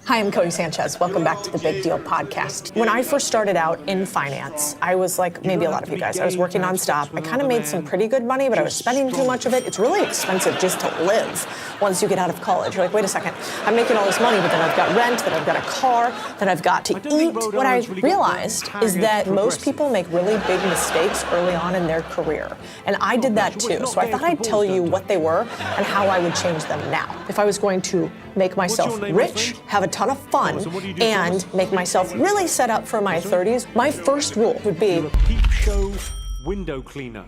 Hi, I'm Codie Sanchez. Welcome back to the Big Deal podcast. When I first started out in finance, I was like maybe a lot of you guys. I was working nonstop. I kind of made some pretty good money, but I was spending too much of it. It's really expensive just to live once you get out of college. You're like, wait a second, I'm making all this money, but then I've got rent, then I've got a car, then I've got to eat. What I realized is that most people make really big mistakes early on in their career. And I did that too. So I thought I'd tell you what they were and how I would change them now. If I was going to make myself rich, have a ton of fun, and make myself really set up for my 30s, my first rule would be peep show window cleaner.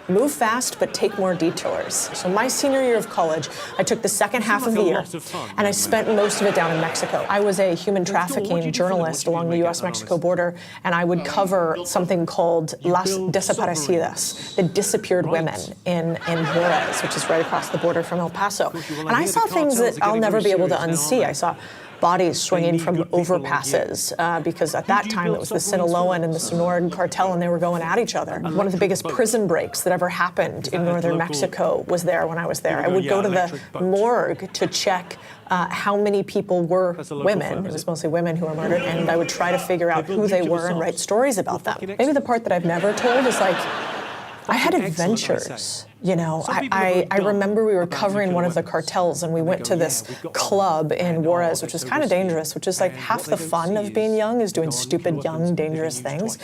Move fast, but take more detours. So my senior year of college, I took the second half of the year, and I spent most of it down in Mexico. I was a human trafficking journalist along the US-Mexico border, and I would cover something called Las Desaparecidas, the disappeared women in Juarez, which is right across the border from El Paso. And I saw things that I'll never be able to unsee. I saw bodies swinging from overpasses because at that time it was the Sinaloan and the Sonoran cartel, and they were going at each other. One of the biggest prison breaks that ever happened in northern Mexico was there when I was there. I would go to the morgue to check how many people were women. It was mostly women who were murdered, and I would try to figure out who they were and write stories about them. Maybe the part that I've never told is like, I had adventures. You know, I remember we were covering one of the cartels, and we went to this club in Juarez, which was kind of dangerous, which is like half the fun of being young is doing stupid, young, dangerous things.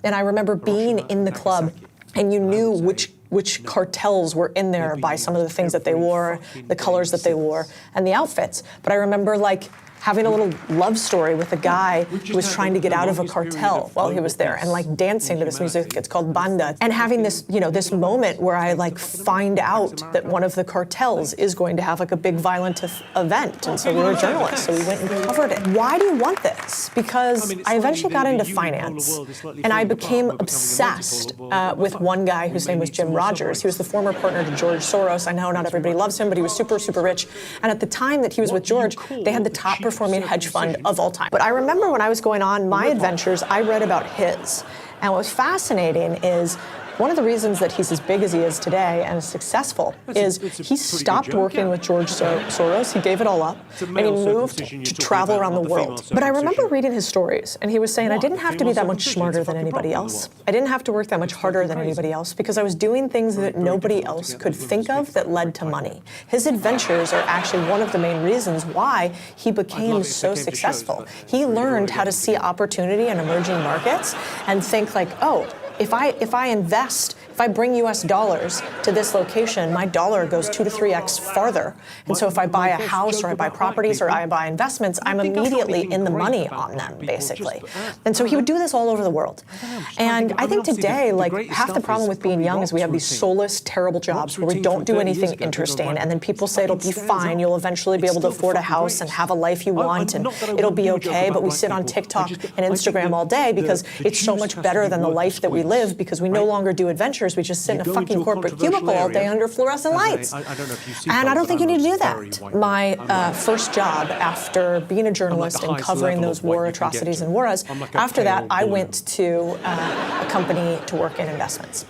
And I remember being in the club, and you knew which cartels were in there by some of the things that they wore, the colors that they wore, and the outfits. But I remember like having a little love story with a guy who was trying to get out of a cartel while he was there, and like dancing to this music. It's called banda, and having this, you know, this moment where I like find out that one of the cartels is going to have like a big violent event, and so we were journalists, so we went and covered it. Why do you want this? Because I eventually got into finance, and I became obsessed with one guy whose name was Jim Rogers. He was the former partner to George Soros. I know not everybody loves him, but he was super, super rich. And at the time that he was with George, they had the top performing hedge fund of all time. But I remember when I was going on my adventures, I read about his. And what was fascinating is one of the reasons that he's as big as he is today and as successful is he stopped working with George Soros. He gave it all up, and he moved to travel around the world. But I remember reading his stories, and he was saying, I didn't have to be that much smarter than anybody else. I didn't have to work that much harder than anybody else because I was doing things that nobody else could think of that led to money. His adventures are actually one of the main reasons why he became so successful. He learned how to see opportunity in emerging markets and think like, oh, if I invest, if I bring US dollars to this location, my dollar goes 2 to 3x farther. And so if I buy a house or I buy properties or I buy investments, I'm immediately in the money on them, basically. And so he would do this all over the world. And I think today, like, half the problem with being young is we have these soulless, terrible jobs where we don't do anything interesting, and then people say it'll be fine, you'll eventually be able to afford a house and have a life you want, and it'll be okay, but we sit on TikTok and Instagram all day because it's so much better than the life that we live, because we no longer do adventures. We just sit in a fucking corporate cubicle all day under fluorescent lights. And I don't think you need to do that. My first job after being a journalist and covering those war atrocities in Juarez, after that I went to a company to work in investments.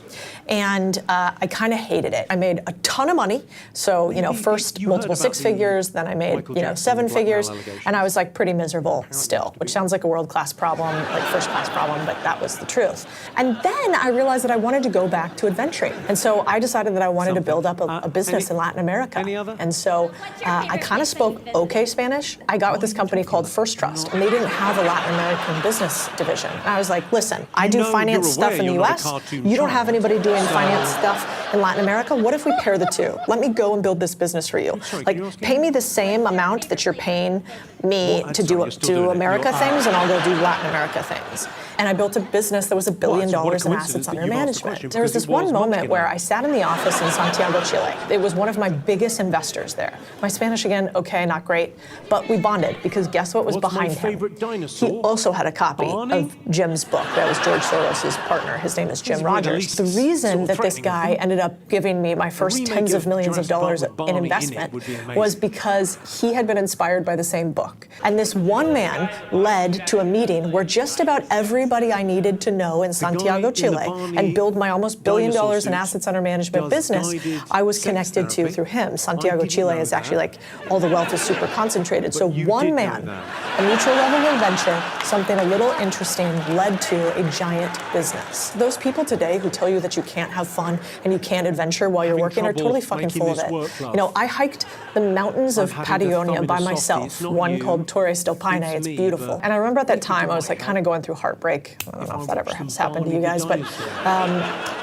And I kind of hated it. I made a ton of money. So, you know, first multiple 6 figures, then I made, you know, 7 figures. And I was like pretty miserable still, which sounds like a world-class problem, like first-class problem, but that was the truth. And then I realized that I wanted to go back to adventuring. And so I decided that I wanted to build up a business in Latin America. And so I kind of spoke okay Spanish. I got with this company called First Trust, and they didn't have a Latin American business division. And I was like, listen, I do finance stuff in the US. You don't have anybody doing finance stuff in Latin America. What if we pair the two? Let me go and build this business for you. Like, pay me the same amount that you're paying me to do America things, and I'll go do Latin America things. And I built a business that was $1 billion in assets under management. There was this one moment where I sat in the office in Santiago, Chile. It was one of my biggest investors there. My Spanish, again, okay, not great, but we bonded because guess what was behind him? He also had a copy of Jim's book. That was George Soros' partner. His name is Jim Rogers. The reason that this guy ended ended up giving me my first tens of millions of dollars in investment was because he had been inspired by the same book. And this one man led to a meeting where just about everybody I needed to know in Santiago, Chile, and build my almost $1 billion in assets under management business, I was connected to through him. Santiago, Chile is actually like all the wealth is super concentrated. So one man, a mutual level of venture, something a little interesting led to a giant business. Those people today who tell you that you can't have fun and you can't adventure while you're working are totally fucking full of it. You know, I hiked the mountains of Patagonia by myself, one called Torres del Paine. It's beautiful. And I remember at that time I was like kind of going through heartbreak. I don't know if that ever has happened to you guys, but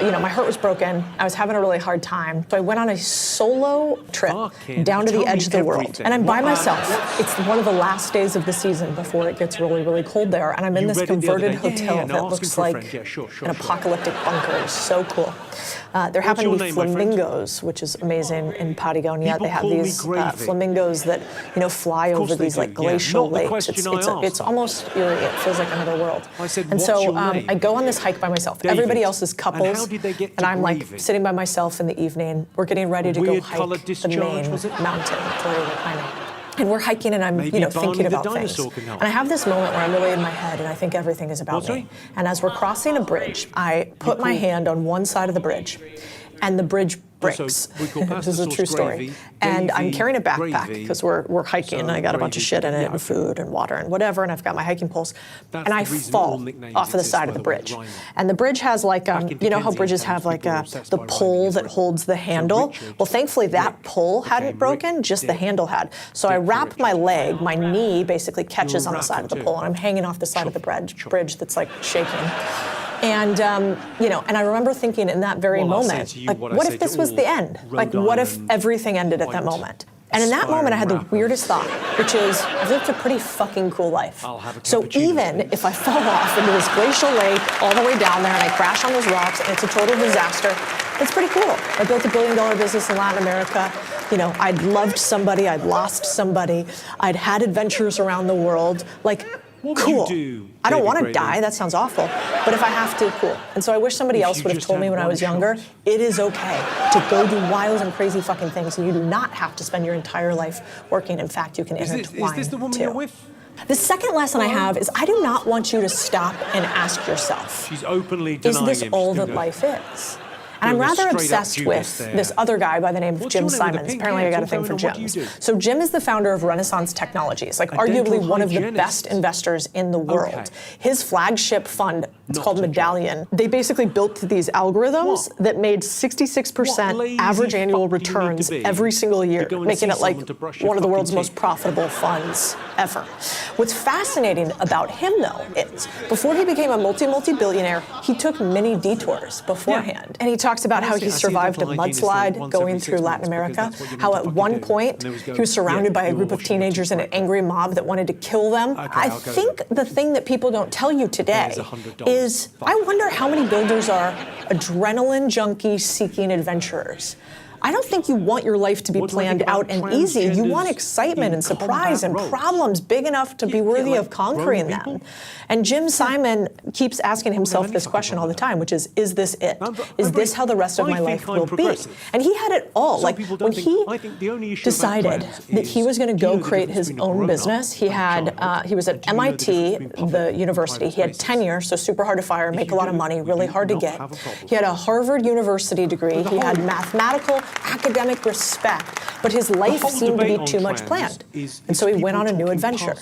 you know, my heart was broken. I was having a really hard time. So I went on a solo trip down to the edge of the world. And I'm by myself. It's one of the last days of the season before it gets really, really cold there. And I'm in this converted hotel that looks like an apocalyptic bunker. It's so cool. There happen to be flamingos, which is amazing in Patagonia. They have these flamingos that, you know, fly over these like glacial lakes. It's almost eerie. It feels like another world. And so I go on this hike by myself. Everybody else is couples, and I'm like sitting by myself in the evening. We're getting ready to go hike the main mountain, Torre del Paine. And we're hiking, and I'm, you know, thinking about things. And I have this moment where I'm really in my head, and I think everything is about me. And as we're crossing a bridge, I put my hand on one side of the bridge, and the bridge breaks. This is a true story. And I'm carrying a backpack because we're hiking, and I got a bunch of shit in it, and food and water and whatever, and I've got my hiking poles. And I fall off of the side of the bridge. And the bridge has like, you know how bridges have like the pole that holds the handle? Well, thankfully that pole hadn't broken, just the handle had. So I wrap my leg, my knee basically catches on the side of the pole, and I'm hanging off the side of the bridge that's like shaking. And, you know, and I remember thinking in that very moment, like, what if this was the end? Like, what if everything ended at that moment? And in that moment, I had the weirdest thought, which is, I've lived a pretty fucking cool life. So even if I fall off into this glacial lake all the way down there and I crash on those rocks and it's a total disaster, it's pretty cool. I built $1 billion business in Latin America. You know, I'd loved somebody, I'd lost somebody, I'd had adventures around the world. Like, cool. I don't want to die, that sounds awful, but if I have to, cool. And so I wish somebody else would have told me when I was younger, it is okay to go do wild and crazy fucking things, and you do not have to spend your entire life working. In fact, you can intertwine. Is this the woman you're with? The second lesson I have is I do not want you to stop and ask yourself, She's openly denying is this all that life is? And I'm rather obsessed with this other guy by the name of Jim Simons. Apparently I got a thing for Jims. So Jim is the founder of Renaissance Technologies, like arguably one of the best investors in the world. His flagship fund, it's called Medallion. They basically built these algorithms that made 66% average annual returns every single year, making it like one of the world's most profitable funds ever. What's fascinating about him, though, is before he became a multi-billionaire, he took many detours beforehand. And he talks about how he survived a mudslide going through Latin America, how at one point he was surrounded by a group of teenagers and an angry mob that wanted to kill them. I think the thing that people don't tell you today is, I wonder how many builders are adrenaline junkie seeking adventurers. I don't think you want your life to be planned out and easy. You want excitement and surprise and problems big enough to be worthy of conquering them. And Jim Simon keeps asking himself this question all the time, which is this it? Is this how the rest of my life will be? And he had it all. Like, when he decided that he was going to go create his own business, he was at MIT, the university. He had tenure, so super hard to fire, make a lot of money, really hard to get. He had a Harvard University degree. He had mathematical academic respect, but his life seemed to be too much planned. And so he went on a new adventure.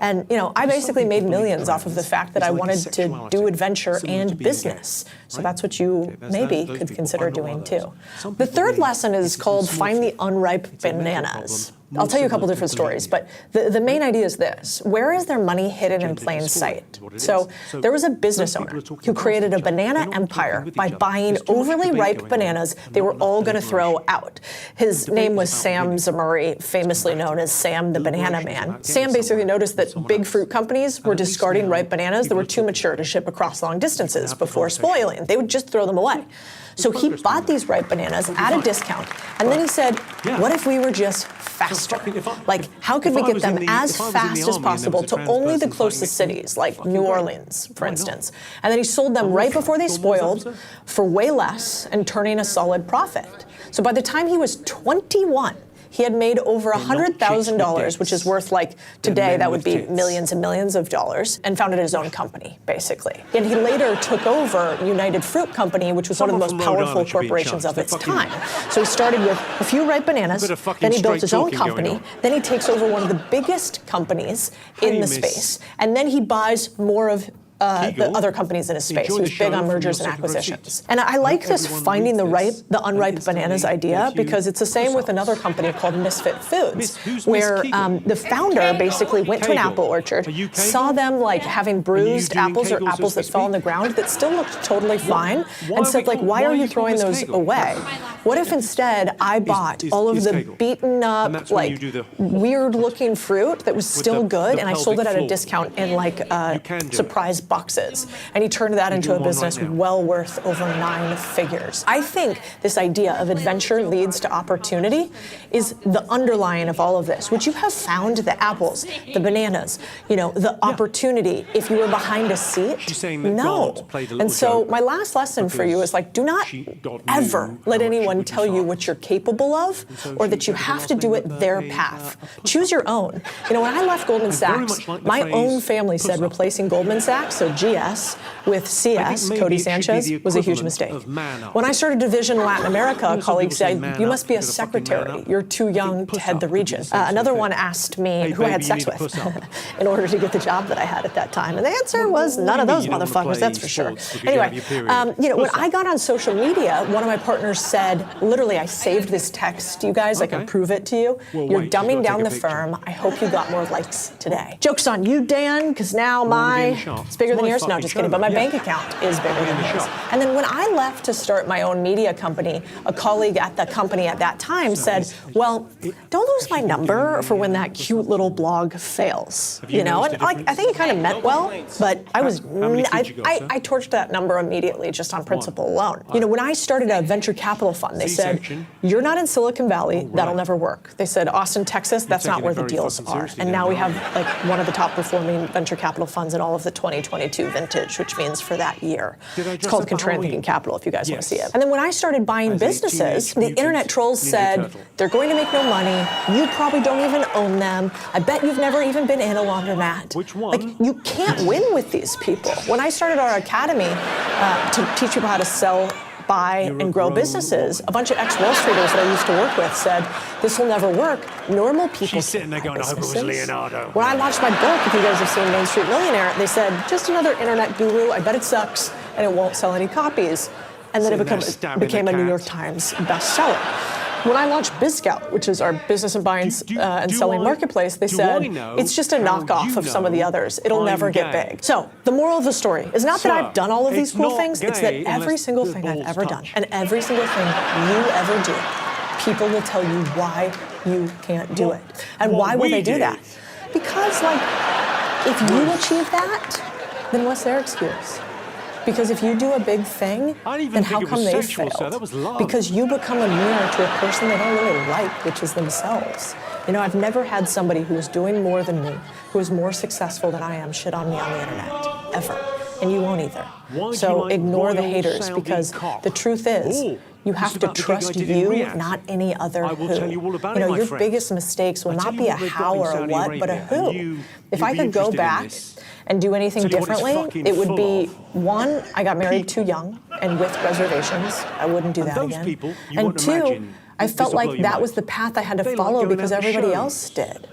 And, you know, I basically made millions off of the fact that I wanted to do adventure and business. So that's what you maybe could consider doing too. The third lesson is called Find the Unripe Bananas. I'll tell you a couple different stories, but the main idea is this. Where is their money hidden in plain sight? So there was a business owner who created a banana empire by buying overly ripe bananas they were all going to throw out. His name was Sam Zamuri, famously known as Sam the Banana Man. Sam basically noticed that big fruit companies were discarding ripe bananas that were too mature to ship across long distances before spoiling. They would just throw them away. So he bought these ripe bananas at a discount, and then he said, what if we were just faster? faster. Like, how could we get them as fast as possible to only the closest cities, like New Orleans, for instance? And then he sold them right before they spoiled for way less and turning a solid profit. So by the time he was 21, he had made over $100,000, which is worth, like, today, that would be millions and millions of dollars, and founded his own company, basically. And he later took over United Fruit Company, which was one of the most powerful corporations of its time. So he started with a few ripe bananas, then he built his own company, then he takes over one of the biggest companies in the space, and then he buys more of the other companies in his space. He was big on mergers and acquisitions. And I like this finding the unripe bananas idea, because it's the same with another company called Misfit Foods, where the founder basically went to an apple orchard, saw them like having bruised apples or apples that fell on the ground that still looked totally fine, and said, like, why are you throwing those away? What if instead I bought all of the beaten up, like, weird looking fruit that was still good, and I sold it at a discount in like surprise boxes, and he turned that into a business well worth over 9 figures. I think this idea of adventure leads to opportunity is the underlying of all of this. Would you have found the apples, the bananas, you know, the opportunity if you were behind a seat? No. And so my last lesson for you is, like, do not ever let anyone tell you what you're capable of, or that you have to do it their path. Choose your own. You know, when I left Goldman Sachs, my own family said replacing Goldman Sachs, so GS, with CS, Codie Sanchez, was a huge mistake. When I started Division Latin America, colleagues said, you must be a secretary. You're too young to head the region. Another one asked me who I had sex with in order to get the job that I had at that time. And the answer was none of those motherfuckers, that's for sure. Anyway, you know, when I got on social media, one of my partners said, literally, I saved this text, you guys, I can prove it to you. You're dumbing down the firm. I hope you got more likes today. Joke's on you, Dan, because now it's bigger than yours. No, just kidding. But my bank account is bigger than his. And then when I left to start my own media company, a colleague at the company at that time said, well, don't lose my number for when that cute little blog fails. You know, and like, I think he kind of meant well, but I torched that number immediately just on principle alone. You know, when I started a venture capital fund, they said, you're not in Silicon Valley, that'll never work. They said, Austin, Texas, that's not where the deals are. And now we have like one of the top performing venture capital funds in all of the 2022 vintage, which means for that year. It's called Contrarian Thinking Capital, if you guys want to see it. And then when I started buying businesses, the internet trolls said, they're going to make no money, you probably don't even own them, I bet you've never even been in a laundromat. Which one? Like, you can't win with these people. When I started our academy to teach people how to sell, buy, and grow businesses, a bunch of ex-Wall Streeters that I used to work with said, this will never work. Normal people She's sitting there going, I hope it was Leonardo. When I launched my book, if you guys have seen Main Street Millionaire, they said, just another internet guru, I bet it sucks, and it won't sell any copies. And then it became a New York Times bestseller. When I launched BizScout, which is our business and buying and selling marketplace, they said, it's just a knockoff of some of the others. It'll never get big. So the moral of the story is not that I've done all of these cool things, it's that every single thing I've ever done and every single thing you ever do, people will tell you why you can't do it. And why will they do that? Because, like, if you achieve that, then what's their excuse? Because if you do a big thing, then how come they failed? Because you become a mirror to a person they don't really like, which is themselves. You know, I've never had somebody who is doing more than me, who is more successful than I am, shit on me on the internet, ever. And you won't either. So ignore the haters, because the truth is, you have to trust you, not any other who. You know, your biggest mistakes will not be a how or a what, but a who. If I could go back and do anything differently, it would be, one, I got married too young and with reservations. I wouldn't do that again. And two, I felt like that was the path I had to follow because everybody else did.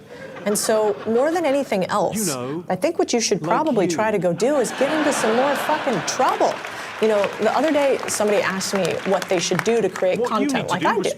And so, more than anything else, I think what you should probably try to go do is get into some more fucking trouble. You know, the other day, somebody asked me what they should do to create content like I do,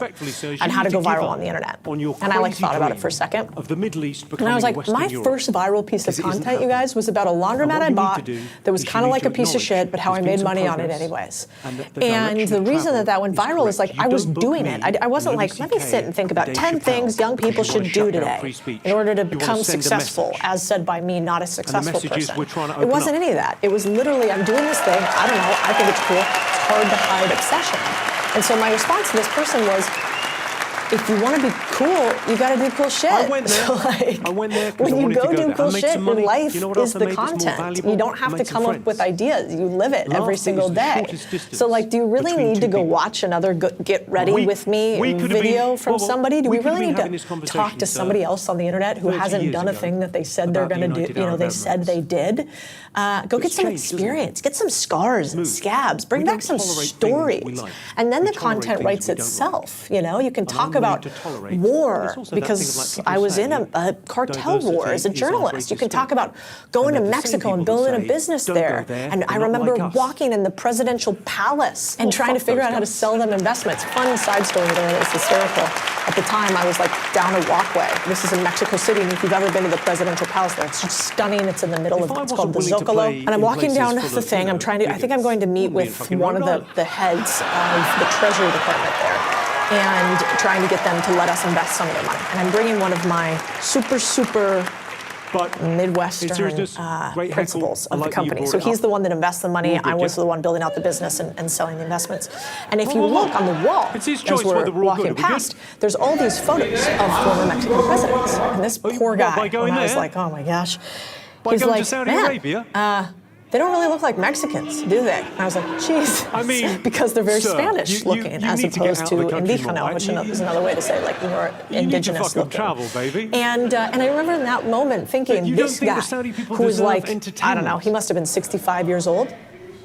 and how to go viral on the internet. And I, like, thought about it for a second. And I was like, my first viral piece of content, you guys, was about a laundromat I bought that was kind of like a piece of shit, but how I made money on it anyways. And the reason that that went viral is, like, I was doing it. I wasn't like, let me sit and think about 10 things young people should do today in order to become successful, as said by me, not a successful person. It wasn't any of that. It was literally, I'm doing this thing, I don't know, I think it's cool, it's hard to hide obsession. And so my response to this person was, if you want to be cool, you got to do cool shit. I went there. So, like, I went there 'cause I when you wanted to go go do there. cool I made shit, some your money. life You know what is else I the made that's more content. valuable? You don't have to Made some come up with friends. ideas. You live it every Laughter single is the day. shortest distance So, like, do you really between need to two go people. watch another Get Ready We- With Me we could have video been- from well, somebody? Do we we could have really been need having to this conversation, talk to somebody else on the internet who 30 hasn't years done a ago thing that they said they're about going to United do? You know, Arab they said Emirates. they did. Go get some changed, isn't it? experience. Get some scars and Move. scabs. Bring We back don't some tolerate stories. things we like. And then We the tolerate content things writes we don't like. itself. You know, you can And talk I'm willing about to tolerate. war It's also that thing of, like, because people I was say in a cartel diversity war as a is our journalist. greatest You can talk strength. about going to And they're the same Mexico and people who building a say, business "Don't go there. there, And they're I not remember like us." walking in the presidential palace and Well, trying to fuck figure those out how to guys. sell them investments. Fun side story there. It was hysterical. At the time, I was like down a walkway. This is in Mexico City, and if you've ever been to the presidential palace there, it's just stunning. It's in the middle If of I it's called the wasn't willing to Zocalo. play And I'm in walking places down full the of, thing. you I'm know, trying to. I think I'm going to meet wouldn't be in with fucking one of Rhode the heads of the Treasury Department there, and trying to get them to let us invest some of their money. And I'm bringing one of my super But Midwestern in seriousness, great principles heckle. I of the like that you company. brought So it he's up. the one that invests the money. All good, I was yeah. the one building out the business and selling the investments. And if you Whoa, whoa, look whoa. on the wall, It's his as choice we're whether we're all walking good. Are we good? past, there's all these photos of former Mexican presidents. And this Oh, you- poor what, guy, by going when I was there? like, oh my gosh. By He's going like, to Saudi man, Arabia? they don't really look like Mexicans, do they? And I was like, geez. I mean, because they're very sir, Spanish you looking, as need to get opposed out to of the country indígena, more. which You- is another way to say like more You need to indigenous fucking looking. travel, baby. And I remember in that moment thinking, But you don't this think guy the Saudi people who was deserve like, I don't entertainment? know, he must have been 65 years old.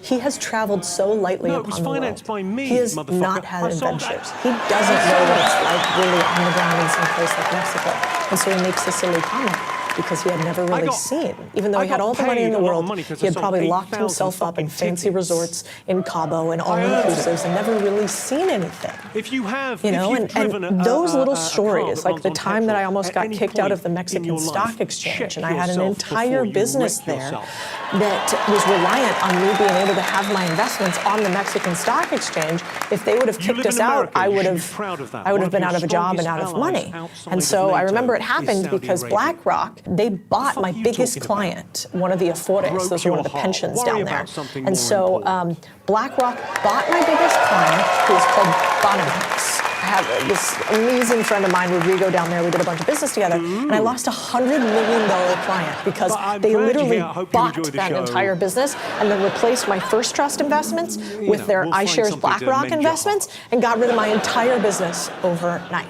He has traveled so lightly No, it upon was the world. financed by me, He has motherfucker. not had I sold adventures. that. He doesn't know what it's like really on the ground in some place like Mexico. And so he makes this silly comment because he had never really seen. Even though I he had got all the money paid in the a lot of world, money 'cause he I had sold probably locked 8,000 himself up in fucking fancy tickets. resorts in Cabo and I earned all-inclusives and never really seen anything. If you have, You know, if you've driven and a, those a, little a car stories, that like runs the on time that I petrol, almost at got any kicked out point of the in Mexican your Stock life, Exchange, check and I had an yourself entire before you business wreck there yourself. that was reliant on me being able to have my investments on the Mexican Stock Exchange. If they would have You kicked live us in out, America. I You would should be have, proud of that. I would One have of been your out of a job and strongest out of money. allies outside And so of I NATO remember it is happened Saudi because Arabia. BlackRock, they bought fuck my are you biggest talking about? client, one of the Afores, Broke those are one of the your heart. pensions Worry down about there. something And more so important. BlackRock bought my biggest client, who is called Boniface. I have this amazing friend of mine, Rodrigo, down there. We did a bunch of business together, and I lost $100 million client because But I'm they glad you're literally here. I hope you bought enjoy the that show. entire business and then replaced my First Trust investments with their we'll find iShares something to BlackRock mend your investments heart. and got rid of my entire business overnight.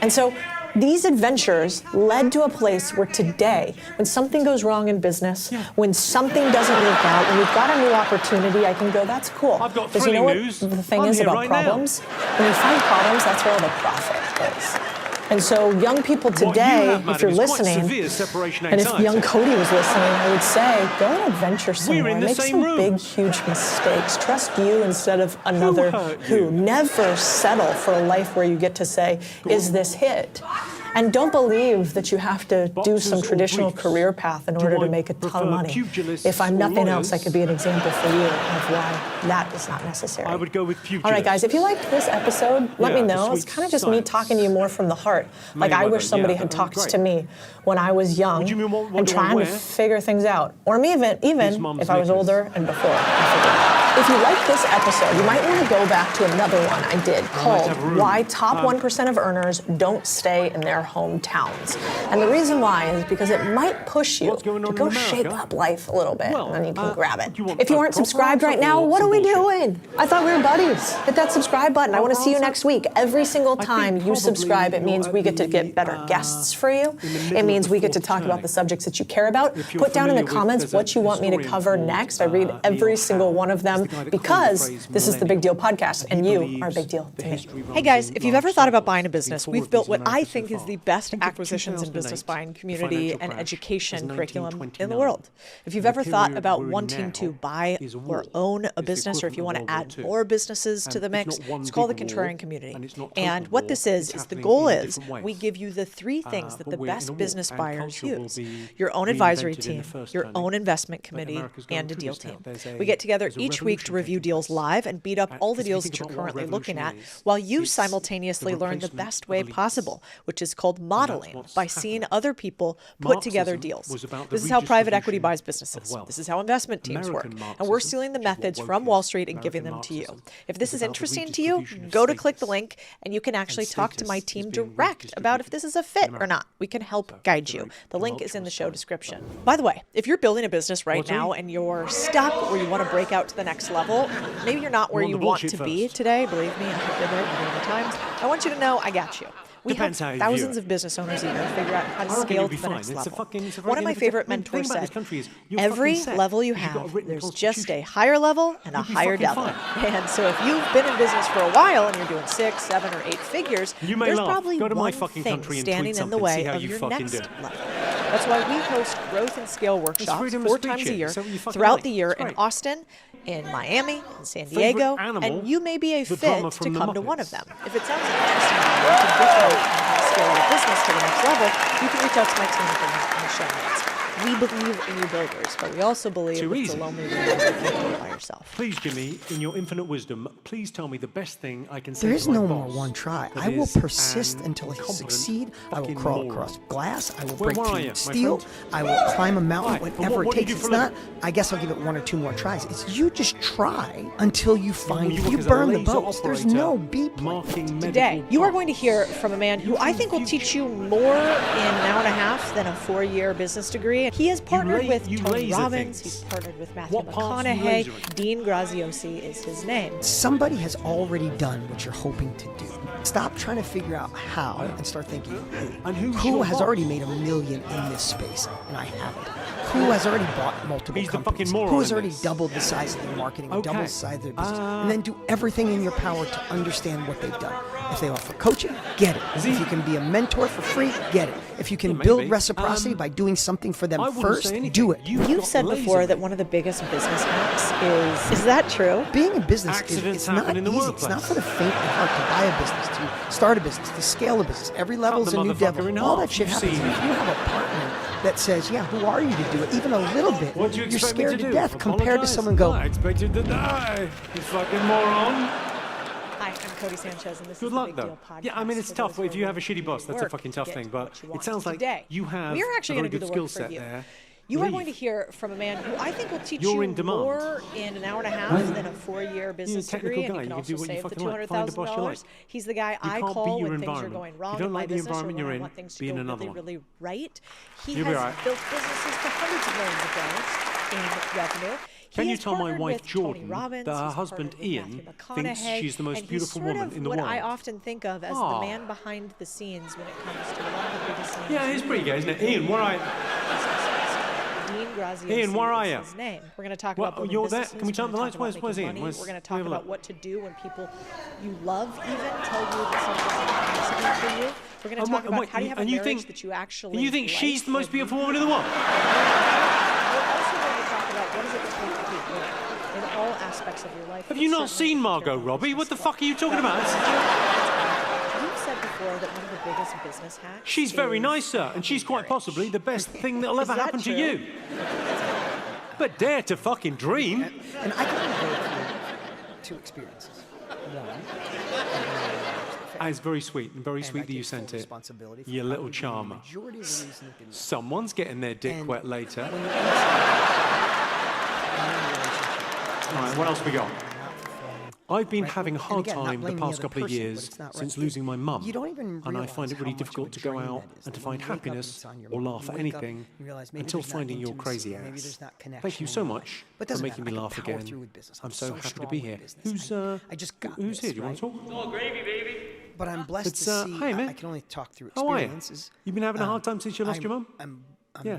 And so these adventures led to a place where today, when something goes wrong in business, when something doesn't work out, when we've got a new opportunity, I can go, that's cool. I've got Because you know what thrilling news. the thing I'm is here about right now. problems? When you find problems, that's where all the profit is. And so young people What you today, have, if madam, you're is quite listening, severe separation and if anxiety. young Cody was listening, I would say, go and adventure somewhere. We're in the Make same some room. big, huge mistakes. Trust you instead of another hurt who. you? Never settle for a life where you get to say, is this hit? And don't believe that you have to do Boxers some or traditional briefs? career path in Do order to I make a ton prefer of money. pugilists If I'm or nothing else, I lawyers? could be an example for you of why that is not necessary. I would go with pugilists. All right, guys, if you liked this episode, let me Yeah, the know. It's sweet kind of just me science. talking to you more from the heart. Like I Mayweather, wish somebody yeah, had that'd be talked great. to me when I was young Would you mean what and do I trying to wear? figure things out. Or even His mum's if I was knickers. older and before I figured it out. If you liked this episode, you might want to go back to another one I did called have room. Why Top 1% of Earners Don't Stay in Their Hometowns. And the reason why is because it might push you What's going to on go in America? shape up life a little bit, Well, and then you can grab it. do you want If you a aren't proper subscribed right answer now, or what are some we bullshit? doing? I thought we were buddies. Hit that subscribe button. I want to see you Proper next week. Every single think time you probably subscribe, it means you're we at get to the, get better guests for you. in the It middle means of we the get to fourth talk about turning. the subjects that you care about. If you're Put down in the familiar with- comments there's a what you want me to historian cover called, next. I read every Neil single Howe. one of He's them the guy that coined the because phrase this is the Big Deal podcast, and you are a big deal to me. Hey guys, if you've ever thought about buying a business, we've built what I think is the best acquisitions and business buying community and education curriculum in the world. If you've ever thought about wanting to buy or own a business, or if you want to add more businesses to the mix, it's called the Contrarian community. And what this is the goal is we give you the three things that the best business buyers use: your own advisory team, your own investment committee, and a deal team. We get together each week week to review deals live and beat up all the deals that you're currently looking at, while you simultaneously learn the best way possible, which is called modeling, by seeing other people put together deals. This is how private equity buys businesses. This is how investment teams work. And we're stealing the methods from Wall Street and giving them to you. If this is interesting to you, go to click the link and you can actually talk to my team direct about if this is a fit or not. We can help guide you. The link is in the show description. By the way, if you're building a business right now and you're stuck or you want to break out to the next level, maybe you're not where you want to be today. Believe me, I've been there many times. I want you to know I got you. We help thousands of business owners a year figure out how to scale to the next level. One of my favorite mentors said, every level you have, there's just a higher level and a higher devil. And so if you've been in business for a while and you're doing 6, 7, or 8 figures, there's probably one thing standing in the way of your next level. That's why we host growth and scale workshops 4 times a year throughout the year in Austin, in Miami, in San Diego, and you may be a fit to come to one of them. If it sounds interesting to you to different how to scale your business to the next level, you can reach out to my team at the link in the show notes. We believe in you builders, but we also believe it's a lonely road you can't do it by yourself. Please, Jimmy, in your infinite wisdom, please tell me the best thing I can say. There is no more one try. I will persist until I succeed. I will crawl across glass. I will break through steel. I will climb a mountain, whatever it takes. It's not, I guess I'll give it 1 or 2 more tries. It's you just try until you find you burn the boats. There's no B plan. Today, you are going to hear from a man who I think will teach you more in an hour and a half than a 4-year business degree. He has partnered with Tony Robbins, he's partnered with Matthew McConaughey, Dean Graziosi is his name. Somebody has already done what you're hoping to do. Stop trying to figure out how and start thinking who has already made $1 million in this space and I haven't. Who has already bought multiple companies? Who has already doubled the size of their marketing, doubled the size of their business, and then do everything in your power to understand what they've done. If they offer coaching, get it. If you can be a mentor for free, get it. If you can build reciprocity by doing something for them first, do it. You've said before that one of the biggest business hacks is that true? Being in business it's not easy. It's not for the faint of heart to buy a business, to start a business, to scale a business. Every level is a new devil. All that shit happens. If you have a partner that says, yeah, who are you to do it? Even a little bit. You're scared to death compared to someone go, I expect you to die, you fucking moron. Hi, I'm Codie Sanchez, and this Good is luck, the Big though. Deal podcast. Yeah, I mean, it's tough. If you have a shitty boss, that's a fucking tough thing. But it sounds like you have a very good skill set there. You are going to hear from a man who I think will teach you more in an hour and a half than a 4-year business degree, and you can also save the $200,000. He's the guy I call when things are going wrong in my business or when I want things to go really, really right. He has built businesses for hundreds of millions of dollars in revenue. Can you tell my wife Jordan that her husband Ian thinks she's the most beautiful woman in the world? What I often think of as the man behind the scenes when it comes to one of the biggest scenes. Yeah, he's pretty good, isn't it? Ian, where are you? Ian, where are you? His name. We're going to talk about you're there. Can we turn the lights? Where's Ian? We're going to talk about what to do when people you love even tell you that something isn't possible for you. We're going to talk about how do you have a marriage that you actually And you think she's the most beautiful woman in the world? We're also going to talk about what does it take to be good in all aspects of your life. Have you not seen Margot Robbie? What the fuck are you talking about? You've said before that one of the biggest business hacks. She's very nice, sir, and she's quite possibly the best thing that'll ever happen to you. But dare to fucking dream. And I can relate to 2 experiences. One. It's very sweet, and very sweet that you sent it. You little charmer. Someone's getting their dick wet later. All right, what else we got? I've been having a hard time the past couple of years since losing my mum, and I find it really difficult to go out and to find happiness or laugh at anything until finding your crazy ass. Thank you so much for making me laugh again. I'm so happy to be here. Who's here? Do you want to talk? It's all gravy, baby. But I'm blessed to see. Hey, man. I can only talk through How are you? experiences. You've been having a hard time since you lost your mum? I'm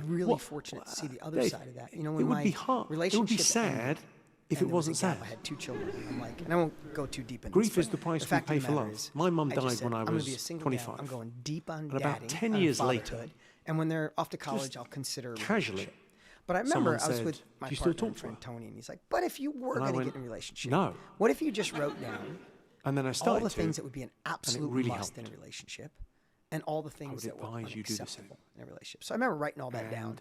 really fortunate to see the other Dave, side of that. You know, when it would my be hard. relationship It would be sad if it wasn't sad. I had 2 children. I'm like, and I won't go too deep into Grief this, is the price we fact pay of the for matter love. is, My mum I just died said, when I I'm gonna was be a single 25. dad. I'm going deep on And about dadding, 10 on years fatherhood, later, and when they're off to college, I'll consider a casually, relationship. But I remember someone I was said, with my "Do you still partner, talk to friend her?" Tony, and he's like, "But if you were And I going to went, get in a relationship, "No." what if you just wrote down And then I all started the things that would be an absolute really must in a helped. relationship, and all the things would that were advise you do the same. unacceptable in a relationship?" So I remember writing all that down.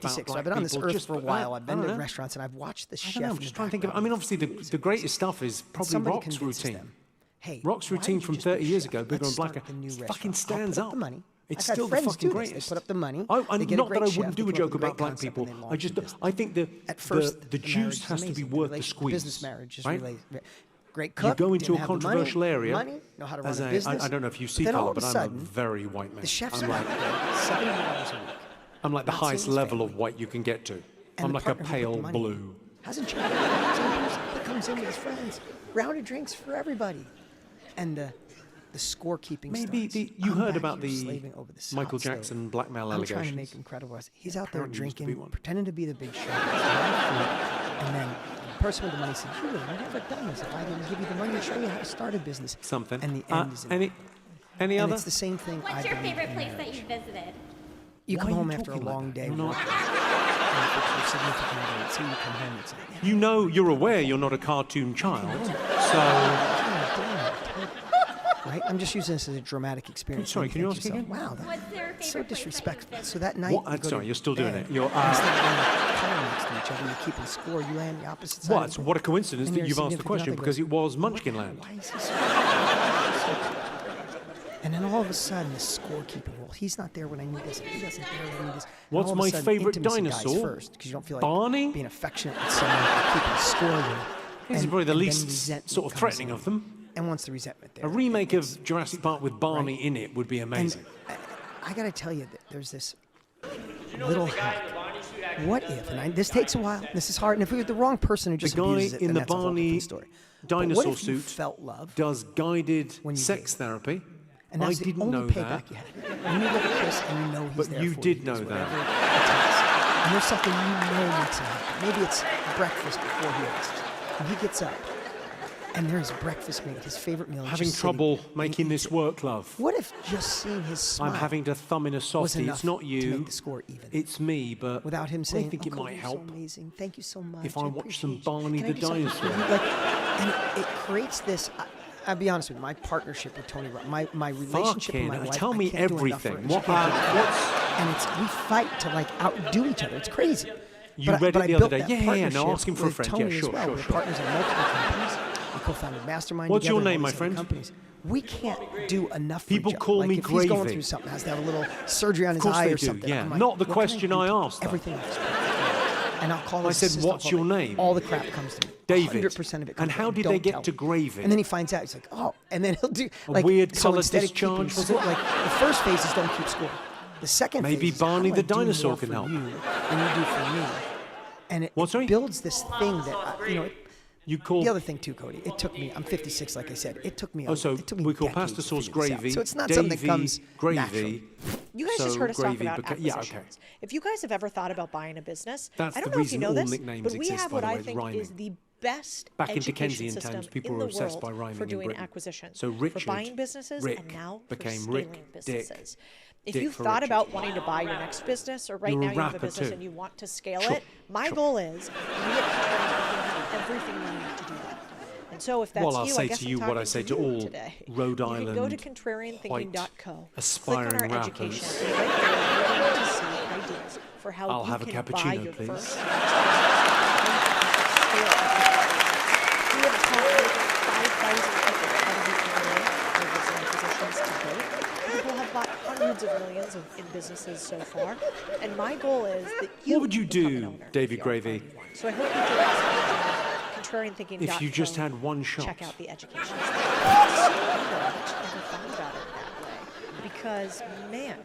56, so I've been on this earth for a while. I've been to restaurants, and I've watched the chef. I'm just trying to think of. I mean, obviously, the greatest stuff is probably Rock's routine. Hey, Rock's routine from 30 years ago, bigger and blacker, fucking stands up. It's still the fucking greatest. They put up the money. Not that I wouldn't do a joke about black people. I think the juice has to be worth the squeeze. Business marriage is right? really great cook. You go into a controversial area. Know how to run a business. I don't know if you see color, but I'm a very white man. The chefs I'm are like, $70 a week. I'm like the highest level of white you can get to. I'm like a pale blue. Hasn't changed. comes in with his friends, round of drinks for everybody, and the scorekeeping Maybe starts. you I'm heard back about here the slaving over the Michael hot stove. Jackson blackmail I'm allegations. trying to make him credible. He's out there Apparently used to be drinking, one. pretending to be the big shot. And then the person with the money said, "You would have never done this if I didn't give you the money to show you how to start a business." Something. And the end is in any and other? it's the same thing. What's I your believe favorite in place marriage. that you visited? You Why come are you home after a talking like long that? day. You're not- working, and it's your significant other. So you come home and say, "Yeah, You know, you're aware you're not a cartoon child, so... right? I'm just using this as a dramatic experience. Sorry, And can you think ask to again? yourself, Wow, What's your that's so favorite place that you disrespectful. visited? So that night, What? you go Sorry, to you're still doing bed, it. You're, instead of laying cuddling next to each other, you're keeping score. You lay on the opposite side. What? What a coincidence And that your you've asked the significant question, other because goes, it was Munchkin Land. Why is he so? And then all of a sudden, this scorekeeping. Well, he's not there when I need this. He doesn't there when I need this. And What's all of a my sudden, favorite intimacy dies dinosaur? First, because you don't feel like Barney? being affectionate with someone and keeping score with. This is And- probably the and then least resentment sort of comes threatening in. of them. And once the resentment there, A remake it's- of Jurassic Park with Barney in it would be amazing. And I got to tell you that there's this little hack. What if, and this takes a while, this is hard, and if we were the wrong person who just The guy abuses it, in then the that's a whole Barney different story. But what dinosaur if you suit felt love, does guided when you sex gave? therapy. and I that's the didn't only know payback that. you had. When you look at Chris and you know he's But there you for did he know does that. whatever it takes. And there's something you know makes him happy. Maybe it's breakfast before he asks. And he gets up, and there's breakfast made, his favorite meal. and Having just sitting, trouble and making he eats this it. work, love. What if just seeing his smile I'm having to thumb in a was softie. enough It's not to you. make the score even? It's me, but Without him I saying, think it "Uncle, might you're help. so amazing. Thank you so much. if I watch some appreciate you. Barney Can I the do something for dinosaur?" you?" And it creates this. I'll be honest with you. My partnership with Tony, my relationship with my Fucking, wife. tell I me can't do enough for her, everything. and she What? can't do enough. What's? And we fight to like outdo each other. It's crazy. You But read but it the I other built day. that Yeah, no, partnership ask him for a with friend. Tony Yeah, as sure, well. sure, We're sure. partners in multiple companies. We co-founded Mastermind What's your together and name, all my these other friend? companies. We can't do enough for People each other. call Like me if he's going Gravy. through something, has to have a little surgery on his course eye they or do, something. yeah. I'm like, Not the "What can question do I to asked, though." Everything else. And I'll call I his said, assistant, "What's I'll your call- name?" All the crap comes to me. David. 100% of it comes And to how me. did they Don't get tell to me. Gravy? And then he finds out. He's like, "Oh," and then he'll do A like weird so colored instead of discharge, keeping was score, it? like the first phase is don't keep score. The second Maybe phase is, how Barney do the I do dinosaur more can for help. you than you do for me. And it, What, sorry? it builds this thing that You call. the other thing too, Cody. It took me. I'm 56, like I said. It took me. Oh, so it took me we call decades pasta to sauce figure this out. gravy. So it's not Davy, something that comes gravy. naturally. You guys so just heard us talk gravy about beca- yeah, acquisitions. okay. If you guys have ever thought about buying a business, That's I don't the know if you reason know all this, nicknames but we exist, have by what the I way, think rhyming. is the best Back in education Dickensian system times, people in were the obsessed world by rhyming for in doing Britain. acquisitions, So for Richard, buying businesses, Rick, and now for became scaling Rick, businesses. If Dick you've for thought Richard. about wanting to buy your next business, or right You're a now you have a rapper business too. and you want to scale Sure, it, my sure. goal is we have everything we need to do that. And so if that's Well, I'll you, say I guess to I'm you what talking I say to to you all today. Rhode You can go to Island contrarianthinking.co, white click on aspiring our rappers. education, and right there you're going to see ideas for how I'll you have a can buy cappuccino, your please. first. We have taught over 5,000 people how to be millionaires in acquisitions to date. People have bought hundreds of millions in businesses so far, and my goal is that you What would you become an do, owner David if you Gravy? already want. So I hope you join us on contrarianthinking.co. If you just had one shot. Check out the education. It's so cool. I never thought about it that way because, man,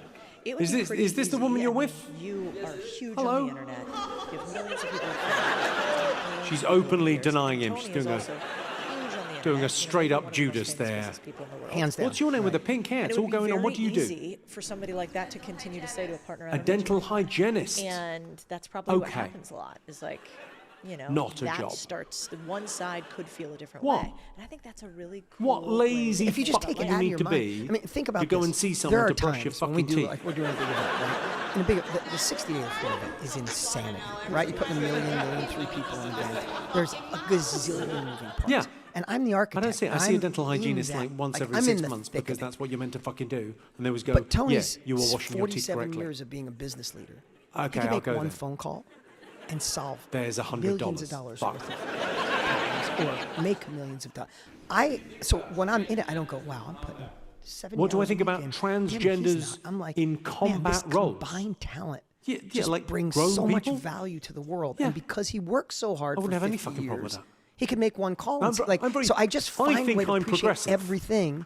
it would Is be this- pretty is this the easy. woman you're I mean, with? You are huge Hello? on the internet. You have millions of people. following you. She's openly Years. denying him. Tony She's is doing a- also huge on the doing a internet. You know, straight up one of the most Judas famous there. business people in the world. Hands down. What's your name with the pink hair? And It's it all would be going on. What do you very do? easy for somebody like that to continue to say to a partner, I A don't need you dental anymore. hygienist. And that's probably what Okay. happens a lot. Is like, you know, Not a that job. starts. The one side could feel a different What? way, and I think that's a really cool. What lazy If you just fuck take do it you out of need your to mind. be I mean, think about to go this. and see There someone are to brush your times when we fucking do, teeth? like we're doing a big event, right? And the 60-day event is insanity, right? You put in 1,3 people in an event. There's a gazillion moving parts. Yeah. And I'm the architect. I don't see it. I see a I'm dental in hygienist that. like once every I'm in 6 the months thick because of it. that's what you're meant to fucking do. And they always go, But Tony's yeah, you were washing your teeth 47 correctly. years of being a business leader. Okay, he could I'll make go one then. phone call and solve There's $100. millions of dollars Fuck. worth of problems, or make millions of dollars. So when I'm in it, I don't go, wow, I'm putting 70 What do I hours a think week about in. transgenders Damn, he's not. I'm like, in man, combat this roles? combined talent Yeah, just like brings grown so people? much value to the world. Yeah. And because he works so hard I for wouldn't have any 50 fucking problem with years, that. he could make one call. I'm And ver- like, I'm very- so I just I find a think way to I'm appreciate progressive. everything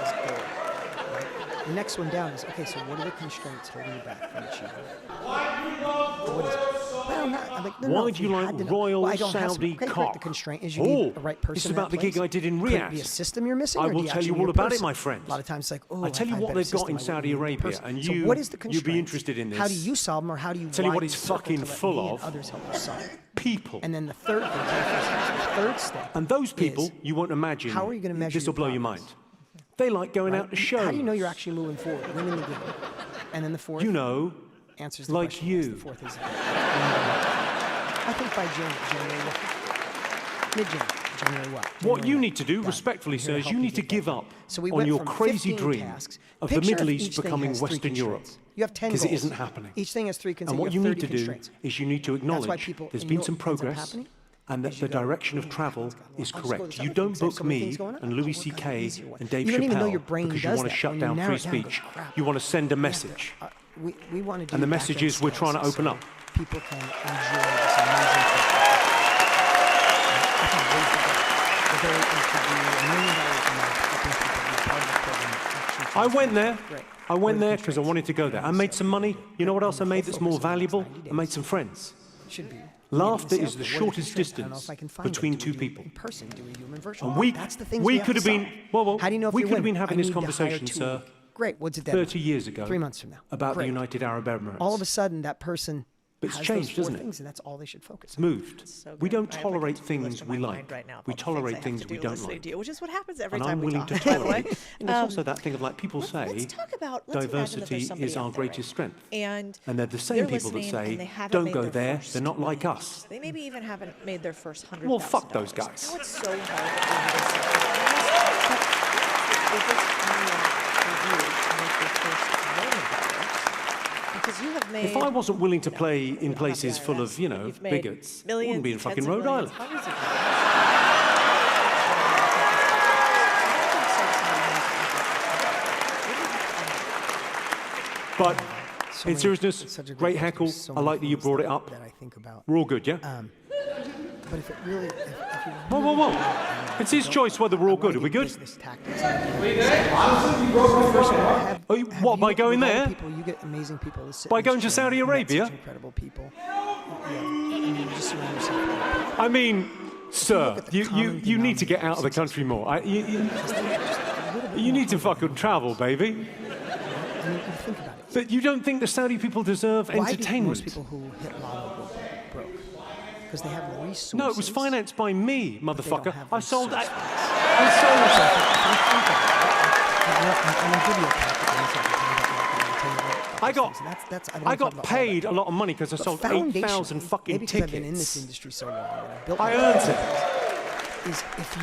this goal. Right? The next one down is, okay, so what are the constraints holding you back from achieving it? What is it? Well, I'm like, no, Why if do you we like had to know- royal well, I don't have Saudi some, cock? The constraint is you need the right person. This is in that about the gig place. I did in Could it Riyadh. be a system you're missing? I or do will you tell you actually all need a about it, person? my friend. A lot of times it's like, oh, I tell you if I what had a they've got system, in I would Saudi need a Arabia, person. and So you- what is the you'd be constraint? interested in How do this. you solve them, or how do you Tell you what widen it's the circle fucking to let full me and of. others help you solve it? People. And then the third thing, the third step. And those people, is, you won't imagine. how are you going to measure This will blow your progress? mind. They like going Right? out to shows. How do you know you're actually moving forward, winning the game? And then the fourth, You know, answers the like question. you. Yes, the fourth is, I think by January what? Mid-January what? what January you what? need to do, Got it. respectfully, I'm here sir, to is help you need to get give that up done. So we on went your from crazy 15 dream tasks. of the Picture Middle if East each thing becoming has 3 Western Europe. constraints. You have 10 'Cause goals. it isn't happening. Each thing has 3 constraints. And what you you have need 30 to do constraints. is you need to That's why acknowledge people, there's and been you know some what ends up progress happening? and that Is the you go, direction of "Oh, travel things got long. is I'll just go correct. this You other don't thing, so book so many me things going on, and I'll Louis work on the C.K. easier way. and Dave You don't even know Chappelle your brain because you does want to that. shut When you down narrow free it down, you go, speech. "Crap." You want to send a We have message. to, we want to do And the back-end message is we're trying to skills open so up. People can enjoy this amazing thing. I think ways to go. The goal is to do $1 million a month, helping people be part of the program that actually I went there. Great. I What are went the there because I constraints? wanted to go there. I made some money. You know what else I made that's more Focus on the next valuable? 90 I made days. some friends. Should be. Laughter Getting is the sales, what shortest constraints? I don't know distance if I can find it. between Do two we do people. in person? Do we do them in virtual? And we, That's the things we have could to have been, solve. well, How do you know if we you could have win? been having I this need to hire conversation, 2 sir, more. Great. What's it then? 30 years ago. 3 months from now. About the Great. United Arab Emirates. All of a sudden, that person But it's has changed, those 4 hasn't it? things, and that's all they should focus It's on. moved. So We good. don't I have, like, a tolerate to-do list things in we my like. mind right now of We all the tolerate I have things to we do don't listening like. to you, which is what happens every And time I'm we willing talk. to by the way. tolerate it. And there's also that thing of like people say Let's talk about let's imagine that there's diversity somebody is out our there right greatest now, strength. and And they're the same they're people that listening and they say, haven't don't made go their there, first they're not like million. us. They maybe even haven't made their first $100,000. Well, fuck those guys. Now it's so hard for you to say, "What's the biggest million for you to make your first $1 million?" Because you have made. If I wasn't willing to play in Yeah, places full of, you know, you've made bigots, I millions, wouldn't be in fucking tens of Rhode millions, Island. hundreds of millions. But So in many- seriousness, it's such a good great question. heckle. There's so I many like that you things brought it up. that I think about. We're all good, yeah? But if it really, if you Whoa, whoa, whoa. It's his choice whether we're all good. Are we good? Business tactics. First of all, Oh, what, by going with all the there? People, you get amazing people. that sit By in going this to chair. Saudi You get Arabia? such incredible people. Yeah, and you just surround yourself with people. I mean, sir, look at the you common need to get out of the country more. You need to fucking travel, baby. I mean, you think about it. But you don't think the Saudi people deserve Why do most entertainment? people who hit lotto go broke? Because they have resources. No, it was financed by me, they don't motherfucker. have I sold that. resources. I sold So it. I'm gonna give you a packet. I got paid a lot of money because I sold 8,000 fucking maybe because I've been in this tickets. industry so long, and I built I my earned business, it. is if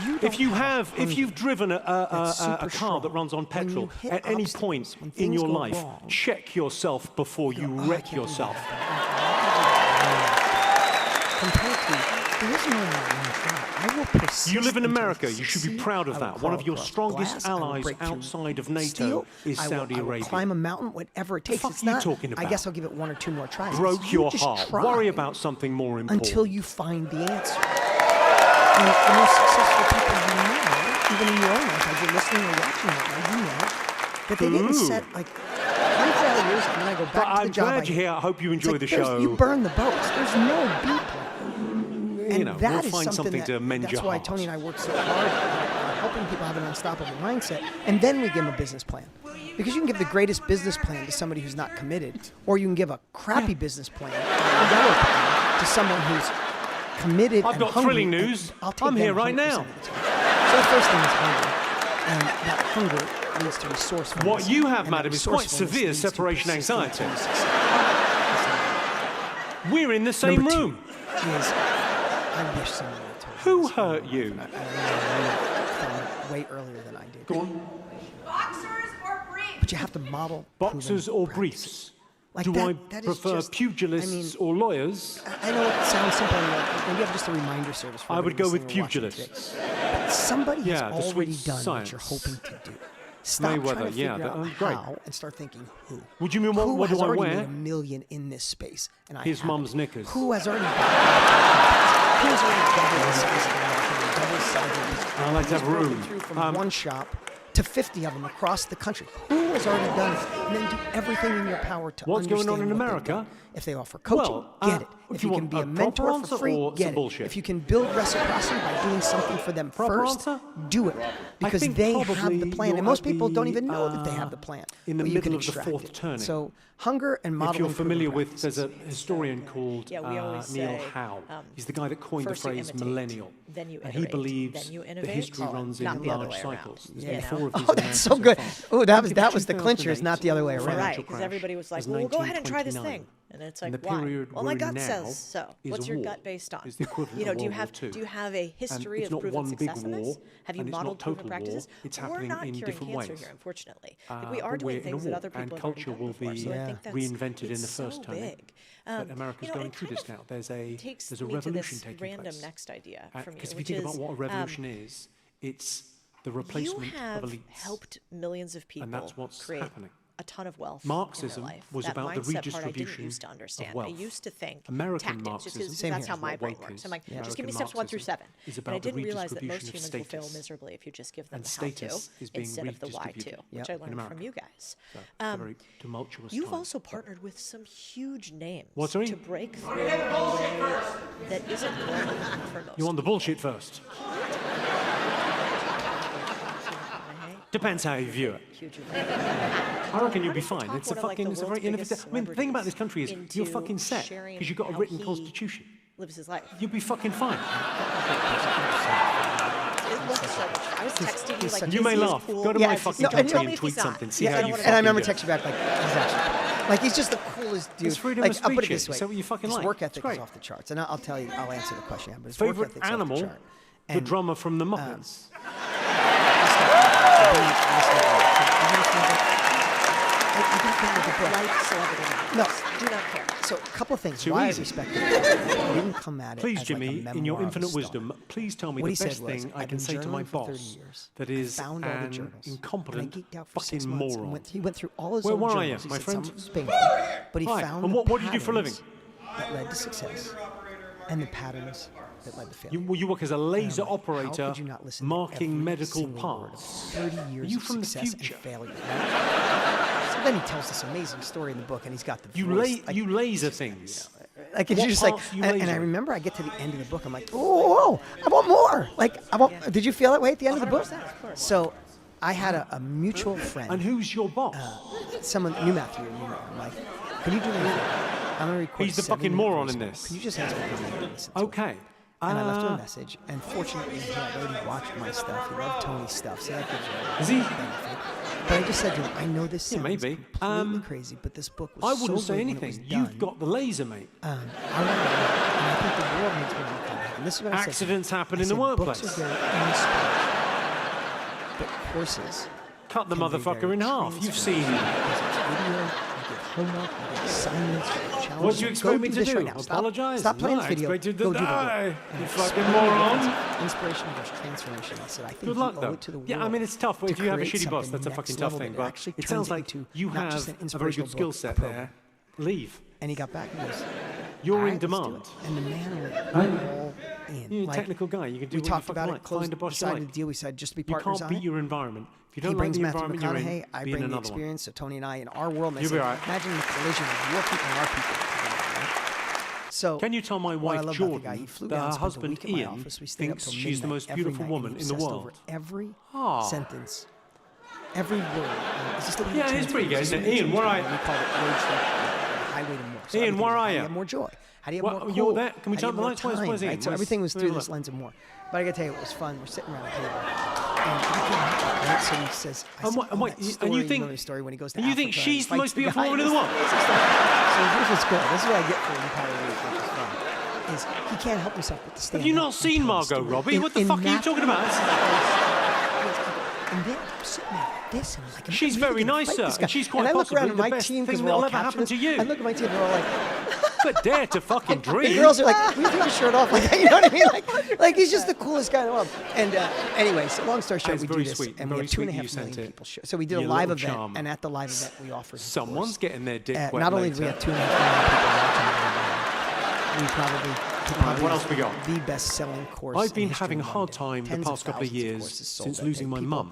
If you've driven a super car strong, that runs on when you petrol hit at any obstacles, point when in things your go life, wrong, check yourself before you I wreck can't do yourself. that. Compared to, there is no one shot. I will persist You live in until I America. You should be succeed. proud of I will that. One of crawl your across strongest glass. I will allies break through outside of NATO steel. is Saudi I will Arabia. climb a mountain, whatever it takes. fuck It's are you not, talking I about? guess I'll give it 1 or 2 more tries. Broke You your just heart. try Worry about something more important. until you find the answer. And the most successful people you know, even in your own life, as you're listening or watching right now, you know that they didn't Ooh. set like 3 failures and then I go back But to the I'm job. glad you're here. I hope you It's enjoy like the there's- show. You burn the boats. There's no B plan. And know, that we'll is find something that, to mend that's your why heart. Tony and I work so hard at helping people have an unstoppable mindset, and then we give them a business plan. Because you can give the greatest business plan to somebody who's not committed, or you can give a crappy business plan, a yellow plan, to someone who's committed. I've and got hungry, thrilling and news. I'll take I'm them here right 100% now. of the time. So the first thing is hunger, and that hunger leads to resourcefulness. What you have, and that madam, is quite resourcefulness severe leads to separation persistence anxiety. and success. We're in the same Number 2 room. is, I wish someone had told me Who this. hurt you? I found it way earlier than I did. Go on. Boxers or briefs? But you have to model Boxers proven or practice. briefs? Like Do that, I that is prefer just, pugilists I mean, or lawyers? I know it sounds simple. Like, maybe you have just a reminder service for I would everybody go with listening or watching pugilists. today. But somebody has Yeah, the already sweet done what you're science. hoping to do. Stop Mayweather, trying to yeah, figure out great. how and start thinking who. Would you mean Who what has do I already wear? made $1 million in this space? And I His haven't. mum's knickers. Who has already done Who has already doubled the size of the market and doubled the size of the business? I like to have Who's broken room. through from one shop to 50 of them across the country. Who has already done it? And then do everything in your power to What's going on understand in what they've America? done. If they offer coaching, Well, get it. If you can be a mentor for free, get it. If you can build reciprocity by doing something for them first, do it. Because they have the plan. And most people don't even know that they have the plan. In the middle of the fourth turning. So hunger and modeling. If you're familiar with, there's a historian called Neil Howe. He's the guy that coined the phrase millennial. And he believes that history runs in large cycles. Oh, that's so good. Oh, that was the clincher. It's not the other way around. Right, because everybody was like, well, go ahead and try this thing. And it's like, why? Well, my gut says so. What's your gut based on? You know, do you have a history of proven success in this? Have you modeled proven practices? We're not curing cancer here, unfortunately. Like, we are doing things that other people have already done before. So I think that's reinvented in the so first turning. big. But America's going through this now. There's a revolution taking place. Random next idea from you, because if you think about what a revolution is, it's the replacement of elites. You have helped millions of people and that's what's create happening. A ton of wealth. Marxism in their life. was that about the mindset redistribution part I didn't used to understand. of wealth. I used to think American tactics, Marxism, that's how my brain works. I'm like, just give me steps 1 through 7. And I didn't realize that most humans will fail miserably if you just give them the how-to instead of the why-to, which I learned from you guys. A very tumultuous You've time. also partnered with some huge names sorry? to break through in a way that isn't normal for most. You want the bullshit first? Depends how you view it. I reckon you'll be fine. It's a very innovative. I mean, the thing about this country is you're fucking set because you've got a written constitution. Lives his life. You'll be fucking fine. It looks so much. I was texting you like, you may laugh. Cool. Go to my fucking country and tweet something. See how you fucking And I remember do it. texting you back like, exactly. Like, he's just the coolest dude. It's freedom like, of I'll put it speech. this way. So what you fucking his like. work It's ethic great. is off the charts. And I'll tell you, I'll answer the question. But his Favorite work ethic's animal? off the chart. The drummer from the Muppets. No. Do not care. So a couple of things. Too Why easy. I respect it. He didn't come at it Please, as Jimmy, like a in your memoir of infinite a wisdom, star. please tell me What the he said best was, thing I "I've can been say to my journaling for 30 boss years. that I is found all the an journals, incompetent and I geeked out for fucking 6 months and moron." he went through all his Where own are journals. you, He my said friend? some was painful, but he Hi, found and the what do you do for a living? patterns that led to success and the patterns that led to failure. You work as a laser How operator could you not listen to marking every medical single word of parts. 30 Are years you of from the success future? and failure. So then he tells this amazing story in the book, and he's got the voice, You laser things. like it's What just like, parts you and I laser? remember I get to the end of the book, I'm like, oh, I want more. Like, I want. Did you feel that way at the end of the book? 100%, of course. So, I had a mutual friend. And who's your boss? Someone knew Matthew. I'm like, can you do me a favor? I'm gonna record. He's the a fucking 7-minute moron in voicemail. this. Can you just answer the phone and listen to it? Okay. And I left him a message, and fortunately, he had already watched my stuff. He loved Tony's stuff, so that gives you Is he? a benefit. But I just said to him, I know this sounds maybe. completely crazy, but this book was I wouldn't so say great when it anything. was You've done. got the laser, mate. I want to and I think the world needs more like that. And this is what I said. Accidents happen I in the said, workplace. Books are very inspiring, but courses Cut the can be motherfucker very in half. You've seen it. Because it's video, you get homework, you get assignments, you get challenges. What do you expect Go me do to this do? right now. Apologize? Stop playing No, the I video. expect you to Go do the die, work. you And fucking explain the moron. difference of Inspiration versus transformation. I said, I think Good you luck, owe though. it to the world. Yeah, I mean, it's tough. If to you have a create shitty boss, something that's a next fucking tough level thing. that But actually it turns sounds like into you not just have an a very good inspirational skill book, a set program. there. Leave. And he got back and goes, You're "All in right, let's do demand. it." And the man went all in. You're a Like, technical guy. You can do we what you talked fucking about like. it, closed, Find a boss you decided like. the deal. We said, just be You partners can't on beat it. your environment. If you He don't like brings the Matthew environment you're McConaughey, in, I be in bring the another one. experience, so Tony and I in our world. And I You'll be said, all right. imagine the collision of your people and our people. Right? So, Can you tell my what I wife love about the guy, he Jordan flew that down, her spent a husband week at my Ian office. We stayed up thinks till she's the midnight most every beautiful night, woman and in the obsessed world? over every Ah. sentence, every word. Is this the way Yeah, you it's pretty good, transfer? isn't it? Ian, where are you? We call it road trip, highway to more. So Ian, everything where is, are how do you? have more joy? How do you have Well, more cool? you're there. Can we How do you turn have the more lights? Where's time, Ian? right? So Where's- everything was where's through the this light? lens of more. But I gotta tell you, it was fun. We're sitting around a table, and he couldn't help it, right? So he says, I And said, what- and "Oh, wait, that and story, you think- know the story when he goes to and you think Africa she's and the most fights the beautiful guy." woman in the world? So here's what's good. This is what I get for Empower Week, which is fun. Is he can't help himself but to stand Have you up not and seen tell the Margot story. Robbie? What the fuck are you talking about? And then I'm sitting there like this, and I'm like, She's I'm really very gonna nice, fight sir, this and guy. she's quite And I look around at possibly my the best team because thing we're all that'll ever happen captains. to you. I look at my team, and we're all like, But dare to fucking the dream. girls are like, we take your shirt off, like, you know what I mean? Like he's just the coolest guy in the world. And anyway, so long story short, It's we do very this, sweet, and we very have 2.5 sweet you sent million it. people. So we did a You live little event, charmer. and at the live event, we offered. a Someone's course. getting their dick wet Not only later. do we have 2.5 million people watching, we probably what else we got? the best-selling course. I've been in history having a in hard London. time the Tens past couple of thousands years courses sold since that losing day. my People mum.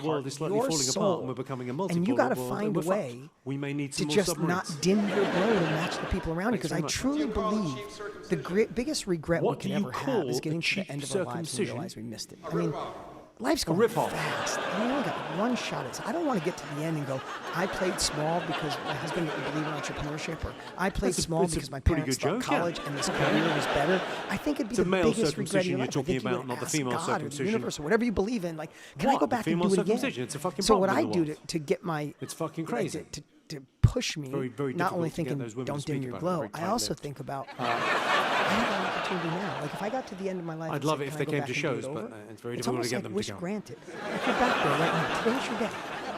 the world is slightly your falling soul, apart and we're becoming a multipolar and you got to world, find and a we're way fucked. We may need to some more just submarines. not dim your glow to match the people around you. Because I Thanks truly believe the biggest regret What we can do you ever have is call getting a to the cheap end of our lives and circumcision? realize we missed it. I mean, life's going rip-off. fast. We only got one shot at it. I don't want to get to the end and go, I played small because my husband didn't believe in entrepreneurship, or I played small it's a because my pretty parents good thought joke, yeah. college and this career was better. I think it'd be It's a the male biggest regret of circumcision your you're life. I talking think you about, would not the ask female God or the circumcision. universe or whatever you believe in. Like, can I What? go The back and female do it again? circumcision? It's a fucking So what problem I in the do world. to get my It's fucking like, crazy. to to push me, Very, very not only difficult to get thinking, those women to don't dim speak your about it, glow, very I also tight-lipped. think about, I have an opportunity now. Like, if I got to the end of my life, I'd and love said, it if "Can they I go came back to and do it shows, but over?" it's very It's difficult to almost get like them to wish go. granted. If you're back there right now, today's your day.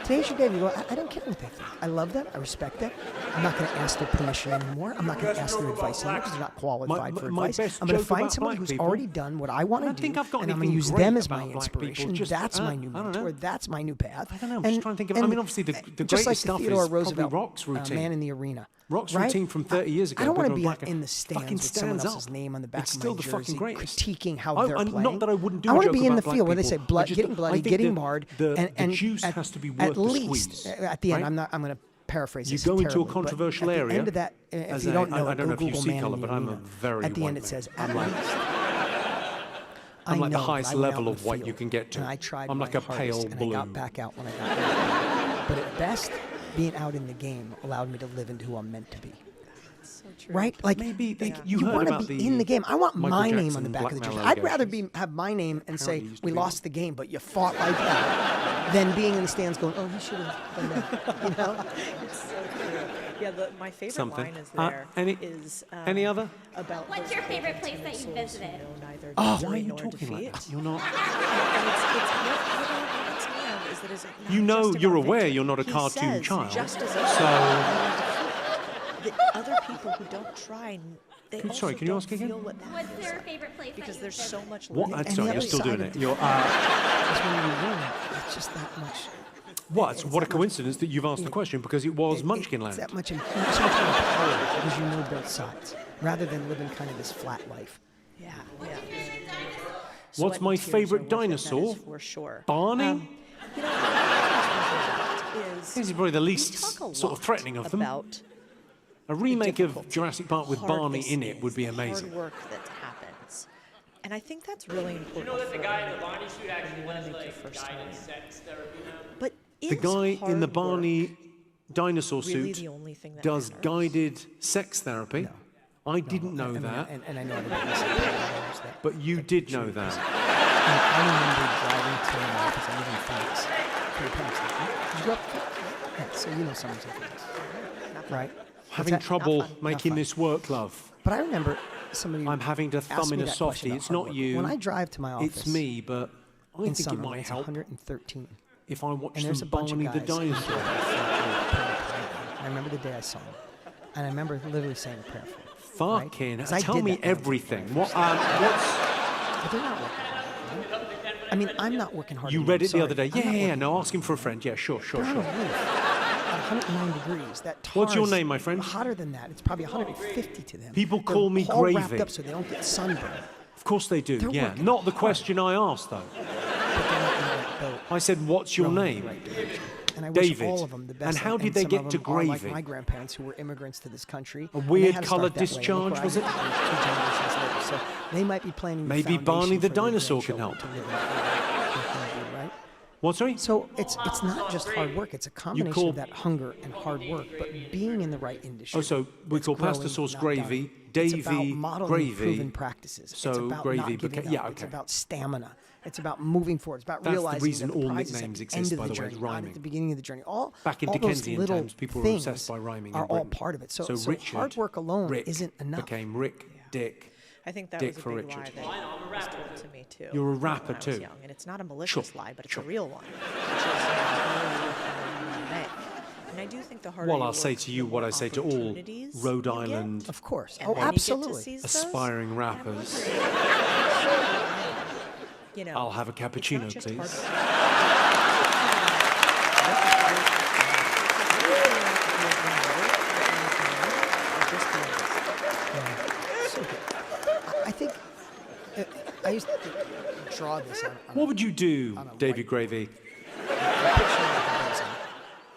Today's your day. You go, I don't care what they think. I love them. I respect them. I'm not going to ask their permission anymore. I'm not going to ask their advice anymore because they're not qualified for my advice. best I'm going to joke find about someone black who's people- already done what I want I to don't think do, I've got and I'm going to anything use great them as my about black people, inspiration. just- That's my new I don't mentor. know. That's my new path. I don't know. I'm just trying to think of. I mean, obviously, the just greatest like stuff the is Theodore probably Roosevelt, Rock's routine. Man in the Arena. Rock's right? routine from 30 years ago. I don't want to but be black- in the stands fucking with someone stands else's up. name on the back It's of still my the jersey, fucking greatest. critiquing how Oh, they're and playing. not that I wouldn't do I a want to joke be in the about black field where they people. say blood, I just- getting I bloody, think getting the- marred, the and juice at, has to be at worth the least squeeze, at the end. right? I'm going to paraphrase. You this go into a terribly, but controversial at the area. end of that, if as you don't know, I don't know if you Google see Man color, in the but I'm a Arena. very At the white end, it man. says, I'm at like- least. I'm like the I know, highest I went out level in of the white field, you can get to. And I tried I'm my like a hardest, pale and blue. I got back out when I got there. But at best, being out in the game allowed me to live into who I'm meant to be. So true. Right? Like, Maybe like, you heard want to about be the in the game. I want Michael my name Jackson on the back of the jersey. blackmail I'd rather allegations. have my name and say, Apparently used to we be. lost the game, but you fought like that, than being in the stands going, oh, he should have done that. You know? It's so true. Yeah, my favorite Something. line is there. Any other? About What's those your favorite pagan place that you souls who visited? know neither Why are victory you nor talking like defeat. that? You're not. And it's what I don't understand is that it's not You know, just you're about aware victory. you're not a He cartoon says, child. Just as that other people who don't try, they Sorry, also can you don't ask again? feel what that What's feels your like. favorite place Because that there's you've so visited? much What? living. And Sorry, the you're other still doing side it. of You're. Because when you win, it's just that much. What? What a coincidence that you've asked the question because it was Munchkin It's Land. that much, so much more power because you know both sides, rather than living kind of this flat life. Yeah, yeah. What's Sweat and my tears are favourite worth it, that dinosaur? is for sure. Barney? You know, what This is probably the we least talk a sort of lot threatening of them. about A remake of difficulty, Jurassic Park with how Barney hard in this it would be is, the amazing. Hard work that happens, and I think that's really important. You know that the for guy in the anyone Barney suit actually who wanna does make your like first guidance million. sex therapy now? But The is guy in the hard work Barney dinosaur really suit the only thing that does matters? guided sex therapy. I didn't know that, And I know everybody knows that. but you did know that. I remember driving to because I live in Phoenix. To your parents. Did you grow up? Yeah, so you know someone's in Phoenix, right? Having What's that? trouble Not fun, not making fun. this work, love. But I remember somebody. I'm having to asked thumb me in a that question softie. about It's hard not work. you. When I drive to my office, It's me, but I in think it summer, might it's help 113. if I watch And there's a some bunch of Barney guys. the dinosaur. I remember the day I saw him, and I remember literally saying a prayer for him. right? Fucking 'Cause I tell did me that when I was everything. in What's But they're not working hard. right? I mean, I'm not working hard. you anymore, read it the sorry. other day? I'm not Yeah, working no, hard. ask him for a friend. Yeah, sure. They're on a roof at 109 degrees. That tar What's your is name, my friend? Hotter than that. It's probably 150 to them. People They're call me all wrapped Gravy. up so they don't get sunburned. Of course they do. They're Yeah, working not the hard. question I asked though. But they're not in the right boat. I said, "What's your rowing in name?" the right direction. And I wish David. all of them the best. And how did they some get of to them are like Gravy? my grandparents who were immigrants to this country. A and they weird had to coloured start that way. And look discharge, where was I it? am, 2 generations later. So they might be planning the Maybe Barney foundation the for their dinosaur can grandchildren help. to live in the country, right? What, sorry? So it's not just hard work. It's a combination call- of that hunger and hard work, but being in the right industry. Oh, so we that's call pasta growing, sauce not gravy, dying. It's about Davy modeling gravy. proven practices. So it's about gravy not giving became- yeah, up. It's okay. about stamina. It's about moving forward. It's about That's the realizing reason that the all prize is nicknames at the exist, end by of the the way, journey, it's not rhyming. at the beginning of the journey. All Back in all those Dickensian little times, people were things obsessed by rhyming in are all Britain. part of it. So Richard, hard work alone Rick isn't enough. became Rick, Dick. I think that Dick was a for big Richard. lie that was told to me too. You're a when rapper I was too. young, and it's not a malicious Sure, lie, but it's sure. a real one. Which is, really work hard and make. And I do think the harder Well, you I'll say work, to you the what more I say to all opportunities Rhode you get. Island Of course. And Oh, when you get to absolutely. seize those, aspiring rappers. you know, I'll have a it's not cappuccino, just please. hard work. So good. I think I used to draw this on What would you do, on a David white- Gravy?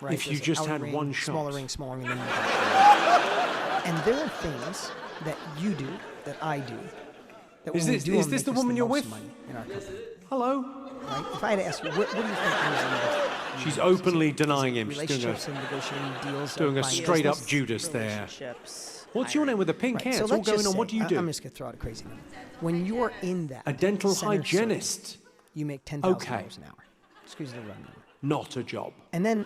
right? If you There's an just outer had ring, one smaller shot? ring, smaller ring, and then you and there are things that you do that I do. That Is when we this- do is them, this make the us woman you're most with? money in our company, Hello? right? If I had to ask you, what do you think goes into She's openly denying him. She's doing relationships and negotiating deals? doing a buying straight up business? Judas there. Relationships, What's your name with the pink Right, hair? so It's all let's going just on. What say- do you do? I'm just going to throw out a crazy number. When you're in that A dental center circle, hygienist. you make $10,000 Okay. an hour. Excuse the run number. Not a job. And then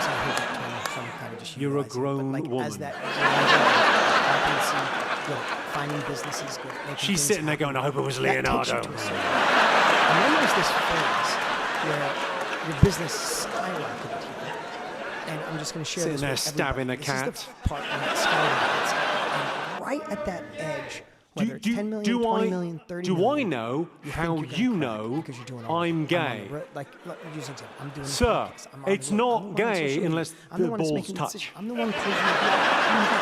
I hate that term, so I'm kind of just You're a utilizing it, but, grown like, woman. As that good at finding businesses, good at making She's things sitting there happen, going, I hope it was that takes you Leonardo. to a certain point. And then there's this phase where your business skyrocketed here, And I'm just going to share Sitting this there with stabbing everybody. a cat. This is the part when it started. And right at that edge, whether it's 10 million, 20 million, 30 do million. I know how think you're you gonna know crack because you're doing all I'm the- on gay? the road. Like, let me use an example. I'm doing Sir, podcasts. I'm on the it's road. not I'm the one on gay social media. unless I'm the one that's balls making touch. decisions. I'm the one closing the deal. I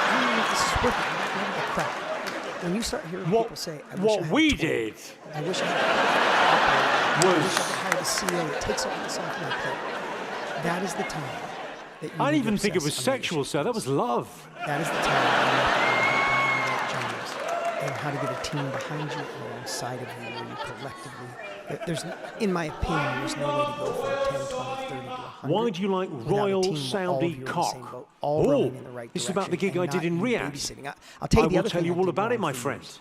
don't think this is working. I'm not gonna crack. When you start hearing people say, I wish I What had we a 20, did I wish I had I wish I was. could hire the CEO. It takes all this off my plate. That is the time that you I need didn't to even think it was obsess on sexual, leadership sir. That was love. That is the time that you have to learn how to generous and how to get a team behind you and alongside of you where you collectively. There's, in my opinion, there's no way to go from 10, 20, 30 to 100. Why do you like without a Royal team where all Saudi of you are in the cock? same boat, all rowing in the right This is about the direction gig I and did in not you Riyadh. babysitting. I'll tell you I the will other tell thing you I all did about it, wrong my for friend. years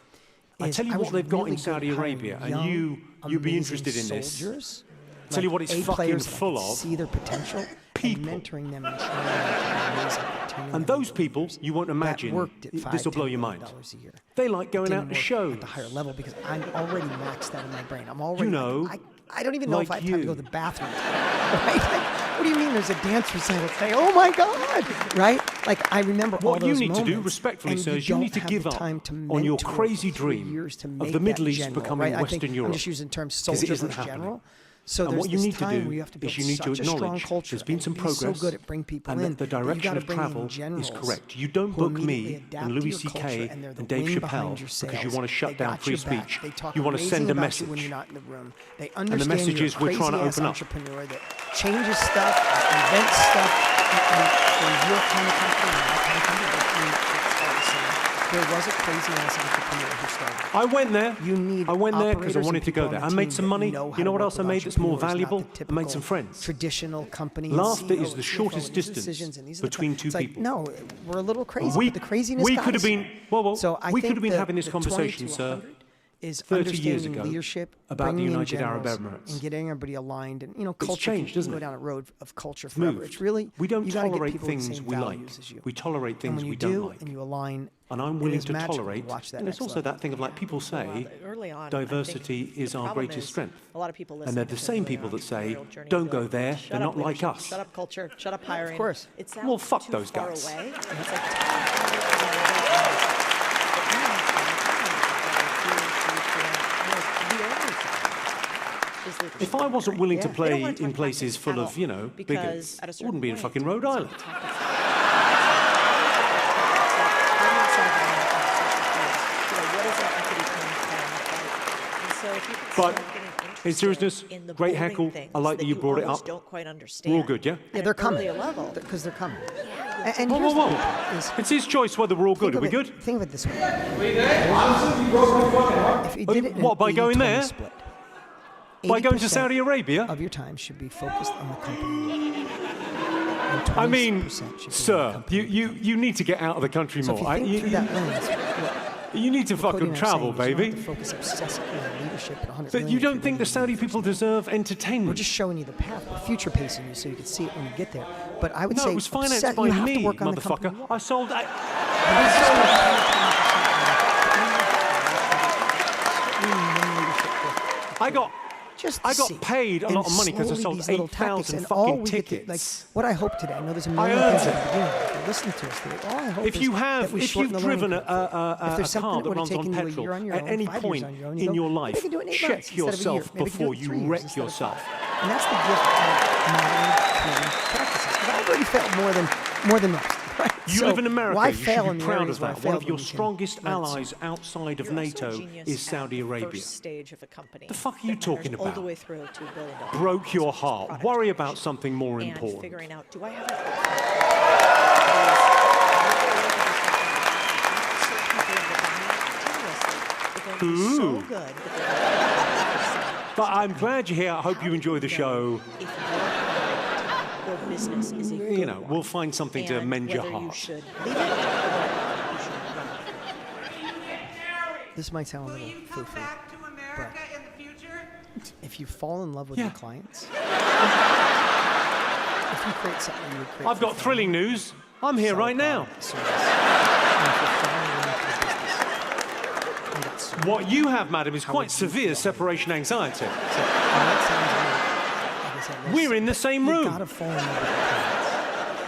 I is tell you I what was they've got really in good Saudi at hiring Arabia, and young, you'd be amazing interested in this. soldiers, Tell you what it's A fucking players that I full could of. see their potential People. and mentoring them and training them to be amazing, turning And them those into people, leaders. you won't imagine, That worked at $5, this will blow $10 your million mind. a year. They like It going didn't out to work shows. at the higher level because I'm already maxed out in my brain. I'm already. know, I don't even know if I like have time to go you. to the bathroom. Right? Like, what do you mean? There's a dance recital today? Oh my God! Right? Like I remember all What you those need to do, moments, respectfully, and sir, is you don't need to have give the up time to on your mentor crazy for 3 dream years to of make the that Middle East general, becoming right? Western I'm Europe. just using terms 'Cause it soldier isn't versus happening. general. So And there's what you this need to time do where you have to build is you need to such a strong acknowledge culture there's been and some be progress so good at bringing people and in, that the but you direction gotta of bring in travel is generals correct. You don't who book immediately me adapt and to Louis your C.K. culture, and they're the and Dave wind behind Chappelle your because you sails. want to shut They down got free your back. speech. They talk You want to send a amazing about you message. when you're not in the room. They the understand message you're is a we're trying to crazy-ass open up. entrepreneur that changes stuff, invents stuff, and there's your kind of company, and my kind of company. It's all the same. There was a crazy-ass entrepreneur who started. I went there. You need I went there because I operators wanted and to go people there. on I the made team some that money. know how You know to what work else I with made that's more entrepreneurs, not valuable? the I made typical some friends. Traditional company. Laughter and is the CEO, shortest these are distance decisions and these are the between it's two like, people. No, we're a little crazy. But the craziness. we could have been. Well, So I we could think have been the- having this the 20 conversation, to sir, 100 is 30 years understanding ago leadership, about the bringing in United Arab generals, Emirates. and getting everybody aligned. And It's culture changed, can doesn't go it? down a road of culture It's forever. moved. It's really We don't you gotta get tolerate people with the things same we like. values as you. We tolerate And things when you we do, don't like. and you align, And I'm it willing is to magical tolerate. watch that And it's next also level. that thing of like people say, Early on, I diversity think is the our problem greatest is strength. A lot of people listen And they're the because same they're people that say, entrepreneurial journey don't and go like, there, "Shut they're up not like leadership, us." Shut up culture. Shut up hiring. Of course. It's Well, fuck too those far guys. away. It's like, If I wasn't willing to They don't play wanna talk in places tactics full at of, all, you know, because bigots, at a I certain wouldn't be in point, fucking Rhode Island. But in seriousness, great heckle. I like that you brought it up. Don't quite understand. We're all good, yeah? Yeah, they're coming. Level. Because they're coming. And Whoa, here's whoa, the whoa. thing is, It's his choice whether we're all good. Are we good? Think of it this way. If you did it in What, by an going 80-20 there? split, By going to 80% Saudi Arabia? of your time should be focused on the company. And I mean, 20% should be on the sir, company. you need to get out of the country So if more. you think through that lens, You need to what Cody fucking and I are travel, saying is baby. You don't have to focus obsessively on leadership and 100 But million you if don't you're think the ready to Saudi be people first. deserve We're entertainment? just showing you the path. We're future pacing you so you can see it when you get there. But I would No, say it was financed you by have me, to work on the company. motherfucker. I sold. I got paid a lot of money because I sold 8,000 fucking tickets. What I hope today, I know there's a I million earned things at it. the beginning. If you're listening to us today, all I hope If is you that have, we if shorten you've the learning driven a curve. If car there's something that that would've runs on taken you a petrol year on your at own, any 5 years point on your own, you in go, your maybe life, I can do it in 8 check months instead of a year. yourself Maybe I can do before it in you 3 years wreck instead of yourself. 5. And that's the gift of modeling, training, practices. Because I've already failed more than most. Right? You So live in America. why You fail should in be the proud areas of where I that. One failed of when your you can strongest learn allies outside of NATO is Saudi Arabia. Stage of a company. The fuck are you talking all the about? way through to $1 billion. Broke your heart. Product Worry creation. about something more And important. figuring out, do I have a Ooh. so good that But I'm glad you're here. I hope you enjoy the show. if your business is a good You know, one, we'll find something to and mend your whether you heart. should leave it or whether you should run it. This might sound a little foo-foo, but if you fall in love with your clients, if you create something you would create I've for got fun, thrilling news. I'm here sell right now. product, service, and if you're falling in love with the business, and that's so What you have, madam, is quite would you severe feel? separation anxiety. all that sounds like I said, We're in the same you room. gotta fall in love with your clients.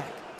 heck?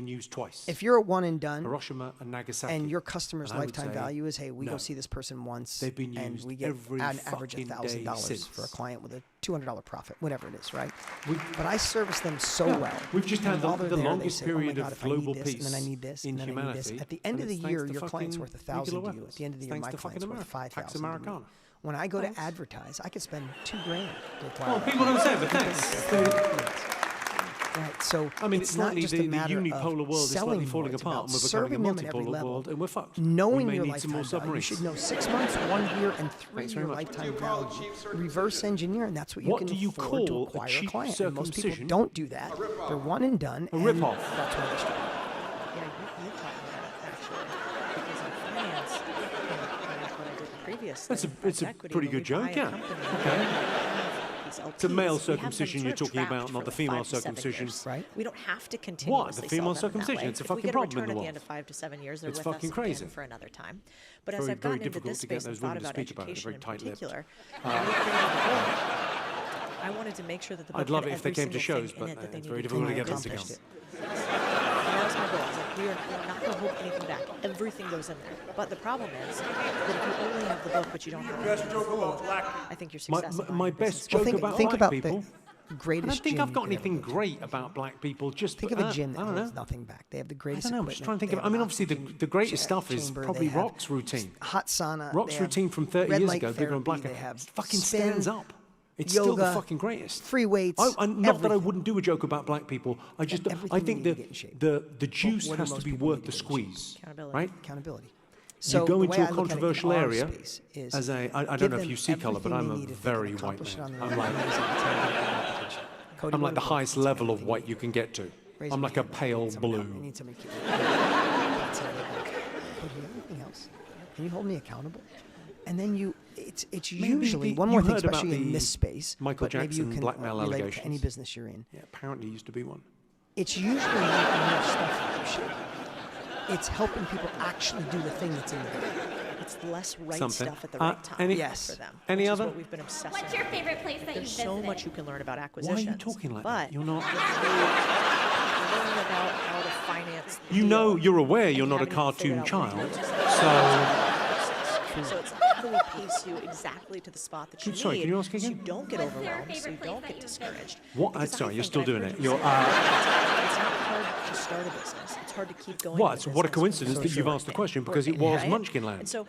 been used twice. If you're a one and done, Hiroshima and Nagasaki. and your customer's And I would lifetime say, value is, hey, we no. go see this person once, They've been and used we get every an average of fucking day $1,000 since. for a client with a $200 profit, whatever it is, right? We've- But I service them so Yeah, well. we've just And had while the they're there, they longest say, oh my period God, of if I need global this, peace and then I need this, in and then I need this. humanity, At the end of and the it's year, thanks to your client's fucking worth 1,000 nuclear to you. At weapons. the end of the year, Thanks my to client's fucking worth America. Pax 5,000 to you. Americana. When I go Thanks. to advertise, I could spend $2,000 to acquire. Well, that people don't client. say it, but thanks. Right. So I mean, it's it's not slightly just a the matter unipolar of world is selling slightly more. falling It's apart, about and we're becoming a serving them at every multipolar level. world, and we're fucked. Knowing we may your need some more lifetime value. You submarines. should know 6 months, 1 year, and 3 Thanks very year much. lifetime value. Reverse engineer, and that's what you What can do you afford to call a acquire a cheap client. And most people circumcision? don't do that. They're one and done. A and rip-off. That's why they struggle. Yeah, you taught me that, actually. Because in finance, what I did previously, It's a pretty good joke, yeah. Okay. It's a male circumcision you're talking about, not the female circumcision. Right. We don't have to continuously The female sell them that circumcision? way. It's a If we fucking get problem in return the at the world. end of 5 to 7 years, they're It's with fucking us crazy. again for another time. But Very, as I've very gotten into difficult this to get space and those thought women to about speak about it. education They're in very tight-lipped. particular, and looking at the book, I wanted to make sure that the book I'd love had it if they every came to single shows, thing in but it that they it's very needed difficult to to get them to come. accomplish it. And that was my goal. I was like, we're not going to hold anything back. Everything goes in there. But the problem is that if you only have the book, but you don't have anything to follow, I think your success in My buying business best will joke be about think black about people. the greatest I don't think gym I've got you could ever anything go to. great about black people. Just Think of a gym that I don't holds know. nothing back. They have the I greatest don't know. I'm just trying to think equipment. of. I mean, They have obviously, oxygen the greatest stuff is chamber. probably They have Rock's routine. Hot sauna. Rock's they have routine from 30 red years light ago, bigger and therapy, blacker. They have It fucking spin, stands up. It's still the yoga, fucking greatest. free weights. Not that I everything. wouldn't do a joke about black people. I everything think you need to get in shape. the juice what do has to most be people worth need the to get in shape? squeeze, Accountability. right? Accountability. You go the into way a I look at it in controversial our area space is as a I give don't know if them you see color, but everything I'm they a need if they very can white accomplish it man. on their I'm own. like Amazing competition. Cody, I'm what like the are highest thoughts? level of Anything white you you can get to. raise I'm your like a hand. pale I need somebody blue. help. I need somebody to keep That's it. Cody, you have anything else? Can you hold me accountable? And then it's usually one more you thing, heard about especially in the this space. Michael but maybe Jackson you can blackmail relate it to allegations. any business you're in. Yeah, apparently used to be one. It's usually not more stuff like shit. It's helping people actually do the thing that's in there. It's less right Something. stuff at the right time any- Yes. for them. Any which other? Is what we've been obsessing What's your favorite place that you've There's so visited? much you can learn about Why acquisitions. are you talking like but that? You're not. learn about how to finance the You know, deal you're aware and you're not a haven't even figured cartoon out what child, to do. so So it's how do we pace you exactly to the spot that you Sorry, need can you ask so you again? don't get What's your overwhelmed, so you favorite place don't that get you've discouraged. What? Because Sorry, I you're think, still and I've doing heard it. you You're, say, it's not hard to start a business. It's hard to keep going. What? with a What a business coincidence when that it's you've working, asked the question, because it working, was right? Munchkinland. And so,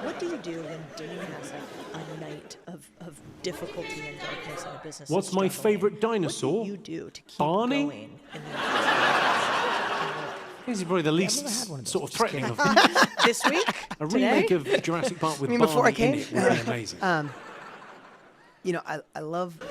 what do you do when Dean has a night of difficulty and darkness in a business? What's that's my struggling? favorite dinosaur? What do you do to keep Barney? going in the This is probably the least never had one of those. sort of Just threatening kidding. of them. this week? A Today? remake of Jurassic Park with You mean before I Barney in came? it would be amazing. You know, I love the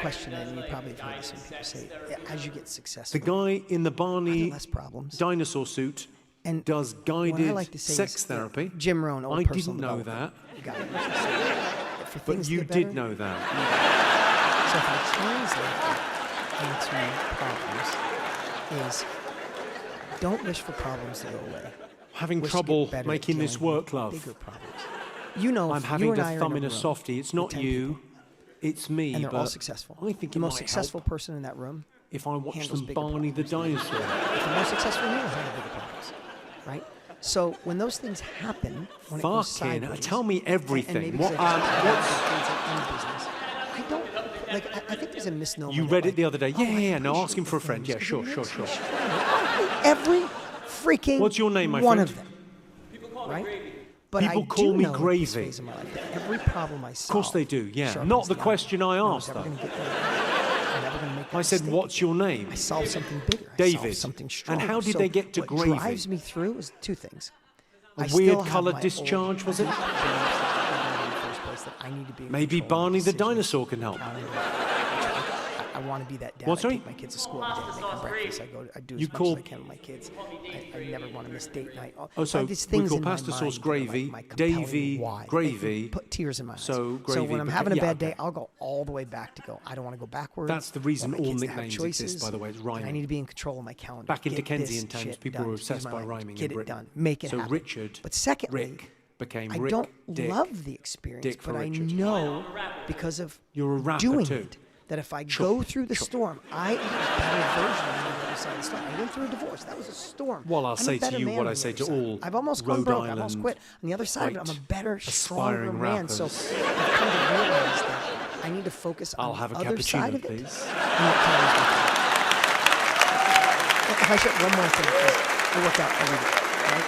question, and you probably have heard some people say, as you get successful, The guy in the are Barney there less problems? dinosaur suit And does what guided I like to say sex is, therapy. Jim Rohn, old I personal didn't know that, development guy. For but things to you get did better, know that. So if I translate that into problems, is don't wish for problems to go away. Having Wish to get trouble better at making this dealing with work, love. Bigger problems. You know, I'm if having you and to I are thumb in a room softie. It's with not 10 you, people, it's me. and they're but all successful. I think the it most might successful help person in that room, if I watch handles them bigger Barney the dinosaur. if the most successful you will handle bigger problems, right? So when those things happen, when it goes Fucking, sideways, tell me everything. And maybe What, because I just business, I don't like. I think there's a misnomer. you that, read it like, the other day. oh, Yeah, I yeah, no, appreciate ask him the for a friend. things, Yeah, sure, because sure, it sure. makes me- Every freaking What's your name, my one friend? of them, right? But People I call do me know at this Gravy. phase of my life that every problem I solve, Of course they do, yeah. sharpens Not the the question I iron. No, asked, I'm never though. gonna get there. I'm never gonna make that I said, mistake what's again. your name? I solve something bigger. I David. solve something And stronger. how did So they get to what Gravy? drives me through is two things. A I still weird have coloured my discharge, old was it? beliefs that in the first place that I need to be in Maybe control of Barney the decisions. dinosaur can help. I want to be that dad. What, I sorry? take my kids to school every day. I make them breakfast. I do You as much call- as I can with my kids. I never want to miss date night. Oh, so I have these we things call in my pasta sauce mind that are gravy, like my compelling Davy why. They gravy. can put tears in my eyes. So So gravy when I'm beca- having a yeah, bad okay. day, I'll go all the way back to go. I don't want to go backwards. That's the reason I want my all kids to have nicknames choices, exist, by the way, it's and I rhyming. need to be in control of my calendar. Back in Get Dickensian this times, shit people done. were Excuse obsessed my by language. rhyming in Get it Britain. done. Make it So happen. Richard, But secondly, Rick became I Rick, don't Dick. love the experience, Dick for but I Richard. know because of You're a rapper doing too. it that if I go through the storm, I am a better version of me on the other side of the storm. I went through a divorce. That was a storm. Well, I'll I'm a say to better you man what on I the say other to side. all I've almost gone Rhode broke. I've almost Island quit. On the other side, of it, I'm a better, stronger aspiring man. So rappers. I've come to realize that I need to focus I'll on have a the other side cappuccino, of it. please. And that carries me through. If I said one more thing, I work out every day, right?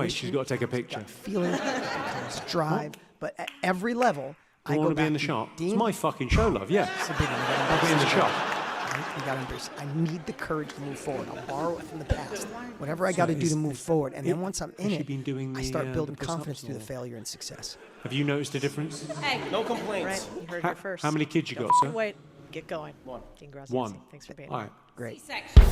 wait, she's got to take a picture. Feeling, it becomes drive, but at every level, I go want to be back in the to, shop? Dean, It's my fucking show, love, yeah. it's a big one. I'll be in the shop. You gotta embrace it. I need the courage to move forward. I'll borrow it from the past. Whatever I gotta do to move forward. And then once I'm in has she it, been doing I the, start building the confidence push-ups through the or- failure and success. Have you noticed a difference? No complaints. Right, you heard her first. How many kids you got, Don't sir? wait, get going. One. Dean Graziasi, One. thanks for being All here. right. Great. Section.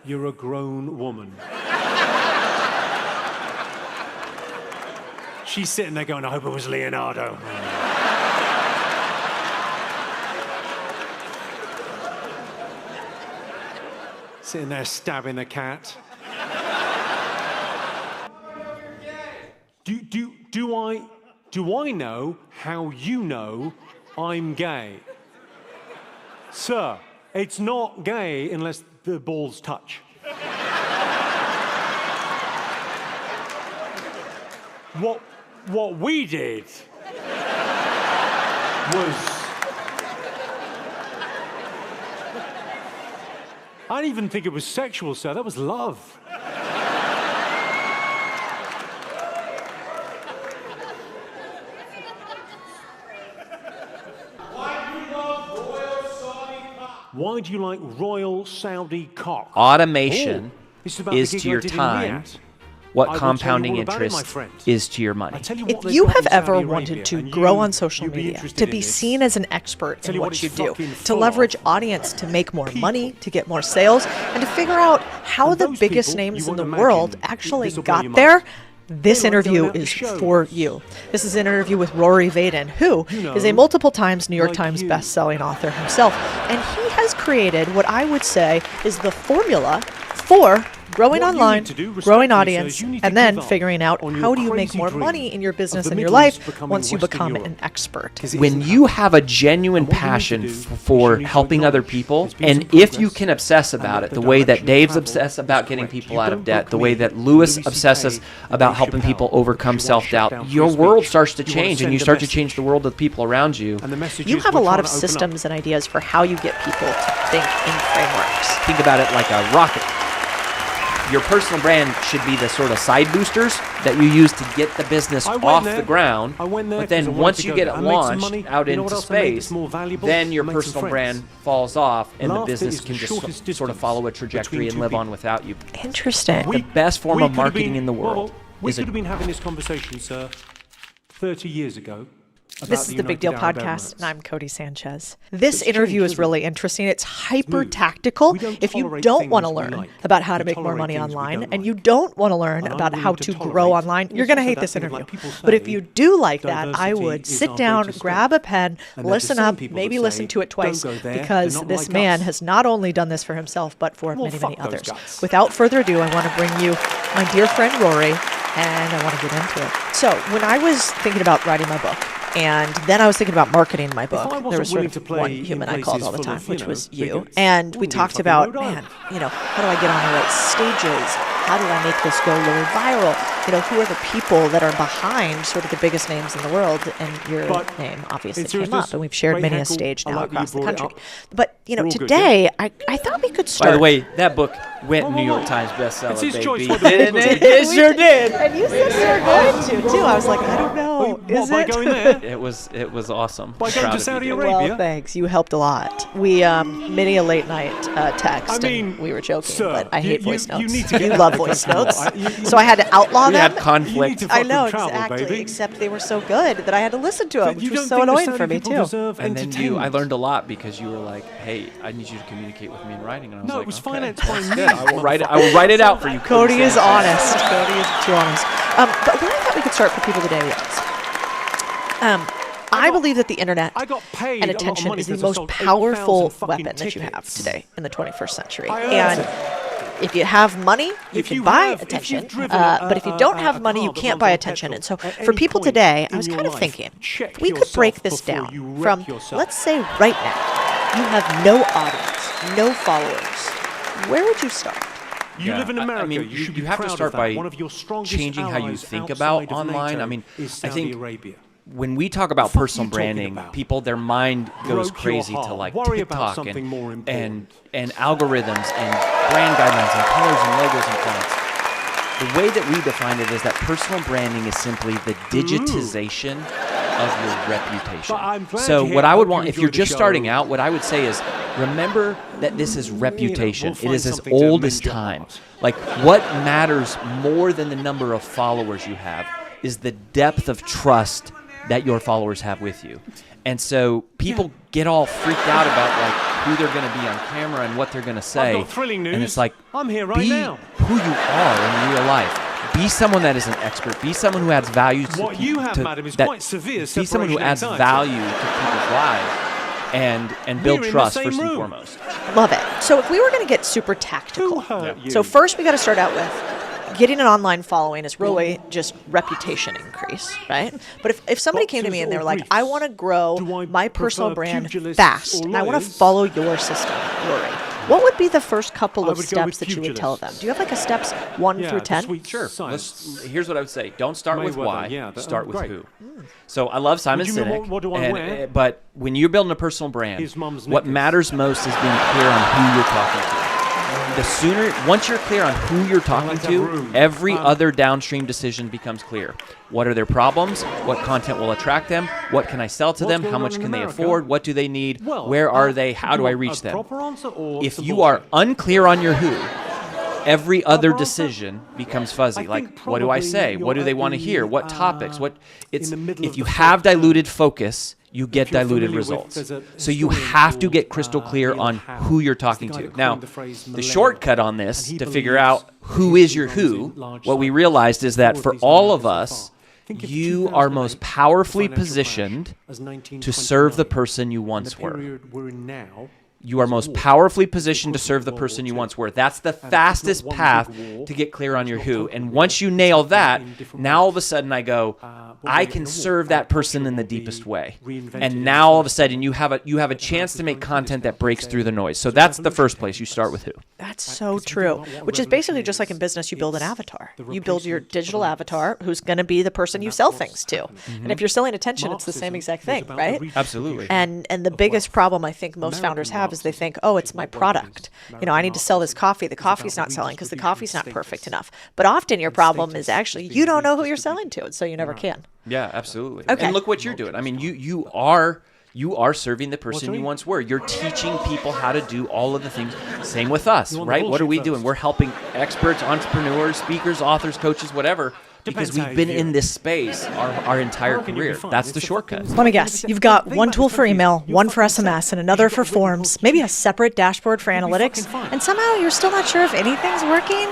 You're a grown woman. She's sitting there going, I hope it was Leonardo. Sitting there stabbing the cat. Do I know how you know I'm gay? Sir, it's not gay unless the balls touch. What we did was... I didn't even think it was sexual, sir. That was love. Why do you like royal Saudi cock? Automation This about the is gig to I your did in time Riyadh. what I will compounding tell you all about it, my interest friend. is to your money. I tell you If what they've you got have in ever Saudi wanted Arabia, to and grow on social you'd be media, interested to in be this. seen as an expert Tell in you what what you it's do, fucking to full leverage of. audience to make more People. money, to get more sales, and to figure out how And the those biggest people, names you in the won't world imagine, actually this will blow got your there, mind. this They like interview going out to is shows. for you. This is an interview with Rory Vaden, who is a know, multiple times New York like Times you. best-selling author himself. And he has created what I would say is the formula for growing What you online, need to do, growing respectfully, sir, audience, is you need to and then give up figuring out on your how do you make crazy more dream money in your business of the and your Middle East life becoming once you Western become Europe. an expert. 'Cause it When isn't you happening. have a genuine And what you need to passion do is for you need to helping other acknowledge people, there's been and some if you progress, can obsess and about that it, the the way that direction of Dave's travel obsessed is about getting correct. people You out of don't debt, book the way me, that Lewis Louis obsesses CK, about Dave helping Chappelle, people overcome because you wanna shut self-doubt, down your free world speech. starts to You wanna change, and send you a start to message. change the world of the people around you. And the message You is have a we're lot trying of to open up. systems and ideas for how you get people to think in frameworks. Think about it like a rocket. Your personal brand should be the sort of side boosters that you use to get the business I went off there. the ground. I went there But 'cause I then wanted once to you go get there. it I made some launched money. out You know into what else I made space, that's more valuable? then your I made some personal friends. brand falls off, and the Laughter business is can the just shortest sort of distance follow a trajectory between and two live on people. without you. Interesting. The best form we of could have marketing been- in the world we is could a have been having this conversation, sir, 30 years ago. This is the Big Deal United Arab Podcast, Emirates. and I'm Codie Sanchez. This It's interview changed, is isn't really it? interesting. It's hyper moved. tactical. We don't If you tolerate don't want to things we learn like. about how to We make more tolerate money things we online, don't and you like. don't want to learn And I'm about willing how to to tolerate. grow online, And you're it's going to also hate that this thing of, interview. like, people But if say you do like that, I diversity would is sit our down, greatest grab a strength. pen, And there's the listen same up, people maybe that listen say, to it twice, "Don't go there, because they're not this like man us." has not only done this for himself, but for Well, many, fuck many those others. guys. Without further ado, I want to bring you my dear friend Rory, and I want to get into it. So when I was thinking about writing my book, and then I was thinking about marketing my book. I There wasn't was sort willing of to play one in human I called places all the full time, of, which was you. bigots, And we wouldn't be a talked fucking about, Rhode Island. man, how do I get on the right stages? How do I make this go really viral? Who are the people that are behind sort of the biggest names in the world? And your But name obviously in came up, seriousness, and we've shared great many a heckle. stage I now like that you across the brought it country. up. But, We're all good, today, I thought we could start. By the way, that book went New York whoa. Times bestseller, It's his baby. choice whether Didn't it it? goes It sure did. And you said you were going to, too. I was like, I don't know. Is By it? going there? It was awesome. By going Proud to of you, Saudi Dave. Arabia? Well, thanks. You helped a lot. We many a late night text. I mean, and we were joking, sir, but I hate you- voice you notes. need to get You out love of the voice country notes, more. so I had to outlaw We them. had conflict. to I know fucking travel, exactly. baby. Except they were so good that I had to listen to them, But which you was don't so think the annoying Saudi for me people too. deserve And then I entertainment? learned a lot because you were like, "Hey, I need you to communicate with me in writing." And I was No, like, it was okay, financed by that's me. good. I will write it. I will write it out for you. Cody is Sanchez. honest. Cody is too honest. But what I thought we could start for people today was, I believe that the internet I got paid and a lot of attention money is the because I most sold powerful 8,000 fucking weapon that you have tickets. today in the 21st century. I And earned it. if you have money, you If can you buy have- if attention. you've driven But if you don't have a money, you car that can't runs buy on attention. petrol And so at for any people point today, I in was your kind of life, thinking, check we could break yourself this before down you wreck from, yourself. let's say right now, you have no audience, no followers. Where would you start? You Yeah. live in America. I mean, you should be you have to proud start of that. by One of your strongest changing how you allies think outside about of online. NATO I mean, is I Saudi think Arabia. when we talk about fuck are personal you talking branding, about? people, their mind goes Broke your crazy to heart. like Worry about TikTok something more and important. algorithms and brand guidelines and colors and logos and fonts. The way that we define it is that personal branding is simply the digitization of your reputation. But I'm glad So you're here. what I I would hope want, you if you're enjoyed the just starting show. out, what I would say is remember that this is reputation. we'll It find is as something to old as mend your time. heart. Like what matters more than the number of followers you have is the depth of trust that your followers have with you. And so people get all freaked out about like who they're going to be on camera and what they're going to say. I've got thrilling news. And it's like, I'm here right be now. who you are in real life. Be someone that is an expert. Be someone who adds value to What you have, madam, is quite severe Be someone who separation adds anxiety. value to people's lives and build We're in the trust same first and room. foremost. Love it. So if we were going to get super tactical, Who hurt you? so first we got to start out with getting an online following is really just reputation increase, right? But if somebody came to me and they were like, I want to grow Do I my personal prefer brand pugilists fast, or and I want to lawyers? follow your system, Rory, what would be the first couple I of would go with steps that you would tell them? pugilists. Do you have like a steps 1 Yeah, through the 10? sweet Sure. science. Here's what I would say. Don't start with Mayweather, why. yeah, Start with great. who. So I love Simon Would you know Sinek. what do I wear? But when you're building a personal brand, His mum's what knickers. matters most is being clear on who you're talking to. Once you're clear on who you're talking like that to, room. every other downstream decision becomes clear. What are their problems? What content will attract them? What can I sell to What's them? How going much on in can they America? afford? What do they need? Well, Where are they? How do I you want reach a them? proper answer or If some you are bullshit? unclear on your who, every other answer? decision becomes fuzzy. I Like, think what do I probably say? What do you're they at want to the, hear? What topics? It's in the middle if of you the have third term. diluted focus, you get you're diluted familiar with- results. there's a So you historian have to called, get crystal clear Neil on Howe. who you're He's the talking guy to. that Now, coined the phrase the millennial. shortcut on this And he to figure believes out who is your he runs in who, large what we cycles. realized is that Four of for these all men of so us, far. Think of you are 2008, most powerfully financial crash, positioned as to 1929. serve the person you And once the were. period we're in now You are was most war. powerfully positioned to Because serve of the World person you War once II. were. That's the And it's not fastest one path big war, to get clear on it's your not who. total And war, once you it's nail happening that, in different now all of a ways. sudden I go, Well, I we're can in a war. serve that person in the Agriculture will deepest be way. reinvented in And the now all of a first sudden you have a chance to make content that breaks through the noise. So that's the first place. You start with who. That's so true. Which is basically just like in business, you build an avatar. You build your digital avatar who's going to be the person you sell things to. And if you're selling attention, it's the same exact thing, right? Absolutely. And the biggest problem I think most founders have is they think, oh, it's my product. You know, I need to sell this coffee. The coffee's not selling because the coffee's not perfect enough. But often your problem is actually you don't know who you're selling to, and so you never can. Yeah, absolutely. Okay. And look what you're doing. I mean, you are serving the person you once were. You're teaching people how to do all of the things. Same with us, want the right? What are we bullshit doing? first. We're helping experts, entrepreneurs, speakers, authors, coaches, whatever, because Depends how we've been you in view this space our entire reckon you'll be career. fine. That's It's the the shortcut. fucking- Let me guess. You've got one tool for email, one for SMS, and another for forms, maybe a separate dashboard for analytics, fucking fine. and somehow you're still not sure if anything's working?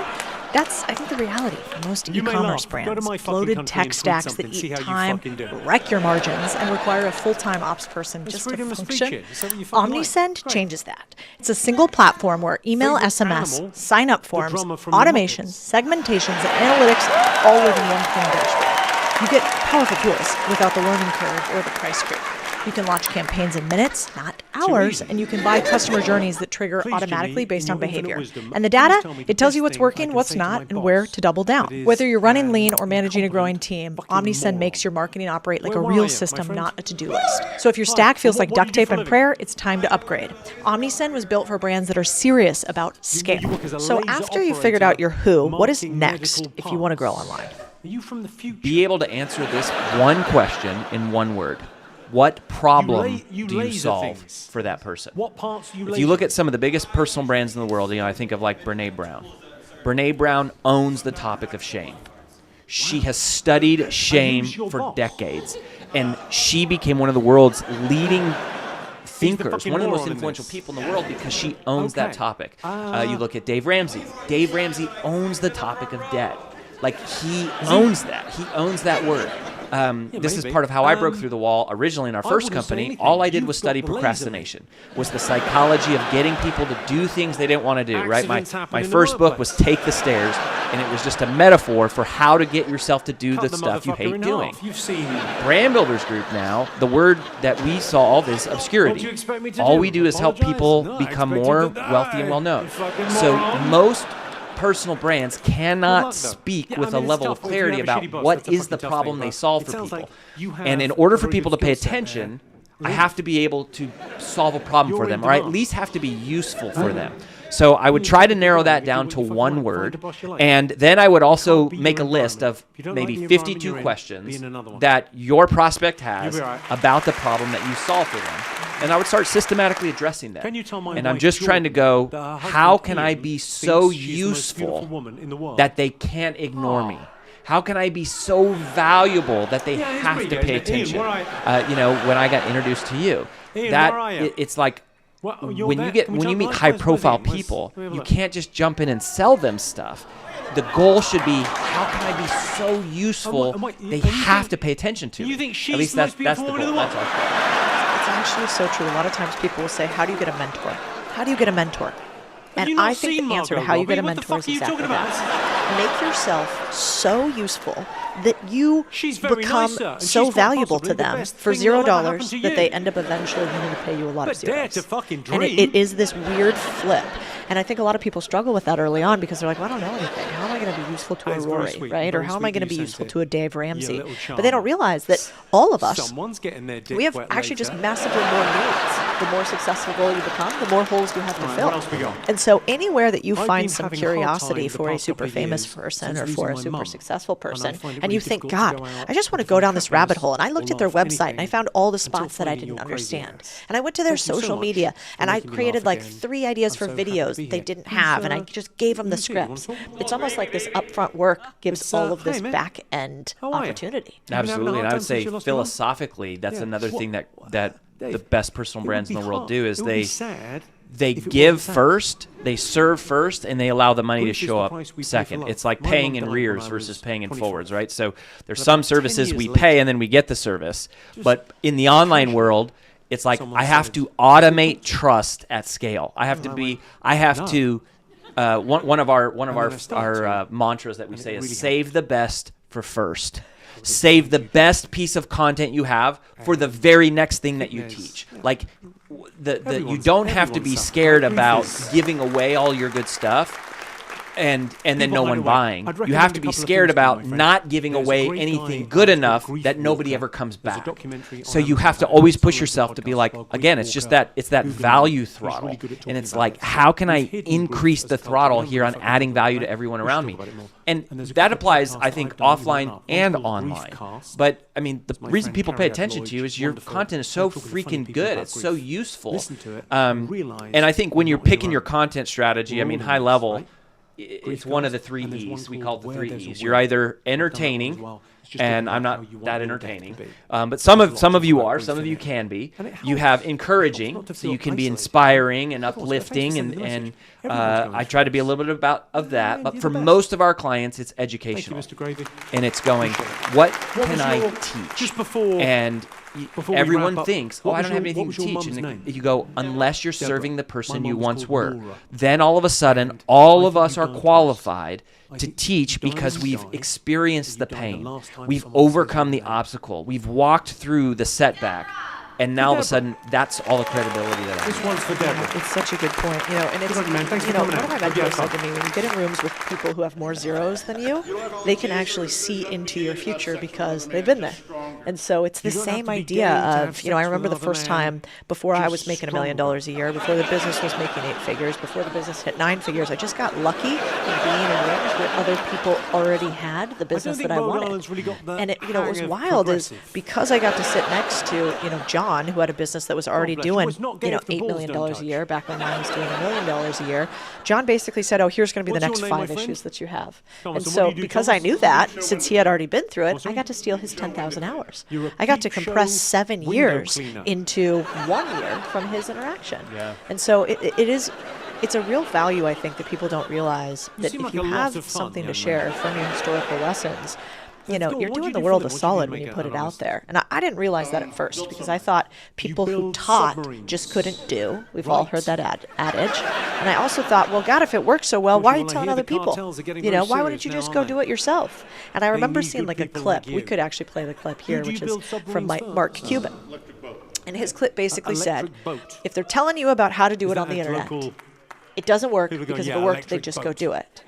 That's, I think, the reality for most You may e-commerce laugh. Go to brands. my fucking Bloated country tech and tweet stacks that something, see eat how you time, fucking do. wreck your margins, and require a full-time ops person It's just to freedom of speech function. here. Is that what you fucking like? OmniSend Great. changes that. It's a single platform where email, Favorite SMS, animal? sign-up The forms, drummer from the automations, Muppets. segmentations, and analytics all live in one clean dashboard. You get powerful tools without the learning curve or the price creep. You can launch campaigns in minutes, not hours, easy. and you can buy customer journeys that trigger Please, automatically Jimmy, based in on your infinite behavior. wisdom, And the please data, tell me it the tells best you what's thing I working, can what's say to not, my and boss where to double down. that is Whether you're running an lean or managing a growing incompetent team, fucking OmniSend moron. makes your marketing operate like Where a are real you, my system, friend? not a to-do list. So if your stack feels What like do you duct do tape for a and living? prayer, it's time to upgrade. OmniSend was built for brands that are serious about scale. you work as a So laser after you've figured operator, out your who, what is marking next medical if you want to grow parts. online? Are you from the future? Be able to answer this one question in one word. What problem you do you laser solve things. for that person? What parts you If you look at some of the biggest personal brands in the world, I think of like Brene Brown. Brene Brown owns the topic of shame. She has studied shame who's your for boss? decades, and she became one of the world's leading thinkers, fucking one of the most moron in influential this. people in the world because she owns that Okay. topic. You look at Dave Ramsey. Dave Ramsey owns the topic of debt. Like he owns that. He owns that word. This is maybe. part of how I broke through the wall originally in our first wouldn't say company. anything. All I did You've was study got the laser. procrastination, was the psychology of getting people to do things they didn't want to do, right? Accidents happen My in the first book was workplace. Take the Stairs, and it was just a metaphor for how to get yourself to do Cut the stuff you motherfucker hate in doing. half. You've seen Brand Builders Group now, the word that we solve is obscurity. What do you expect me to All do? we do is help Apologize? people No, I become expect more you to wealthy and die, well known. you fucking So moron. most personal brands Good cannot luck, though. speak Yeah, with I mean, a it's level tough of if you clarity have a about shitty boss, what that's a is the fucking tough problem thing, they but solve it for sounds people. like you have And in a order for very people to good pay skill set there. attention, I have to be able to solve a problem You're for them, in or at demand. least have to be useful for them. So I would try to narrow that down to one word, and then I would also Can't be make a your list of environment. If you don't like maybe the environment 52 you're in, be questions in another one. that your prospect has You'll be all right. about the problem that you solve for them. And I would start systematically addressing that. Can you tell my And I'm wife, just trying to Jordan, go, that her how husband can I Ian be thinks so she's the most beautiful useful woman in the world? that they can't ignore me? How can I be so valuable that they have to pay attention? You know, when I got introduced to you, it's like when you meet high-profile people, you can't just jump in and sell them stuff. The goal should be, how can I be so useful they have to pay attention to? You think she's At least that's the goal. That's our goal. It's actually so true. A lot of times people will say, how do you get a mentor? How do you get a mentor? And I think the answer to how you get a mentor is exactly that. Make yourself so useful that you become so valuable to them for $0 that they end up eventually wanting to pay you a lot of zeros. And it is this weird flip. And I think a lot of people struggle with that early on because they're like, well, I don't know anything. How am I going to be useful to a Rory, right? Or how am I going to be useful to a Dave Ramsey? But they don't realize that all of us, we have actually just massively more needs. The more successful you become, the more holes you have to fill. And so anywhere that you find some curiosity for a super famous person or for a super successful person, and you think, God, I just want to go down this rabbit hole. And I looked at their website and I found all the spots that I didn't understand. And I went to their social media and I created like 3 ideas for videos they didn't have, and I just gave them the scripts. It's almost like this upfront work gives all of this back end opportunity. Absolutely, and I would say philosophically, that's another thing that the best personal brands in the world do is they give first, they serve first, and they allow the money to show up second. It's like paying in rears versus paying in forwards, right? So there's some services we pay and then we get the service, but in the online world, it's like I have to automate trust at scale. One of our mantras that we say is save the best for first. Save the best piece of content you have for the very next thing that you teach. Like you don't have to be scared about giving away all your good stuff and then no one buying. You have to be scared about not giving away anything good enough that nobody ever comes back. So you have to always push yourself to be like, again, it's that value throttle. And it's like, how can I increase the throttle here on adding value to everyone around me? And that applies, I think, offline and online. But, I mean, the reason people pay attention to you is your content is so freaking good. It's so useful. And I think when you're picking your content strategy, I mean, high level, it's one of the 3 E's. We call it the 3 E's. You're either entertaining, and I'm not that entertaining, but some of you are. Some of you can be. You have encouraging, so you can be inspiring and uplifting, and I try to be a little bit of that. But for most of our clients, it's educational, and it's going, what can I teach? And everyone thinks, oh, I don't have anything to teach. And you go, unless you're serving the person you once were. Then all of a sudden, all of us are qualified to teach because we've experienced the pain. We've overcome the obstacle. We've walked through the setback. And now all of a sudden, that's all the credibility that I have. This one's for Deborah. It's such a good point. And it's, one of my mentors said to me, when you get in rooms with people who have more zeros than you, they can actually see into your future because they've been there. And so it's the same idea of, I remember the first time before I was making $1 million a year, before the business was making 8 figures, before the business hit 9 figures, I just got lucky in being in rooms where other people already had the business that I wanted. And it was wild is because I got to sit next to, John, who had a business that was already doing, $8 million a year back when mine was doing $1 million a year. John basically said, here's going to be the next 5 issues that you have. And so because I knew that, since he had already been through it, I got to steal his 10,000 hours. I got to compress 7 years into 1 year from his interaction. And so it's a real value, I think, that people don't realize that if you have something to share from your historical lessons, you're doing the world a solid when you put it out there. And I didn't realize that at first because I thought people who taught just couldn't do. We've all heard that adage. And I also thought, well, God, if it works so well, why are you telling other people? Why wouldn't you just go do it yourself? And I remember seeing like a clip. We could actually play the clip here, which is from Mark Cuban. And his clip basically said, if they're telling you about how to do it on the internet, it doesn't work because if it worked, they'd just go do it.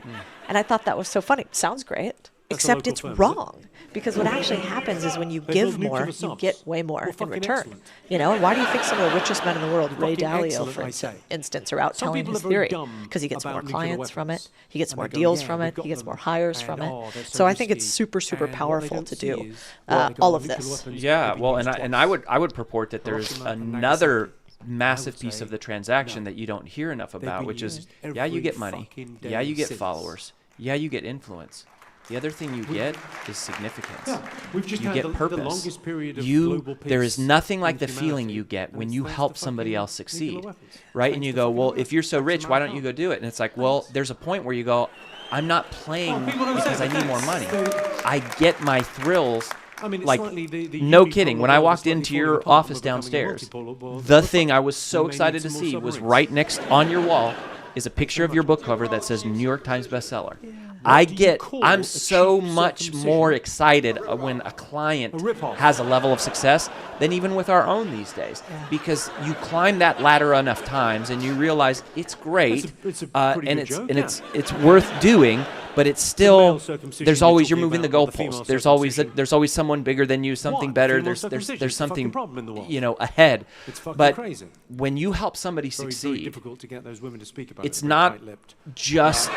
And I thought that was so funny. It sounds great. Except it's wrong, because what actually happens is when you give more, you get way more in return. And why do you think some of the richest men in the world, Ray Dalio, for instance, are out telling his theory? Because he gets more clients from it, he gets more deals from it, he gets more hires from it. So I think it's super, super powerful to do all of this. Yeah, well, and I would purport that there's another massive piece of the transaction that you don't hear enough about, which is, you get money, you get followers, you get influence. The other thing you get is significance. Yeah. We've just You had get the purpose. longest period of global peace There is nothing like in the feeling humanity, you get and when it's you thanks help to somebody fucking else nuclear succeed, weapons. right? Thanks And you to go, fucking well, weapons. if you're so Thanks rich, to why don't you manpower. go do it? And it's like, well, there's a point where you go, I'm not playing people don't say because I that. need more money. They- I get my thrills. I mean, it's Like, slightly the no unique kidding. problem When I of walked slightly into falling your apart office and becoming a downstairs, multipolar world. the thing I was so We may need excited to some see more was submarines. right next on your wall is a picture of your book cover that says New York Times bestseller. I'm so much more excited when a client has a level of success than even with our own these days, because you climb that ladder enough times and you realize it's great, It's a pretty and good joke, it's worth doing. But it's still, male circumcision there's you're always, you're talking moving the about, not the female goalposts. There's always someone bigger than you, something What? better. Female There's circumcision, there's it's a fucking something, problem in the world. ahead. It's fucking But crazy. when you help somebody Very, very succeed, difficult to get those women to speak about it's it. Very not tight-lipped. just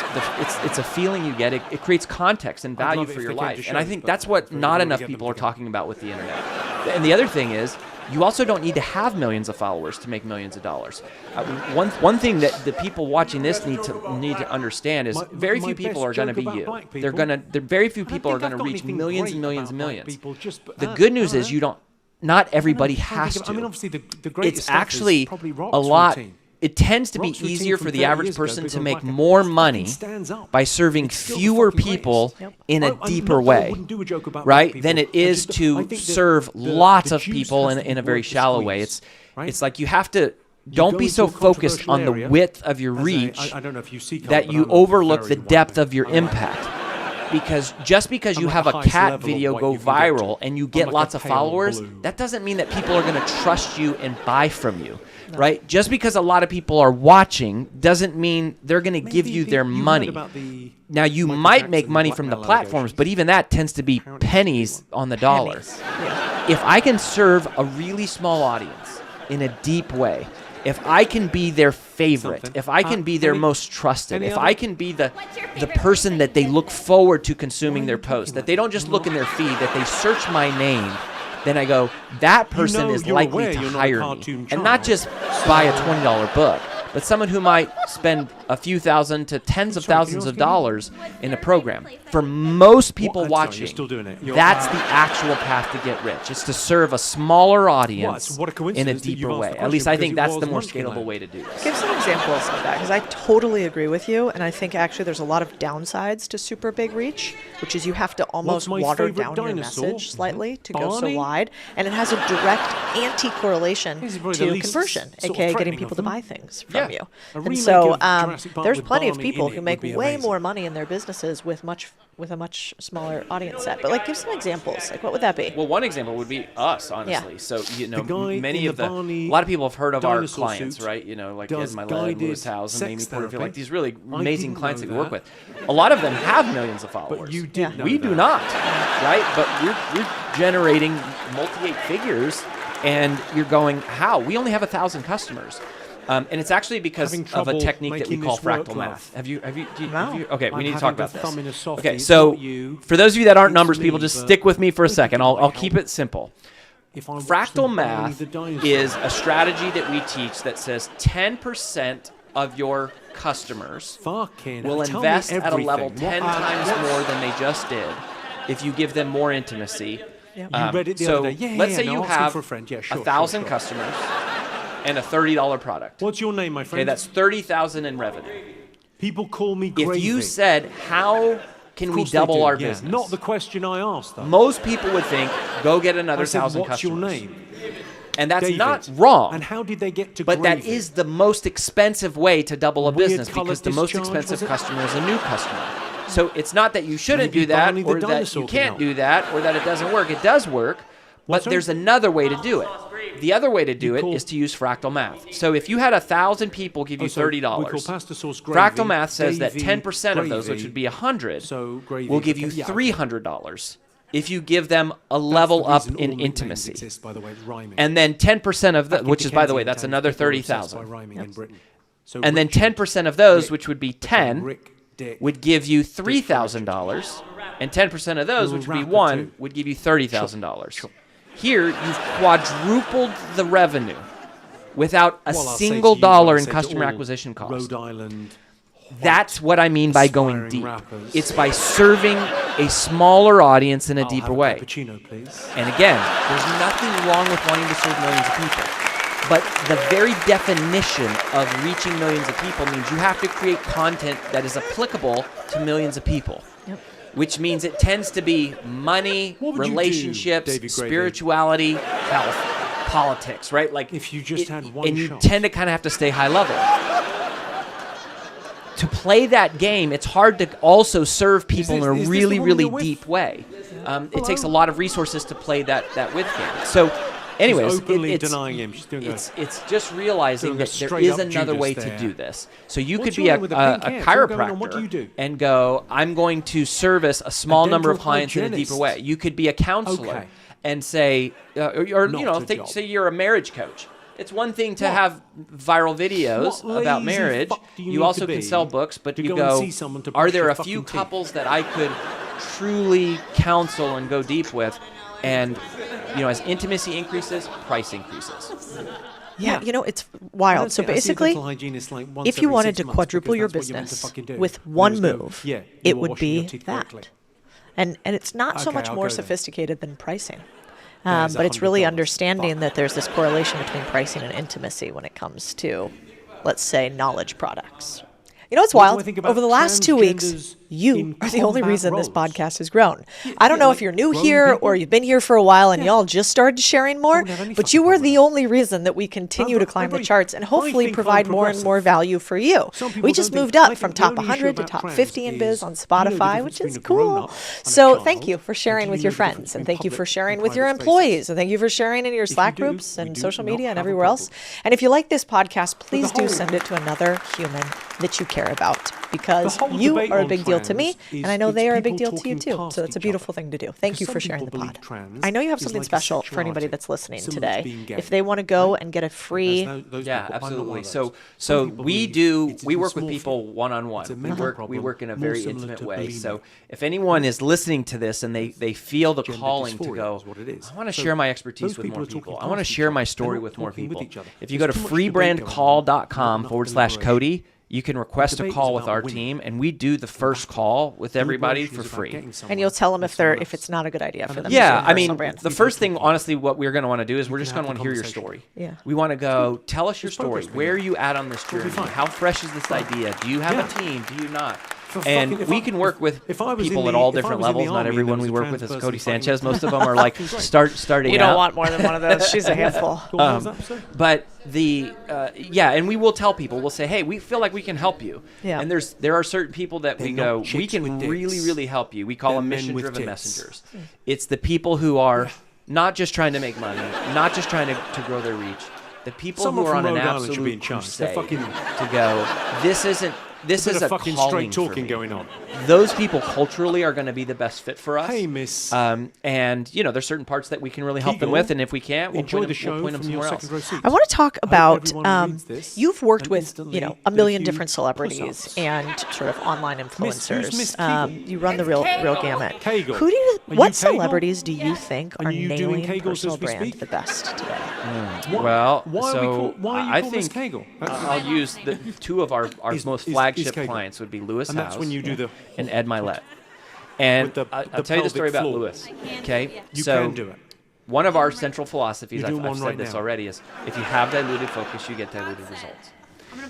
it's a feeling you get. It creates context and I'd value love it for if your they came to life. And I shows, think but that's what it's very not rare to enough get them people are together. talking about with the internet. And the other thing is, you also don't need to have millions of followers to make millions of dollars. One thing that the people watching this need to understand is very few people are going to be you. Very few people are going to reach millions and millions and millions. The good news is not everybody has to. I mean, obviously the greatest It's stuff is actually probably a Rock's lot. routine. It tends to be Rock's routine easier from for the 30 average years ago, person big to on make black, more fucking money stands up. by serving It's still the fewer fucking greatest. people in a I'm deeper not- I way, wouldn't do a joke about right? black Than people. it is I to think that serve the lots of juice people has in to be a very worth the shallow way. squeeze, right? It's like you have to. Don't go be into so a focused controversial on the area width of your as a- reach I don't know if you see that color, you but I'm a overlook the very white depth man. of your I'm white. impact. Because just because I'm you like have the a highest cat level of video white go you can get viral to. and you I'm get like lots a of pale followers, blue. that doesn't mean that people are going to trust you and buy from you, right? Just because a lot of people are watching doesn't mean they're going to give you their money. Now, you Michael might Jackson make money from the blackmail platforms, but even that tends to be pennies on the dollar. Yeah. If I can serve a really small audience in a deep way, if I can be their favorite, Something. if I can be their most trusted, any if other- I can be the favorite person that they look forward to consuming their post, that they don't just look in their feed, that they search my name, then I go, that person is you're likely aware to you're not a hire me. cartoon And not child. just buy a $20 book, but someone who might spend a few thousand to tens of Sorry, can you thousands ask of me? dollars in a program. For most people I'm sorry, watching, you're still doing it. that's the actual path to get rich. It's to serve a smaller audience What a in a coincidence that you've deeper asked way. the At least question I think because it that's the was more Munchkin scalable Land. way to do this. Give some examples of that, because I totally agree with you, and I think actually there's a lot of downsides to super big reach, which is you have to almost my water favorite down your dinosaur? message slightly to go so Barney? wide, and it has a direct anti-correlation This is probably the to least conversion, sort of aka getting threatening people of to them. buy things from you. A And remake so of Jurassic Park there's with plenty of Barney people in who it make would be way amazing. more money in their businesses with a much smaller audience set. But like, give some examples. Like, what would that be? Well, one example would be us, honestly. Yeah. So, The guy many in of the a Barney lot of people have heard of our dinosaur clients, suit right? Like does Ed Milet, guided Lewis Howes, and Amy sex Porterfield, like therapy. these really I amazing didn't clients know that we work that. with. A lot of them have millions of followers. You did know We that. do not, right? But we're generating multi-eight figures, and you're going, how? We only have 1,000 customers. And it's actually because Having of a trouble technique that we making call this work, fractal love. math. Have you, No. okay, we I'm need to talk having about the thumb in a this. softie. Okay, It's so not you, for those of you that aren't it's numbers me, people, just but stick with me for a thank you second. for I'll my keep help. it simple. If I watch Fractal them, Barney math the dinosaur. is a strategy that we teach that says 10% of your customers Fucking will hell, tell me invest at a level everything. 10 times more than they just did if you give them more intimacy. Yep. You read it the so other day. Yeah, let's yeah, say no, you asking have for a friend. Yeah, sure, 1,000 sure. customers and a $30 product. What's your name, my Okay, friend? that's 30,000 in revenue. People call me Gravy. If you said, how can Of we course they double do, our yeah. business? Not the question I asked, though. Most people would think, go get another I said, 1,000 what's customers. your name? And that's David. not wrong. And how did they get to But that Gravy? is the most expensive way to double a Weird business colour because the most discharge, expensive was it? customer is a new customer. So it's not that you shouldn't Maybe do that Barney the or that dinosaur you can can't help. do that or that it doesn't work. It does work, but sorry? there's another way to do it. The other way to do it call- is to use fractal math. So if you had 1,000 people give you so $30, we call pasta sauce gravy, fractal math says that Davy 10% of those, which gravy. would be 100, So gravy will is give okay. you Yeah, okay. $300 if you give them a That's level the up reason all in nicknames intimacy. Exist, by the way, it's rhyming. And then 10% of the, Back in which is, by the way, Dickensian that's times, another people were obsessed 30,000. by rhyming in Britain. So And then Richard, 10% of those, Rick, which would be became 10, Rick, Dick. would give you $3,000, and 10% of those, You're a which would be rapper 1, too. would give you $30,000. Here, you've quadrupled the revenue without a Well, I'll say single to you, dollar I in said to customer all acquisition cost. Rhode Island That's what I mean by going aspiring deep. rappers. It's by serving a smaller audience in a deeper way. Cappuccino, please. And again, there's nothing wrong with wanting to serve millions of people. But the very definition of reaching millions of people means you have to create content that is applicable to millions of people. Yep. Which means it tends to be money, What would you do, relationships, David Gravy? spirituality, health, politics, right? Like If you just had one and you shot. tend to kind of have to stay high level. To play that game, it's hard to also serve people is in a this the really, woman really you're with? deep way. It takes a lot of resources to play that with game. So, anyways, She's openly it's denying him. She's doing it's just realizing doing a that there straight is up another Judas way to there. do this. So you What's could be your a name with the pink hair? What's going on? What do you chiropractor do? and go, I'm going to service a small number of dental clients in a deeper hygienist. way. You could be a counselor Okay. and say, or Not a job. say you're a marriage coach. It's one thing to have viral videos What about lazy marriage. fuck do you You need also to can be sell books, but to you go and go, see someone to are brush there your a few fucking teeth? couples that I could truly counsel and go deep with? And, as intimacy increases, price increases. Yeah, it's wild. So basically, if you wanted to quadruple your business with one move, it would be that. And it's not so Okay, much I'll more go then. sophisticated than pricing. There's But it's really $100. understanding Fuck. that there's this correlation between pricing and intimacy when it comes to, let's say, knowledge products. You know what's What do I wild? think about Over the last 2 weeks, transgenders you in are the only combat reason this roles? podcast has grown. I don't know if you're new grown here people? or you've been here for a while and y'all just started sharing more, wouldn't have any but you fucking were problem the with only reason that we continue to climb the everybody- charts and I hopefully think I'm provide more and progressive. more value for you. Some people We don't just think- moved up I from think the top only issue 100 to about top trans 50 in biz is, on do you know the Spotify, difference which between is a cool. grown-up and a So child? thank you for And sharing do with you your know the friends difference and between thank you for public sharing and with your private employees spaces? and thank you for sharing in your Slack do, groups we and do social not media and have a everywhere else. problem. And if you like this podcast, please do whole- send it to another human that you care about because The whole you debate are a on big deal to me trans and is I know they it's are a big people deal to you talking too. past So it's a each beautiful other. thing to do. Thank you Because for some sharing the people pod. believe trans I know you have is something like a special for anybody sexuality, that's listening similar to today. being gay. If they want to go and get a free Those Yeah, people. I'm not one absolutely. of So, those. so Some people we believe it's we a work with dysmorphia. people one-on-one. It's a We mental work problem, in a more very similar intimate to way. bulimia. So if anyone is listening to this and they feel the Gender calling to dysphoria go, is what it is. I want to So share my expertise those with people more are talking people. I want to past each share other. my They're story not with more talking with people. each other. If you go to There's too much debate going on, freebrandcall.com not /Cody, deliberation. you can request a debate call is with about our winning. team, and we do the first call with everybody Deliberation for is about free. getting somewhere and you'll tell them with if someone else. it's not a good idea for them. to Yeah, share I personal mean, brand. the first thing, honestly, what we're going to want to do is we're just can going to have want to the hear your conversation. story. Yeah. We want to go, tell us your There's story. progress being Where are made. you at on this We'll be journey? fine. How fresh is this idea? Do you have Yeah. a team? Do you not? For And fucking- if we I- can work with if I was in people at the- all if I different was in the levels. Not army and everyone there we was a work with trans is person Codie fighting- Sanchez. Most of them are like starting We out. don't want more than one of those. She's a handful. What was that, sir? But and we will tell people, we'll say, hey, we feel like we can help you. Yeah. And there are certain people that we They're go, not we chicks can with dicks. really, really help you. We call They're them men with mission-driven tits. messengers. It's the people who are not just trying to make money, not just trying to grow their reach. The people Someone who are on from an Rhode Island should be in absolute charge. They're crusade fucking- to go, this is a fucking calling straight for talking me. going on. Those people culturally are going to be the best fit for us. Hey, miss. And there's certain parts that we can really help them Kegel, with, and if we can't, we'll Enjoy point the them, show we'll point them from your somewhere else. second row seat. I want to talk hope about everyone reads this you've worked and with instantly a did a million few different celebrities push-ups. and sort of online who's influencers. Miss Kegel? You run the real gamut. Kegel. Who do you? Are What you Kegel? celebrities do you think Are are you doing nailing Kegels personal as we brand speak? the best today? Well, why so are I you called Miss think Kegel? I'll use the two of our most flagship Kegel. clients would be Lewis And that's Howes when you do the. and Ed Milet. And With the I'll tell you the story pelvic about floor. Lewis. Okay, You so can do it. one of our central philosophies, You're I've doing one said right this now. already, is if you have diluted focus, you get diluted results.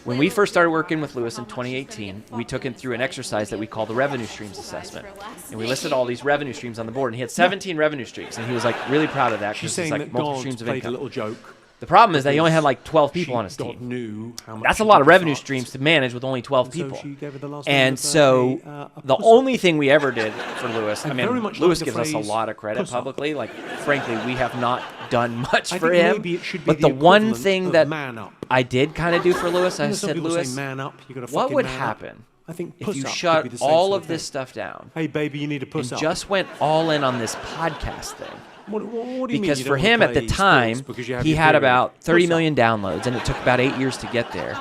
When we first started working with Lewis in 2018, we took him through an exercise that we call the revenue streams assessment. And we listed all these revenue streams on the board. And he had 17 revenue streams. And he was like really proud of that She's because it's saying like that multiple God streams of played a income. little joke. The problem is that he only had like 12 people on his God team. knew how much That's a she lot of did revenue fart. streams to manage with only 12 And so people. she gave her the last name And of so a the puss-up. only thing we ever did for Lewis, I I very mean, much Lewis like the gives us a phrase lot of credit puss-up. publicly. Like, frankly, we have not done much I for think him. maybe it should be But the one equivalent thing of that man up. I did kind of do for Lewis, I You know, some said, people Lewis, say man up. You got to what fucking would man up. happen I think if puss you up could shut be the same all sort of this thing. stuff down Hey baby, you need a puss and up. just went all in on this podcast thing? What do you mean Because you for don't wanna him at the play time, sports because you have he your had period? about 30 Puss up. million downloads, and it took about 8 years to get there.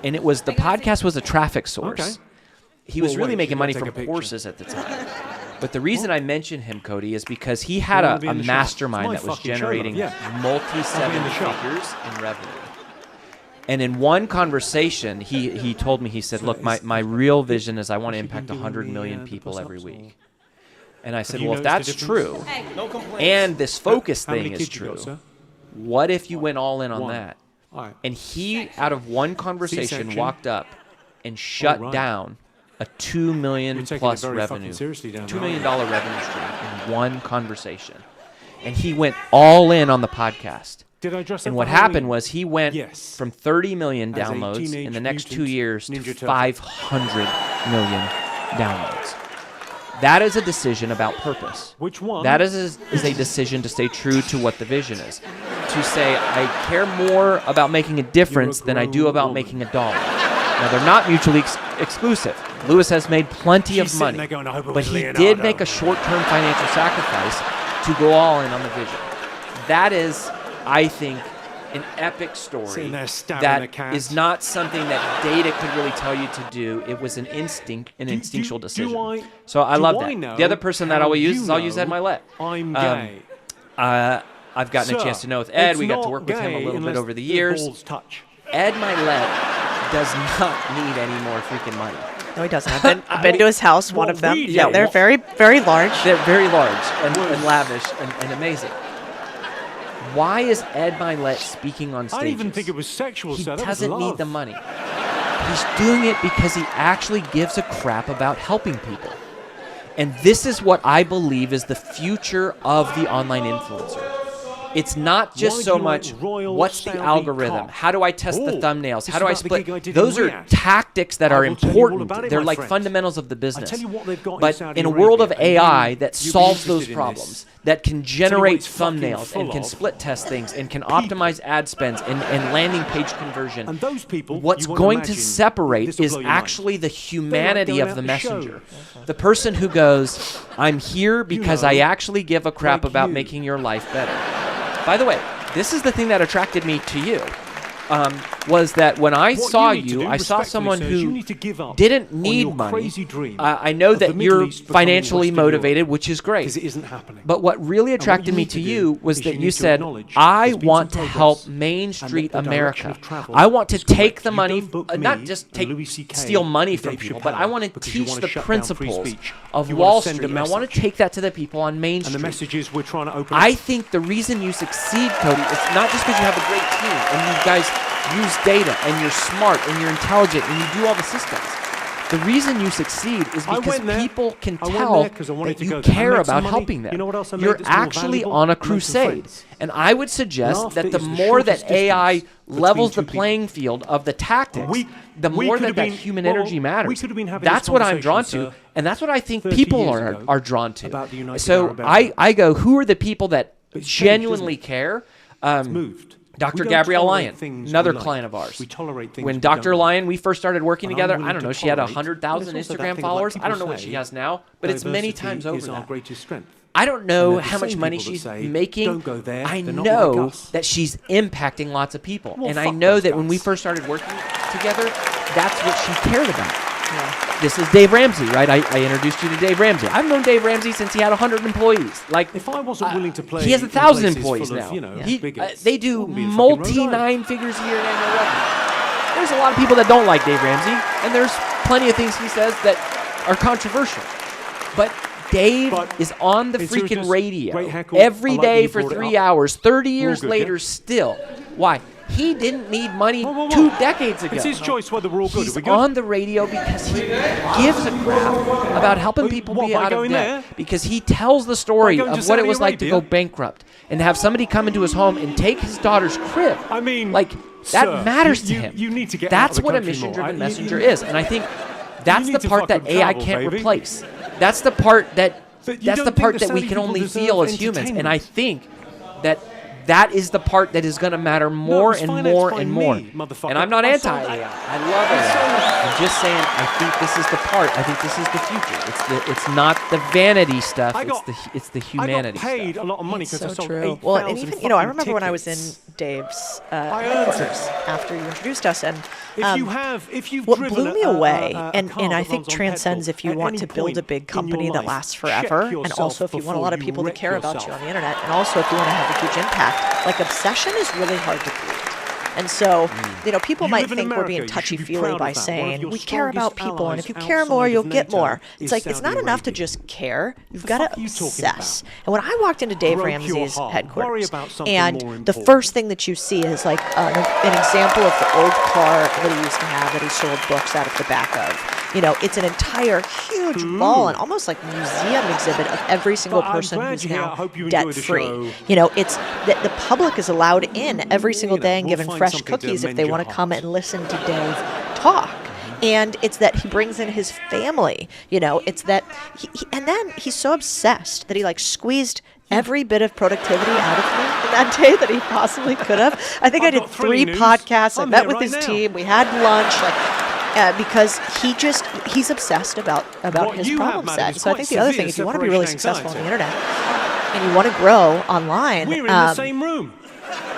And it was the podcast was a traffic source. Okay. He was Well, really wait, making you money gotta from take a picture. horses at the time. But the reason I mentioned him, Cody, is because he had wanna a be in the shop? mastermind It's that my was fucking show, generating yeah. multi-seven in the shop. figures in revenue. And in one conversation, he told me, he said, look, my real vision is I want to impact 100 million people every week. And I said, well, if that's true, and this focus thing is true, what if you went all in on that? And he, out of one conversation, walked up and shut down a $2 million plus revenue, $2 million revenue stream in one conversation. And he went all in on the podcast. And what happened was he went from 30 million downloads in the next 2 years to 500 million downloads. That is a decision about purpose. Which one? That is a decision to stay true to what the vision is. To say, I care more about making a difference than I do about making a dollar. Now, they're not mutually exclusive. Lewis has made plenty of money, but he did make a short-term financial sacrifice to go all in on the vision. That is, I think, an epic story that is not something that data could really tell you to do. It was an instinct, an instinctual decision. So I love that. The other person that I will use is I'll use Ed Milet. I'm gay. I've gotten a chance to know with Ed. We got to work with him a little bit over the years. Ed Milet does not need any more freaking money. No, he doesn't. I've been to his house, one of them. Yeah, they're very, very large. They're very large and lavish and amazing. Why is Ed Milet speaking on stage? I didn't even think it was sexual. He doesn't need the money. He's doing it because he actually gives a crap about helping people. And this is what I believe is the future of the online influencer. It's not just so much, what's the algorithm? How do I test the thumbnails? How do I split? Those are tactics that are important. They're like fundamentals of the business. But in a world of AI that solves those problems, that can generate thumbnails and can split test things and can optimize ad spends and landing page conversion, what's going to separate is actually the humanity of the messenger. The person who goes, I'm here because I actually give a crap about making your life better. By the way, this is the thing that attracted me to you, was that when I saw you, I saw someone who didn't need money. I know that you're financially motivated, which is great. It isn't happening. But what really attracted me to you was that you said, I want to help Main Street America. I want to take the money, not just steal money from people, but I want to teach the principles of Wall Street. And I want to take that to the people on Main Street. And the message is we're trying to open I think the reason you succeed, Cody, it's not just because you have a great team and you guys use data and you're smart and you're intelligent and you do all the systems. The reason you succeed is because people can tell that you care about helping them. You're actually on a crusade. And I would suggest that the more that AI levels the playing field of the tactics, the more that human energy matters. That's what I'm drawn to, and that's what I think people are drawn to. So I go, who are the people that genuinely care? Dr. Gabrielle Lyon, another client of ours. When Dr. Lyon, we first started working together, I don't know, she had 100,000 Instagram followers. I don't know what she has now, but it's many times over that. I don't know how much money she's making. I know that she's impacting lots of people. And I know that when we first started working together, that's what she cared about. Yeah. This is Dave Ramsey, right? I introduced you to Dave Ramsey. I've known Dave Ramsey since he had 100 employees. Like, if I wasn't willing to play, he has 1,000 employees now. They do multi-9 figures a year in annual revenue. There's a lot of people that don't like Dave Ramsey, and there's plenty of things he says that are controversial. But Dave is on the freaking radio every day for 3 hours, 30 years later still. Why? He didn't need money 2 decades ago. It's his choice whether we're all good. He's on the radio because he gives a crap about helping people be out of debt. Because he tells the story of what it was like to go bankrupt and have somebody come into his home and take his daughter's crib. I mean, like, that matters to him. You need to get That's what a mission-driven messenger is. And I think that's the part that AI can't replace. That's the part that we can only feel as humans. And I think that is the part that is going to matter more and more and more. And I'm not anti-AI. I love it. I'm just saying, I think this is the part. I think this is the future. It's not the vanity stuff. It's the humanity stuff. I got paid a lot of money because I sold 8,000 Well, and even, I remember when I was in Dave's headquarters after you introduced us, and what blew me away, and I think transcends if you want to build a big company that lasts forever, and also if you want a lot of people to care about you on the internet, and also if you want to have a huge impact. Like, obsession is really hard to beat. And so, people You might live in think we're America, being you should be touchy-feely proud by of that. One of saying, your we care about strongest people, and allies if you care more, outside you'll of get NATO more. is It's like, it's Saudi not enough to Arabia. just care. You've The got fuck to are you talking obsess. about? And when I walked into Dave Broke your Ramsey's heart. headquarters, Worry about something and more the important. first thing that you see is like an example of the old car that he used to have that he sold books out of the back of. It's an entire huge wall and almost like museum exhibit of every single But I'm person glad who's you're here. now I hope you enjoyed the debt-free. show. It's that the public is allowed in every single day and we'll given find fresh something to cookies if amend they your want to come hearts. and listen to Dave talk. And it's that he brings in his family, it's that and then he's so obsessed that he like squeezed every bit of productivity out of me in that day that he possibly could have. I think I did got 3 thrilling news. podcasts. I I'm met here with right his now. team. We had lunch, because he's obsessed about What his you problem have, madam, set. is So I quite think the other severe thing, if you want to be really separation successful on the anxiety. internet and you want to grow online, We're in the same room.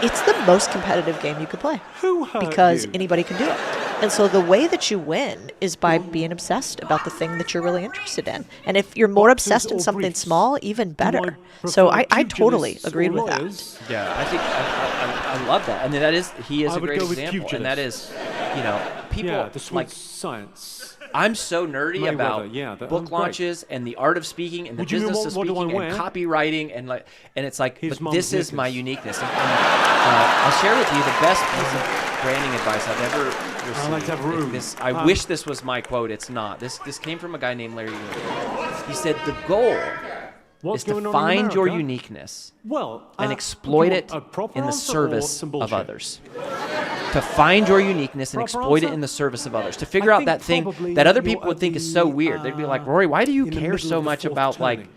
it's the most competitive game you could play. Who hurt Because you? anybody can do it. And so the way that you win is by being obsessed about the thing that you're really interested in. And if you're more Boxers obsessed in or something briefs? small, even Do I better. So prefer I totally pugilists agreed or with that. lawyers? Yeah, I think I love that, and he is I a would great go with example, and that is, people Yeah, the sweet like. science. I'm so nerdy Mayweather, about yeah, that- book great. launches and the art of speaking and the Would you mean business of what do I speaking and wear? copywriting and it's like, His but mum's this is my knickers. uniqueness. And, I'll share with you the best piece of branding advice I've ever received. I like to have room. I wish this was my quote. It's not. This came from a guy named Larry Ewing. He said the goal What's is to going on in find your America? uniqueness Well, and exploit do you it want a proper in the answer or service some of bullshit? others. To find your uniqueness and Proper exploit it answer? in the service of others. To figure out think that thing probably that other you're people would at think is so the, weird. They'd be like, Rory, why do you in the care middle so of the much fourth about like turning.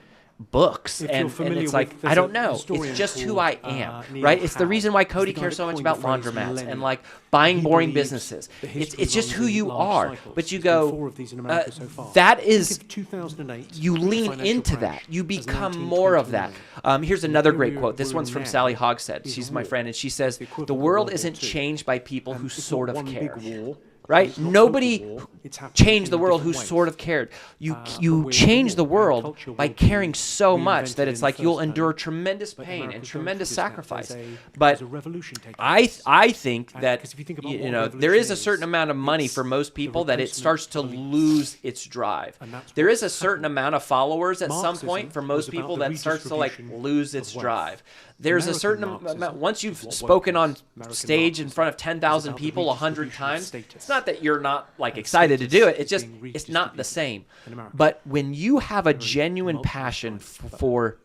books? If you're And familiar it's with- like, there's I don't a know. It's historian just who called, I am, Neil right? It's the Howe. reason why He's the Cody guy cares that so much coined about the phrase laundromats millennial. and like buying He boring believes businesses. the It's history just who runs in you large are. cycles. But you There's been go, 4 of these in America so far. that Think is, of 2008, you lean financial into crash that. You as become more of that. 1929. Here's another great Here quote. This we're one's from now Sally Hogshead. is She's a my war. friend, and she says, The equivalent the of world World War isn't II. changed by people who It's not sort of one care. big war. Right? It's not Nobody total war. It's happening changed the in world who different sort ways. of cared. You we're change all, the our world culture by will be caring so much that reinvented it's in like the you'll first endure time. tremendous But pain and America's tremendous going through sacrifice. this now. But There's a revolution taking place. I think And that 'cause if you think about you what know revolution there is a is, certain amount of money it's for most the people that it replacement starts to of elites. lose its drive. And that's There what's is a certain amount of followers at some Marxism point for was most about people the that starts to like redistribution lose its of wealth. drive. There's a American certain Marxism amount once you've is what spoken woke on is. American stage in Marxism front of is 10,000 about the people 100 redistribution of times. status. It's not that you're not like And excited to do status it. It's is just being it's not the redistributed same. in America. But when you have a genuine multiple passion times. for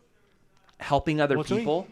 helping other What's he? people,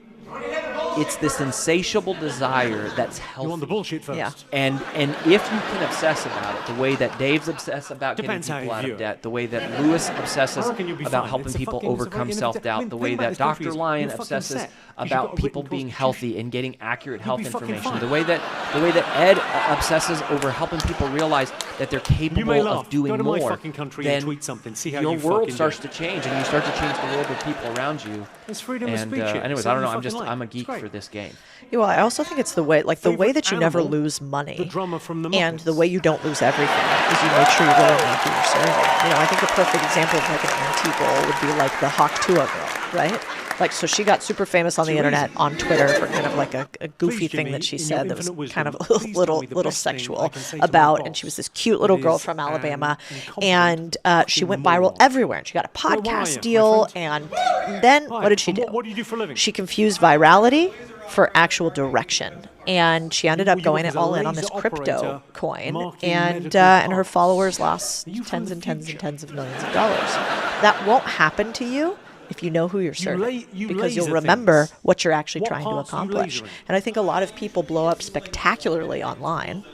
it's this insatiable desire that's healthy. You want the bullshit first? Yeah. And if you can obsess about it, the way that Dave's obsessed about Depends how getting you people out view of it. debt, the way that Lewis obsesses I reckon you'll be about fine. helping It's a people fucking- it's a overcome fucking- self-doubt, I mean, the way think about that this country Dr. is- Lyon you're fucking obsesses set. 'Cause you've about got a people written being constitution. healthy and getting accurate You'll health be fucking information, fine. the way that Ed obsesses over helping people realize that they're You may capable laugh. of doing Go to more, my fucking country then and tweet something. See how your you world fucking starts do. to change, and you start to change the world with people around you. It's freedom of And speech. anyways, Say I don't what know. you fucking like. I'm a It's geek great. for this game. Yeah, well, I also think it's the way that you never animal, lose money. the drummer from the And Muppets. the way you don't lose everything is you make sure you really know who you're serving. I think a perfect example of like an anti-goal would be like the Hawk Tuah girl, right? Like, so she got super famous on the Too internet, easy. on Twitter, for kind of like a goofy Please, thing Jimmy, that she in your said that was infinite kind of wisdom, a please tell me the little best thing I sexual can say to my about, and boss she was this cute little that girl is from an Alabama, incompetent and she went viral moron. everywhere. And she got a Well, why are you, podcast my deal, friend? and then Hi, what did she and do? what do you do for a living? She confused virality for actual direction, and she ended up You going work as a all in on this laser crypto operator, coin, marking and medical and her parts. followers lost Are you from tens the and tens and future? tens of millions of dollars. That won't happen to you if you know who you're serving, you because you'll laser remember things. what you're actually What trying to parts are you accomplish. lasering? And I think a lot of people blow up spectacularly online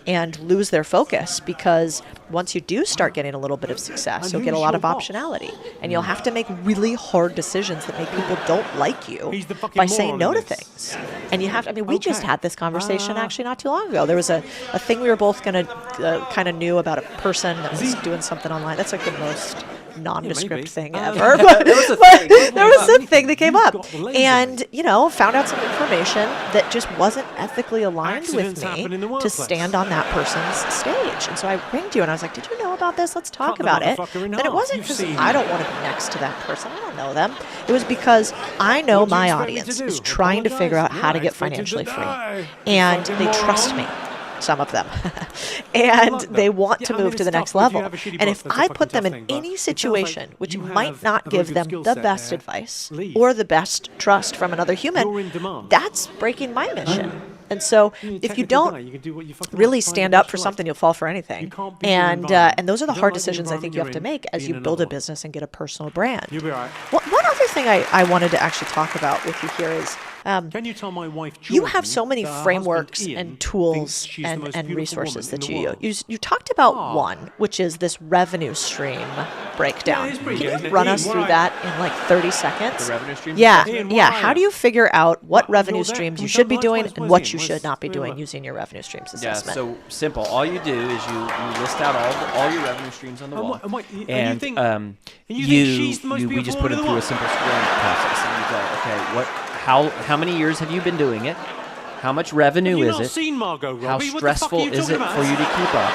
and lose their focus, because once you do start getting a little bit of success, And you'll get a who's lot your of boss? optionality, and you'll have to make really hard decisions that make people don't like you He's the fucking by saying moron no in to this. things. And you have to, I mean, we just Okay. had this conversation actually not too long ago. There was a thing we were both going to kind of knew about a person that was doing something online. That's like the most nondescript thing ever. But there was a thing that came up. And, found out some information that just wasn't ethically aligned with me to stand on that person's stage. And so I ringed you and I was like, did you know about this? Let's talk about it. And it wasn't because I don't want to be next to that person. I don't know them. It was because I know my audience is trying to figure out how to get financially free. And they trust me. Some of them. And they want to move to the next level. And if I put them in any situation which might not give them the best advice or the best trust from another human, that's breaking my mission. And so if you don't really stand up for something, you'll fall for anything. And those are the hard decisions I think you have to make as you build a business and get a personal brand. One other thing I wanted to actually talk about with you here is can you tell my wife, Jordan, you have so many frameworks and tools and resources that you use. You talked about one, which is this revenue stream breakdown. Can you run us through that in like 30 seconds? The revenue stream? Yeah. How do you figure out what revenue streams you should be doing and what you should not be doing using your revenue streams assessment? Yeah, so simple. All you do is you list out all your revenue streams on the wall, and we just put it through a simple scoring process, and you go, okay, how many years have you been doing it? How much revenue is it? How stressful is it for you to keep up?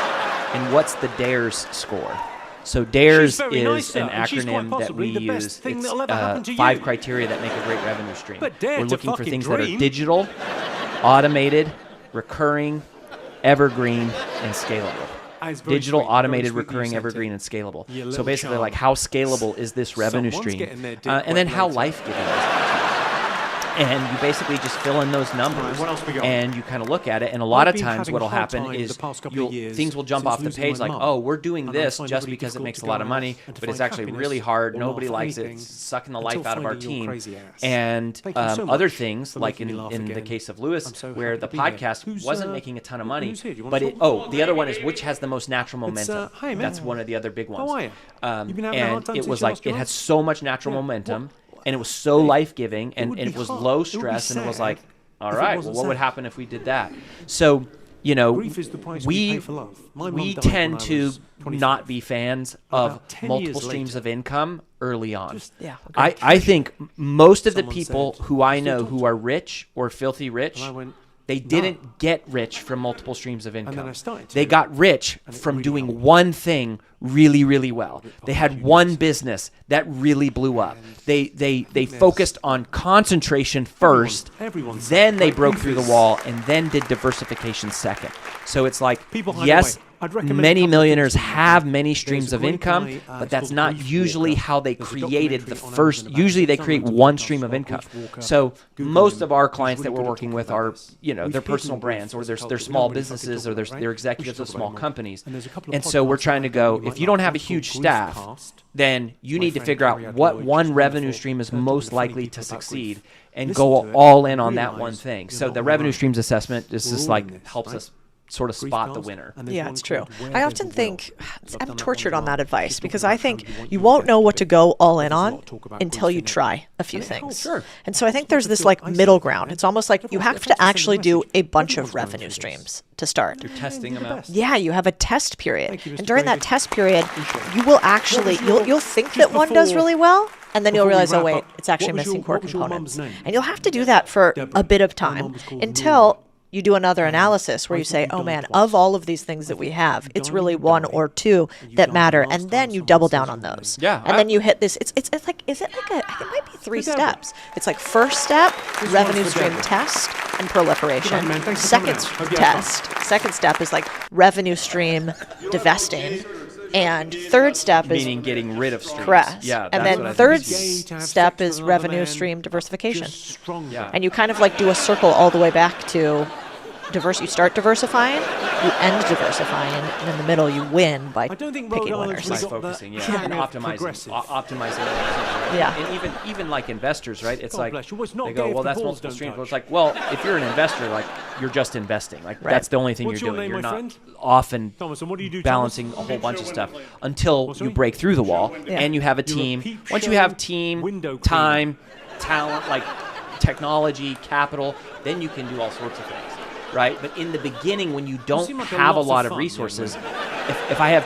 And what's the DARES score? So DARES is an acronym that we use. It's 5 criteria that make a great revenue stream. We're looking for things that are digital, automated, recurring, evergreen, and scalable. Digital, automated, recurring, evergreen, and scalable. So basically, like, how scalable is this revenue stream? And then how life-giving is it? And you basically just fill in those numbers, and you kind of look at it. And a lot of times what will happen is things will jump off the page like, oh, we're doing this just because it makes a lot of money, but it's actually really hard. Nobody likes it. It's sucking the life out of our team. And other things, like in the case of Lewis, where the podcast wasn't making a ton of money, but the other one is which has the most natural momentum. That's one of the other big ones. And it was like it had so much natural momentum. And it was so life-giving, and it was low stress, and it was like, all right, well, what would happen if we did that? So, we tend to not be fans of multiple streams of income early on. I think most of the people who I know who are rich or filthy rich, they didn't get rich from multiple streams of income. They got rich from doing one thing really, really well. They had one business that really blew up. They focused on concentration first, then they broke through the wall, and then did diversification second. So it's like, yes, many millionaires have many streams of income, but that's not usually how they created the first. Usually they create one stream of income. So most of our clients that we're working with are, their personal brands, or they're small businesses, or they're executives of small companies. And so we're trying to go, if you don't have a huge staff, then you need to figure out what one revenue stream is most likely to succeed and go all in on that one thing. So the revenue streams assessment is just like helps us sort of spot the winner. Yeah, it's true. I often think I'm tortured on that advice because I think you won't know what to go all in on until you try a few things. And so I think there's this like middle ground. It's almost like you have to actually do a bunch of revenue streams to start. You're testing them out. Yeah, you have a test period. And during that test period, you will actually, you'll think that one does really well, and then you'll realize, oh wait, it's actually missing core components. And you'll have to do that for a bit of time until you do another analysis where you say, oh man, of all of these things that we have, it's really one or two that matter. And then you double down on those. Yeah. And then you hit this, it's like, is it like it might be 3 steps. It's like first step, revenue stream test and proliferation. Second step is like revenue stream divesting. And third step is meaning getting rid of streams. Correct. Yeah, and then third step is revenue stream diversification. Yeah. And you kind of like do a circle all the way back to you start diversifying, you end diversifying, and in the middle you win by picking winners. By focusing, and optimizing. Yeah. And even like investors, right? It's like they go, well, that's multiple streams. But it's like, well, if you're an investor, like you're just investing. Like that's the only thing you're doing. You're not often balancing a whole bunch of stuff until you break through the wall and you have a team. Once you have team, time, talent, like technology, capital, then you can do all sorts of things. Right, but in the beginning, when you don't have a lot of resources, if I have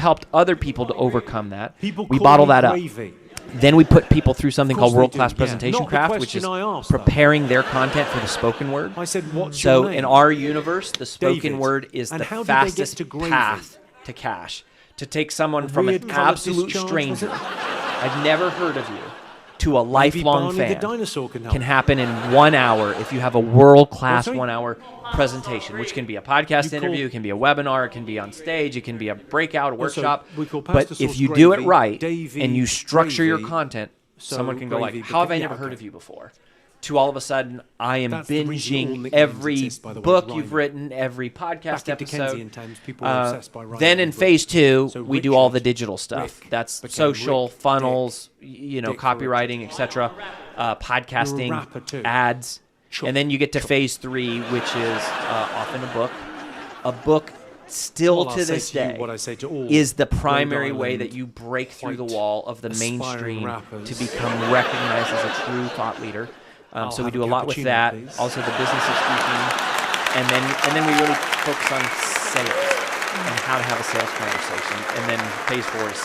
helped other people to overcome that. People We call bottle me that up. gravy. Then we put people through something called they world-class do, yeah. presentation Not the craft, which is question I asked, though. preparing their content for the spoken word. I said, what's So your name? in our universe, the spoken David. word is And the how did they get fastest to gravy? path to cash. To take someone from weird an colour absolute discharge, was stranger, it? I've never heard of you, to a Maybe lifelong Barney the fan, dinosaur can help. can happen in 1 hour if you have a world-class sorry? 1 hour presentation, which can be a podcast interview, it can be a webinar, it can be on stage, it can be a breakout, a workshop. we call But pasta if sauce you do it gravy, right Davy and you structure your gravy, content, so someone can go like, gravy, how have I yeah, never heard okay. of you before? To all of a sudden, I am That's the reason all binging nicknames every exist, by the way, book rhyming. you've written, every podcast Back in episode. Dickensian times, people were obsessed by rhyming. Then in phase 2, So we do all the Richard, digital stuff. Rick, That's became social, Rick, funnels, Dick, Dick for copywriting, etc., podcasting, rapper too. ads. Sure, And then you get to phase 3, which is often a book. A book still Well, I'll to say this to you day what I say to all is the Rhode primary way Island that you break through the white wall of the aspiring mainstream rappers. to become recognized as a true thought leader. So we have do a a lot with cappuccino, that. please. Also the business of speaking, and then we really focus on sales and how to have a sales conversation. And then phase 4 is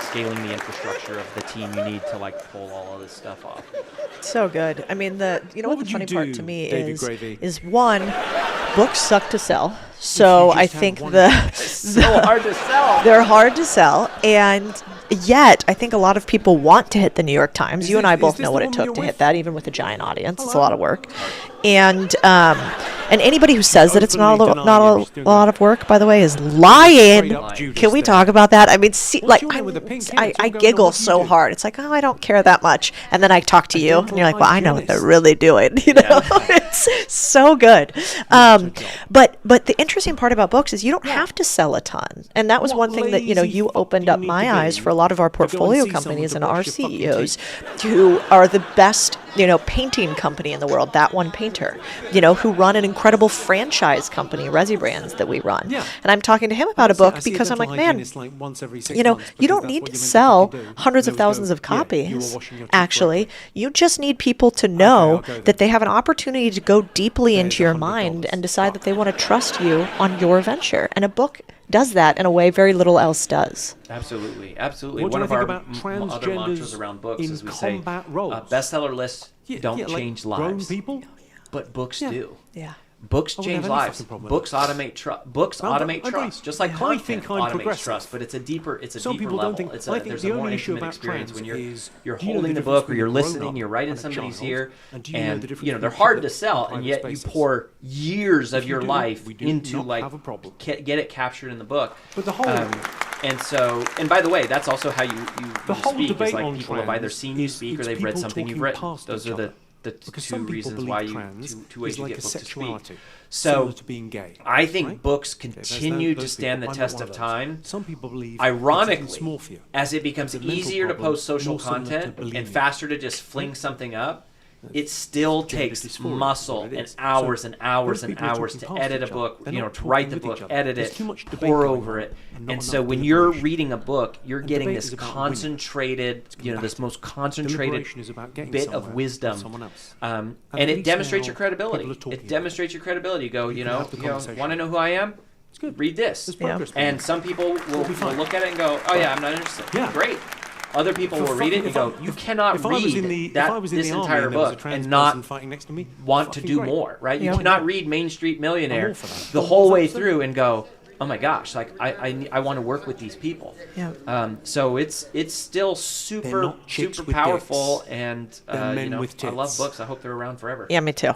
scaling the infrastructure of the team you need to like pull all of this stuff off. So good. I mean, what would the you funny part do, to me David Gravy? is one, books suck to sell. So just I had think one- So hard to sell. they're hard to sell, and yet I think a lot of people want to hit the New York Times. You and I both this know the what it woman took you're to with? hit that, even with a giant audience. It's a lot of work, and anybody who says that it's not Openly a, not denying it, a lot of work, by the way, is Straight lying. up Judas Can we there. talk about that? I mean, see, What's like your name with a pink head? I It's all going on. giggle What do you so do? hard. It's like, oh, I don't care that much, and then I talk to you, and you're like, well, I know what they're hygienist. really doing. You know, it's so good. But the interesting part about books is you don't have to sell a ton, and that was What one thing that lazy you fuck opened do you up need my to eyes be for a lot of our to go and portfolio see someone companies to and our brush your fucking CEOs teeth? who are the best, painting company in the world, That One Painter, who run an incredible franchise company, Resi Brands, that we run. Yeah. And I'm talking to him about a book because I'm like, man, once every 6 you months, because don't that's need what to you're meant sell fucking do. hundreds And of they would thousands go, of "Yeah, you were copies. washing your teeth Actually, forever." you just need people to know I'll go that then. they have an opportunity to go deeply into your $100. mind and decide that they want to trust you on your venture. And a book does that in a way very little else does. Absolutely. What One do of I our think about other mantras transgenders around books in is we say combat roles? bestseller lists don't like change grown lives, people? but books Yeah. do. Yeah. Books I wouldn't change have any lives. fucking problem with Books automate trust. I Automate agree. trust, just like Yeah. I content think I'm automates progressive. trust. But it's a deeper Some deeper people level. don't think. It's I think there's the a more only issue intimate about experience trans when you're is, you're do you know holding the difference book or you're between a listening, grown-up you're writing and a somebody's child? ear, And do you know the difference they're between hard to public sell, and and private yet you spaces? pour years of If your you do, life we do into not like have a problem. get it captured in the book. But the whole and by the way, that's also how you The whole speak. debate Is like on people have either trans seen you is speak or it's they've read people something you've talking written. past Those each are the other. Because two some people reasons believe why trans two ways is you like get a books to speak. sexuality, So similar to being gay. I think right? books Okay, there's continue to those stand the people. I'm not test one of those. time. Some people believe Ironically, it's dysmorphia. as it becomes It's a mental easier to problem, post social more similar to content bulimia. and faster to just fling something up, it still gender takes dysphoria, muscle is what it and is. hours So and hours those and people are hours talking to past edit a each other. book, They're to not write the talking with book, each other. edit There's it, too much debate pour going over on it. and not And so enough when you're deliberation. reading a book, you're And getting debate this is about winning. concentrated, this most concentrated Deliberation is about getting bit somewhere of with wisdom. someone else. And at it least demonstrates now your credibility. people are talking It about demonstrates your credibility. You go, You you can know, have the conversation. want to know who I am? It's good. Read this. There's progress being And made. some people will be fine. look at it and go, oh yeah, I'm not interested. Yeah. Great. Other people will read it and go, you cannot if I was in read the, that if I was in this the army entire and there was a book trans and not person fighting next to me, want to fucking do great. more, right? You Yeah. cannot read Main Street Millionaire all for that. the whole way through and go, oh my gosh, like I want to work with these people. Yeah. So it's still super not chicks super with powerful, dicks. and They're men you know, with I love tits. books. I hope they're around forever. Yeah, me too.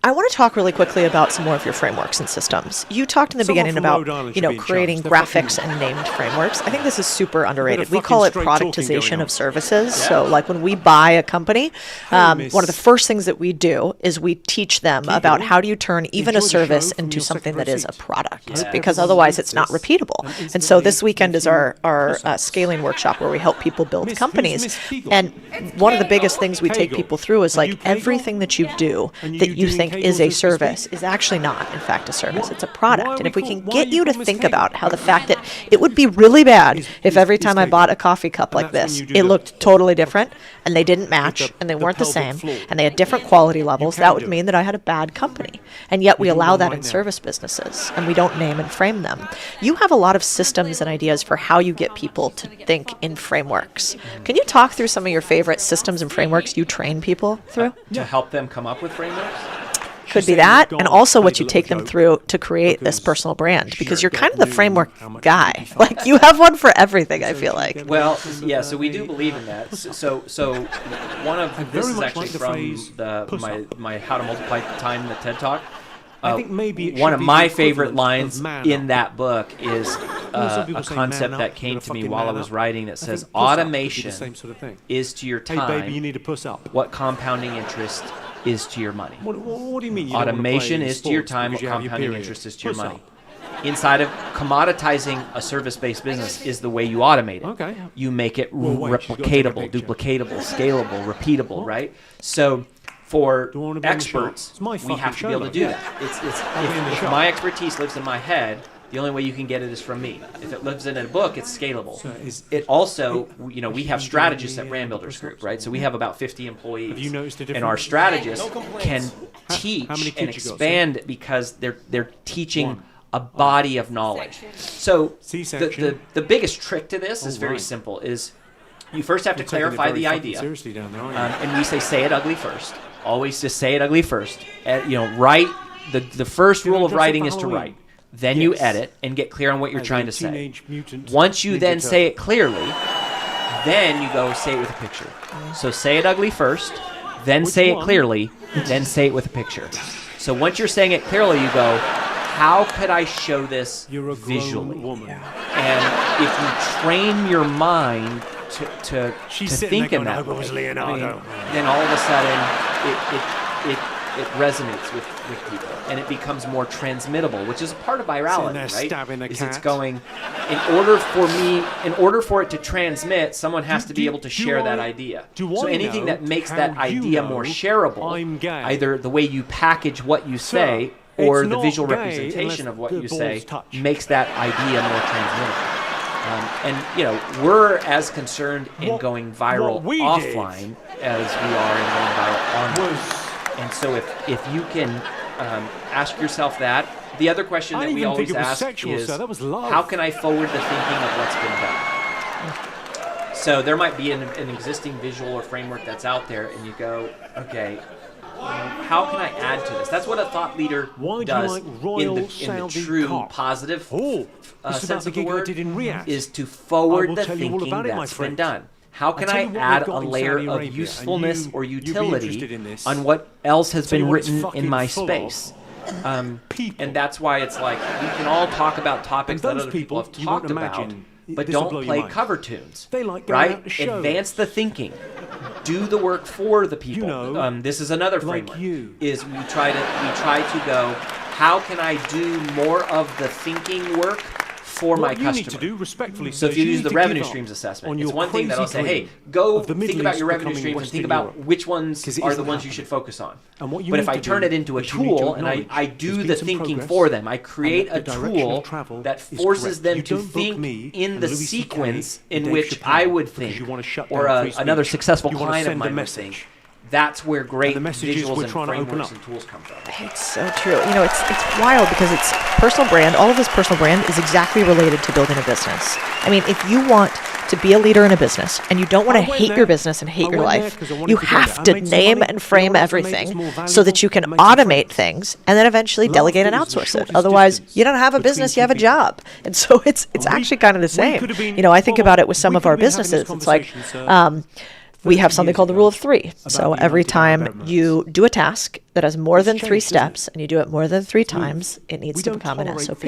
I want to talk really quickly about some more of your frameworks and systems. You talked in the Someone beginning from about, Rhode Island should be in creating charge. They're graphics fucking- and named frameworks. I think this is super underrated. We fucking call it straight talking productization going of on. services. So, like when we buy a company, Miss. one of the first things that we do is we teach them about going? how do you turn even Enjoy a the service show from into your something second that is a receipt. product, Yeah. because Everyone otherwise needs it's not this. repeatable. And And so this instantly weekend is you our push-ups. scaling workshop where we help people build Miss, who's companies. Miss Kegel? And one of the biggest things we take Kegel. people through is Are like you Kegel? everything that you do And that you you doing think Kegels is a as we service speak? is actually not, in fact, a service. What- It's a product. why are And we if we call- can why get are you you to called Miss think Kegel? about how the fact that it would be really bad if every time I bought a coffee cup like this, it looked totally different, and they didn't match, and they weren't the same, and they had different quality levels. That would mean that I had a bad company. And yet we allow that in service businesses, and we don't name and frame them. You have a lot of systems and ideas for how you get people to think in frameworks. Can you talk through some of your favorite systems and frameworks you train people through? To help them come up with frameworks? Could be that, and also what you take them through to create this personal brand, because you're kind of the framework guy. Like, you have one for everything, I feel like. Well, yeah, so we do believe in that. So one of, this is actually from my How to Multiply Time in the TED Talk. I think maybe one of my favorite lines in that book is a concept that came to me while I was writing that says automation is to your time hey, baby, you need to push up. what compounding interest is to your money. What do you mean? Automation is to your time what compounding interest is to your money. Inside of commoditizing a service-based business is the way you automate it. Okay. You make it replicatable, duplicatable, scalable, repeatable, right? So for experts, we have to be able to do that. If my expertise lives in my head, the only way you can get it is from me. If it lives in a book, it's scalable. It also, we have strategists at Brand Builders Group, right? So we have about 50 employees, and our strategists can teach and expand because they're teaching a body of knowledge. So the biggest trick to this is very simple: is you first have to clarify the idea, and we say it ugly first. Always just say it ugly first. Write. The first rule of writing is to write. Then you edit and get clear on what you're trying to say. Once you then say it clearly, then you go say it with a picture. So say it ugly first, then say it clearly, then say it with a picture. So once you're saying it clearly, you go, how could I show this visually? And if you train your mind to think in that way, then all of a sudden it resonates with people, and it becomes more transmittable, which is a part of virality, right? It's going, in order for it to transmit, someone has to be able to share that idea. So anything that makes that idea more shareable, either the way you package what you say or the visual representation of what you say, makes that idea more transmittable. We're as concerned in going viral offline as we are in going viral online. And so if you can ask yourself that, the other question that we always ask is, how can I forward the thinking of what's been done? So there might be an existing visual or framework that's out there, and you go, okay, how can I add to this? That's what a thought leader does in the true positive sense of the word, is to forward the thinking that's been done. How can I add a layer of usefulness or utility on what else has been written in my space? And that's why it's like, we can all talk about topics that other people have talked about, but don't play cover tunes, right? Advance the thinking. Do the work for the people. This is another framework, is we try to go, how can I do more of the thinking work for my customer? So if you use the revenue streams assessment, it's one thing that I'll say, hey, go think about your revenue streams and think about which ones are the ones you should focus on. But if I turn it into a tool and I do the thinking for them, I create a tool that forces them to think in the sequence in which I would think, or another successful client of mine would think. That's where great visuals and frameworks and tools come from. It's so true. It's wild because it's personal brand. All of this personal brand is exactly related to building a business. I mean, if you want to be a leader in a business and you don't want to hate your business and hate your life, you have to name and frame everything so that you can automate things and then eventually delegate and outsource it. Otherwise, you don't have a business, you have a job. And so it's actually kind of the same. I think about it with some of our businesses. It's like, we have something called the rule of 3. So every time you do a task that has more than 3 steps and you do it more than 3 times, it needs to become an SOP,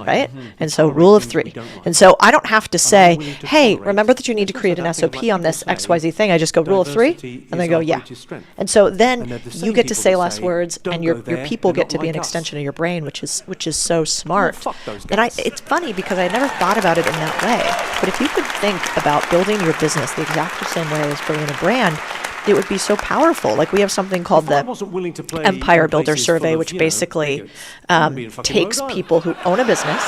right? And so rule of 3. And so I don't have to say, hey, remember that you need to create an SOP on this XYZ thing. I just go rule of 3 and they go, yeah. And so then you get to say less words and your people get to be an extension of your brain, which is so smart. And it's funny because I never thought about it in that way. But if you could think about building your business the exact same way as building a brand, it would be so powerful. Like, we have something called the Empire Builder Survey, which basically takes people who own a business,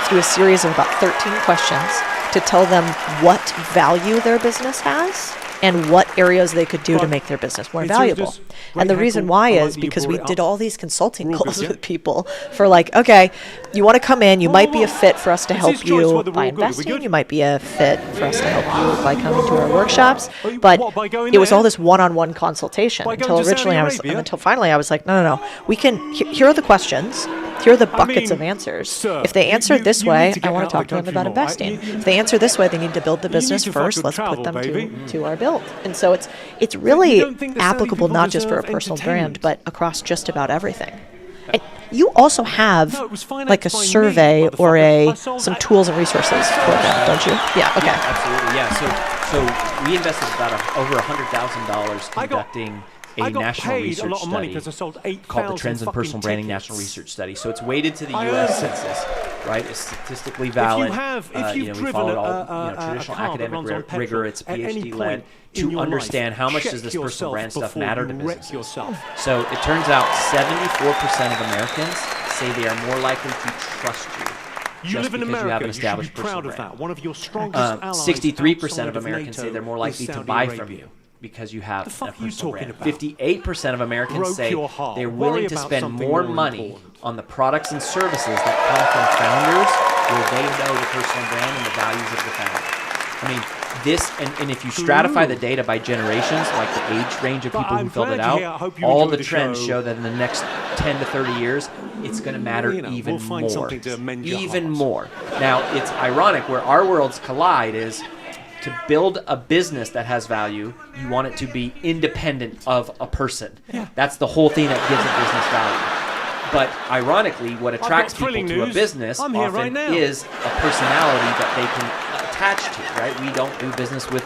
through a series of about 13 questions to tell them what value their business has and what areas they could do to make their business more valuable. And the reason why is because we did all these consulting calls with people for like, okay, you want to come in, you might be a fit for us to help you by investing, you might be a fit for us to help you by coming to our workshops, but it was all this one-on-one consultation until finally I was like, no, we can, here are the questions, here are the buckets of answers. If they answer this way, I want to talk to them about investing. If they answer this way, they need to build the business first. Let's put them to our build. And so it's really applicable not just for a personal brand, but across just about everything. And you also have like a survey or some tools and resources program, don't you? Yeah. Okay. Yeah, absolutely. Yeah. So we invested about over $100,000 conducting a national research study called the Trends in Personal Branding National Research Study. So it's weighted to the U.S. Census, right? It's statistically valid. We followed all traditional academic rigor. It's PhD-led to understand how much does this personal brand stuff matter to businesses. So it turns out 74% of Americans say they are more likely to trust you. You live in America. You have an established personal brand. One of your strongest 63% of Americans say they're more likely to buy from you because you have a personal brand. 58% of Americans say they're willing to spend more money on the products and services that come from founders where they know the personal brand and the values of the founder. I mean, this, and if you stratify the data by generations, like the age range of people who filled it out, all the trends show that in the next 10 to 30 years, it's going to matter even more. Even more. Now, it's ironic where our worlds collide is to build a business that has value, you want it to be independent of a person. Yeah. That's the whole thing that gives a business value. But ironically, what attracts people to a business often is a personality that they can attach to, right? We don't do business with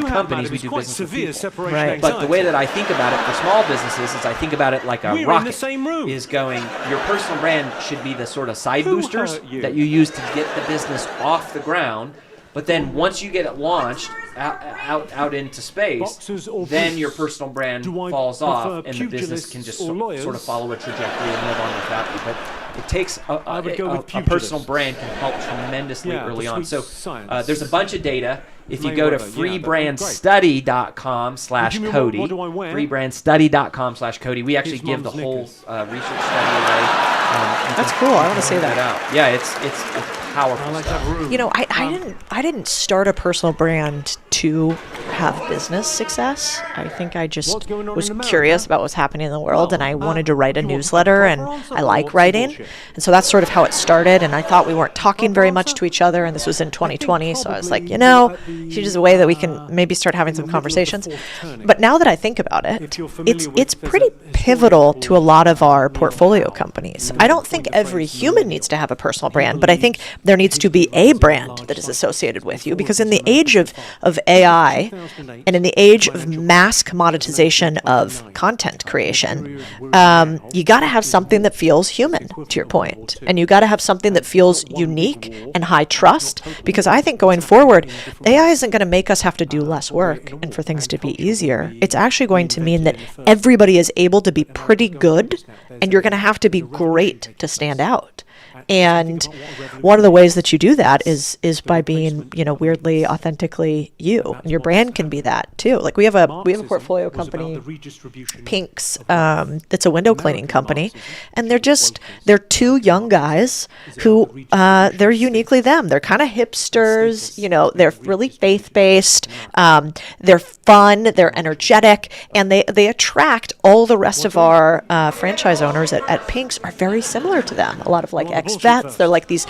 companies, we do business with people. Right. But the way that I think about it for small businesses is I think about it like a rocket is going, your personal brand should be the sort of side boosters that you use to get the business off the ground. But then once you get it launched out into space, then your personal brand falls off and the business can just sort of follow a trajectory and live on without you. But it takes a personal brand can help tremendously early on. So there's a bunch of data. If you go to freebrandstudy.com/Codie, freebrandstudy.com/Codie, we actually give the whole research study away. That's cool. I want to see that. Out. Yeah, it's powerful stuff. You know, I didn't start a personal brand to have business success. I think I just was curious about what's happening in the world, and I wanted to write a newsletter, and I like writing, and so that's sort of how it started. And I thought we weren't talking very much to each other, and this was in 2020, so I was like, here's a way that we can maybe start having some conversations. But now that I think about it, it's pretty pivotal to a lot of our portfolio companies. I don't think every human needs to have a personal brand, but I think there needs to be a brand that is associated with you, because in the age of AI and in the age of mass commoditization of content creation, you got to have something that feels human, to your point, and you got to have something that feels unique and high trust, because I think going forward, AI isn't going to make us have to do less work and for things to be easier. It's actually going to mean that everybody is able to be pretty good, and you're going to have to be great to stand out. And one of the ways that you do that is by being, weirdly, authentically you. And your brand can be that too. Like we have a portfolio company, Pinks, that's a window cleaning company, and they're two young guys who they're uniquely them. They're kind of hipsters, they're really faith-based, they're fun, they're energetic, and they attract all the rest of our franchise owners at Pinks are very similar to them. A lot of ex-vets. They're like these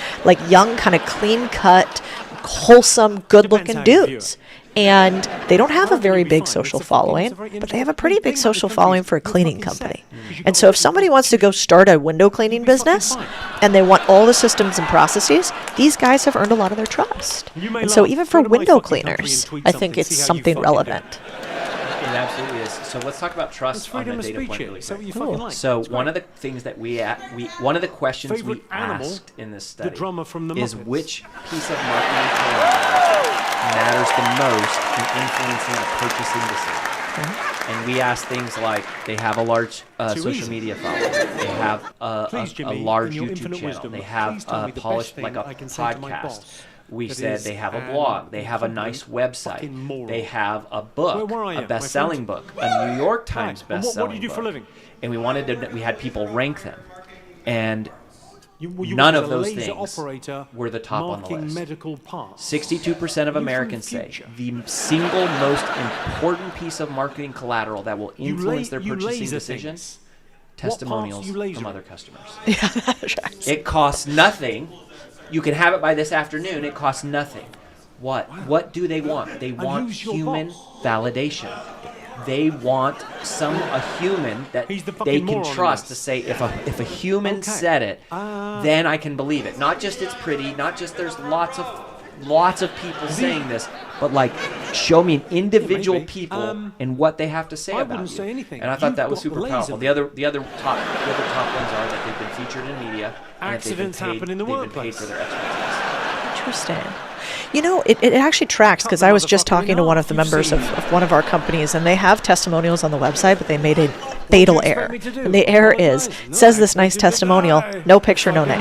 young, kind of clean-cut, wholesome, good-looking dudes. And they don't have a very big social following, but they have a pretty big social following for a cleaning company. And so if somebody wants to go start a window cleaning business and they want all the systems and processes, these guys have earned a lot of their trust. And so even for window cleaners, I think it's something relevant. It absolutely is. So let's talk about trust on the data point really quick. Cool. So one of the things that one of the questions we asked in this study is which piece of marketing matters the most in influencing a purchasing decision. And we ask things like they have a large social easy. media following, they have a Jimmy, large in your YouTube infinite channel, wisdom, they have please tell me a the polished, best like a thing I can say to my podcast. boss We that said is they have a an blog, they have a nice fucking website, moron. they have a book, Where I am, a my best-selling friend. book, a New York Times And best-selling what do you do book. for a living? And we wanted to, we had people rank them. And You none was of a those laser things operator were the top on the marking list. medical parts. 62% of Americans say the single most important piece of marketing collateral that will influence their purchasing decision, testimonials from other customers. It costs nothing. You can have it by this afternoon. It costs nothing. What do they want? They want who's your human boss? validation. They want a human that He's the they fucking can moron in trust this. to say, if a human Okay. said it, then I can believe it. Not just it's pretty, not just there's lots of people saying this, but like show me an individual maybe. people and what they have to say I about wouldn't you. say anything. And I thought You've that was got super laser powerful. The other top ones are that they've been featured in media. And that they've been Accidents paid- happen in the they've been workplace. paid for their expertise. Interesting. You know, it actually tracks because I was just talking to one of the members of one of our companies, and they have testimonials on the website, but they made a fatal error. And the error is, says this nice testimonial, no picture, no name.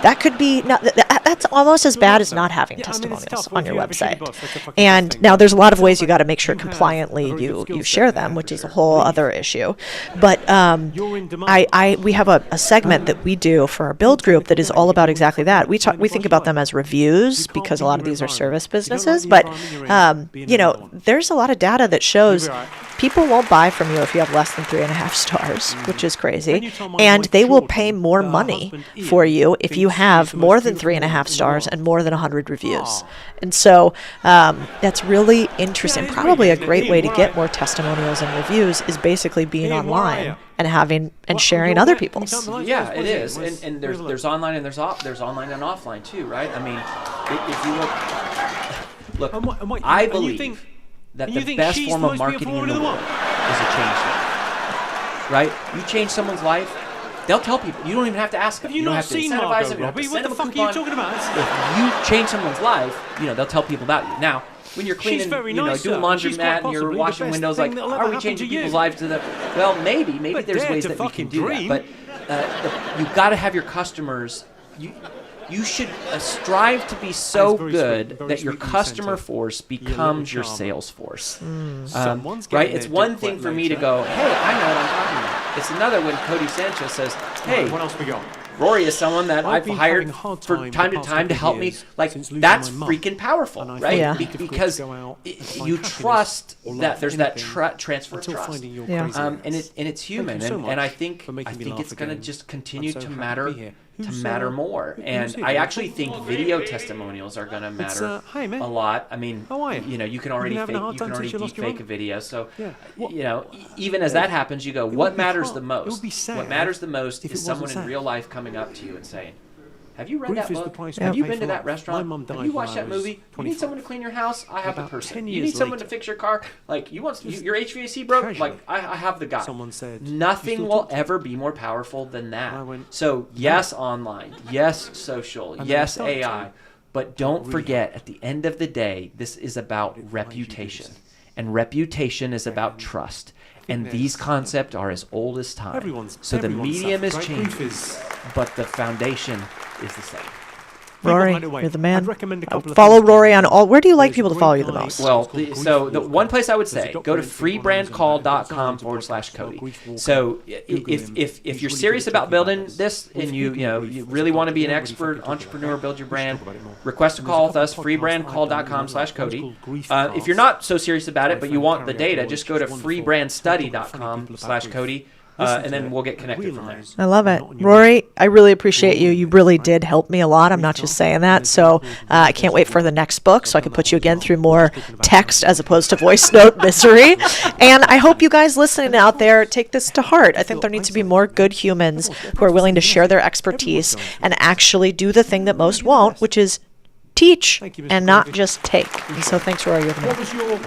That could be, that's almost as bad as not having testimonials on your website. And now there's a lot of ways you got to make sure compliantly you share them, which is a whole other issue. But we have a segment that we do for our build group that is all about exactly that. We think about them as reviews because a lot of these are service businesses, but there's a lot of data that shows people won't buy from you if you have less than 3.5 stars, which is crazy, and they will pay more money for you if you have more than 3.5 stars and more than 100 reviews. And so that's really interesting. Probably a great way to get more testimonials and reviews is basically being online and sharing other people's. Yeah, it is, and there's online and there's online and offline too, right? I mean, if you look, I believe that the best form of marketing in the world is a change life. Right? You change someone's life, they'll tell people. You don't even have to ask them. Have you don't not have to seen incentivize them. Margot You don't have to Robbie? send What the them a fuck are you coupon. talking about? If you change someone's life, they'll tell people about you. Now, when you're cleaning, very nice, doing sir. She's quite laundromat and you're possibly the washing best windows, thing like, that'll are ever we happen changing to you. people's lives to the? Well, maybe But there's dare ways to that we can fucking do dream. that. But you've got to have your customers. You should strive to be so very good sweet, very that your sweet customer incentive. force little becomes your charmer. sales force. Someone's Right? getting It's their one dick thing wet for me to later. go, hey, I know what I'm talking about. It's another when Codie Sanchez says, hey, What else we got? Rory is someone that I've been hired having a hard for time time the to past time to couple help of me. years Like, since losing that's my mum. freaking powerful, And I right? find Yeah. it difficult Because to go out and find you happiness trust or love that there's that anything transfer of until trust. finding your Yeah. crazy And ass. it's human, Thank you so and much I think for making me laugh it's going to again. just continue I'm so to happy matter to be here. Who's, more, and here? I Do you actually talk? think video testimonials are going to matter hey, man. a lot. I mean, How are you? you can already having a fake, hard you time can already since you lost your deep fake a mum? video. So, Yeah. even as that happens, you go, would what be matters hard. the It most? would be sad What matters the most if it is someone wasn't in sad. real life coming up to you and saying, have you read Grief that is the book? price Have we you pay been for to that life. restaurant? My mum died Have you when watched I that was movie? You need 25. someone to clean your house? I have the About person. 10 You years need someone to later. fix your car? Like, your HVAC broke? casually, Like, I have the guy. someone said, "You Nothing still will talk to me?" ever be more powerful than that. I went, So, yes, online. Yes, social. then I Yes, started to. AI. But don't really forget, at the end of the day, this is about reputation. And reputation is about trust. And these concepts are as old as time. So the medium is changing, but the foundation is the same. Rory, By the way, you're the man. I'd recommend a couple of Follow things. Rory on all. Where do you like There's people to great follow you the guys. most? Well, It's called so Grief the Walker. one place I would There's say, a go to documentary on Amazon about it. freebrandcall.com/Cody. Grief Walker. So Google him. if He's you're really serious good at about talking about building this. this Well, and if you people know grief, you what's really it want to called? be an We don't really expert fucking talk entrepreneur, about it. build your We should brand, talk about it more. request a There's call a with us, couple of podcasts I've done freebrandcall.com/Cody. called Grief If you're Paths. not so serious about it, but you My want the friend data, Carrie just College, go to she's wonderful. freebrandstudy.com/Cody. And then we'll get connected from there. I love it. Rory, I really appreciate you. You really did help me a lot. I'm not just saying that. So I can't wait for the next book so I can put you again through more text as opposed to voice note misery. And I hope you guys listening out there take this to heart. I think there need to be more good humans who are willing to share their expertise and actually do the thing that most won't, which is teach and not just take. And so thanks, Rory. You're the man. What was your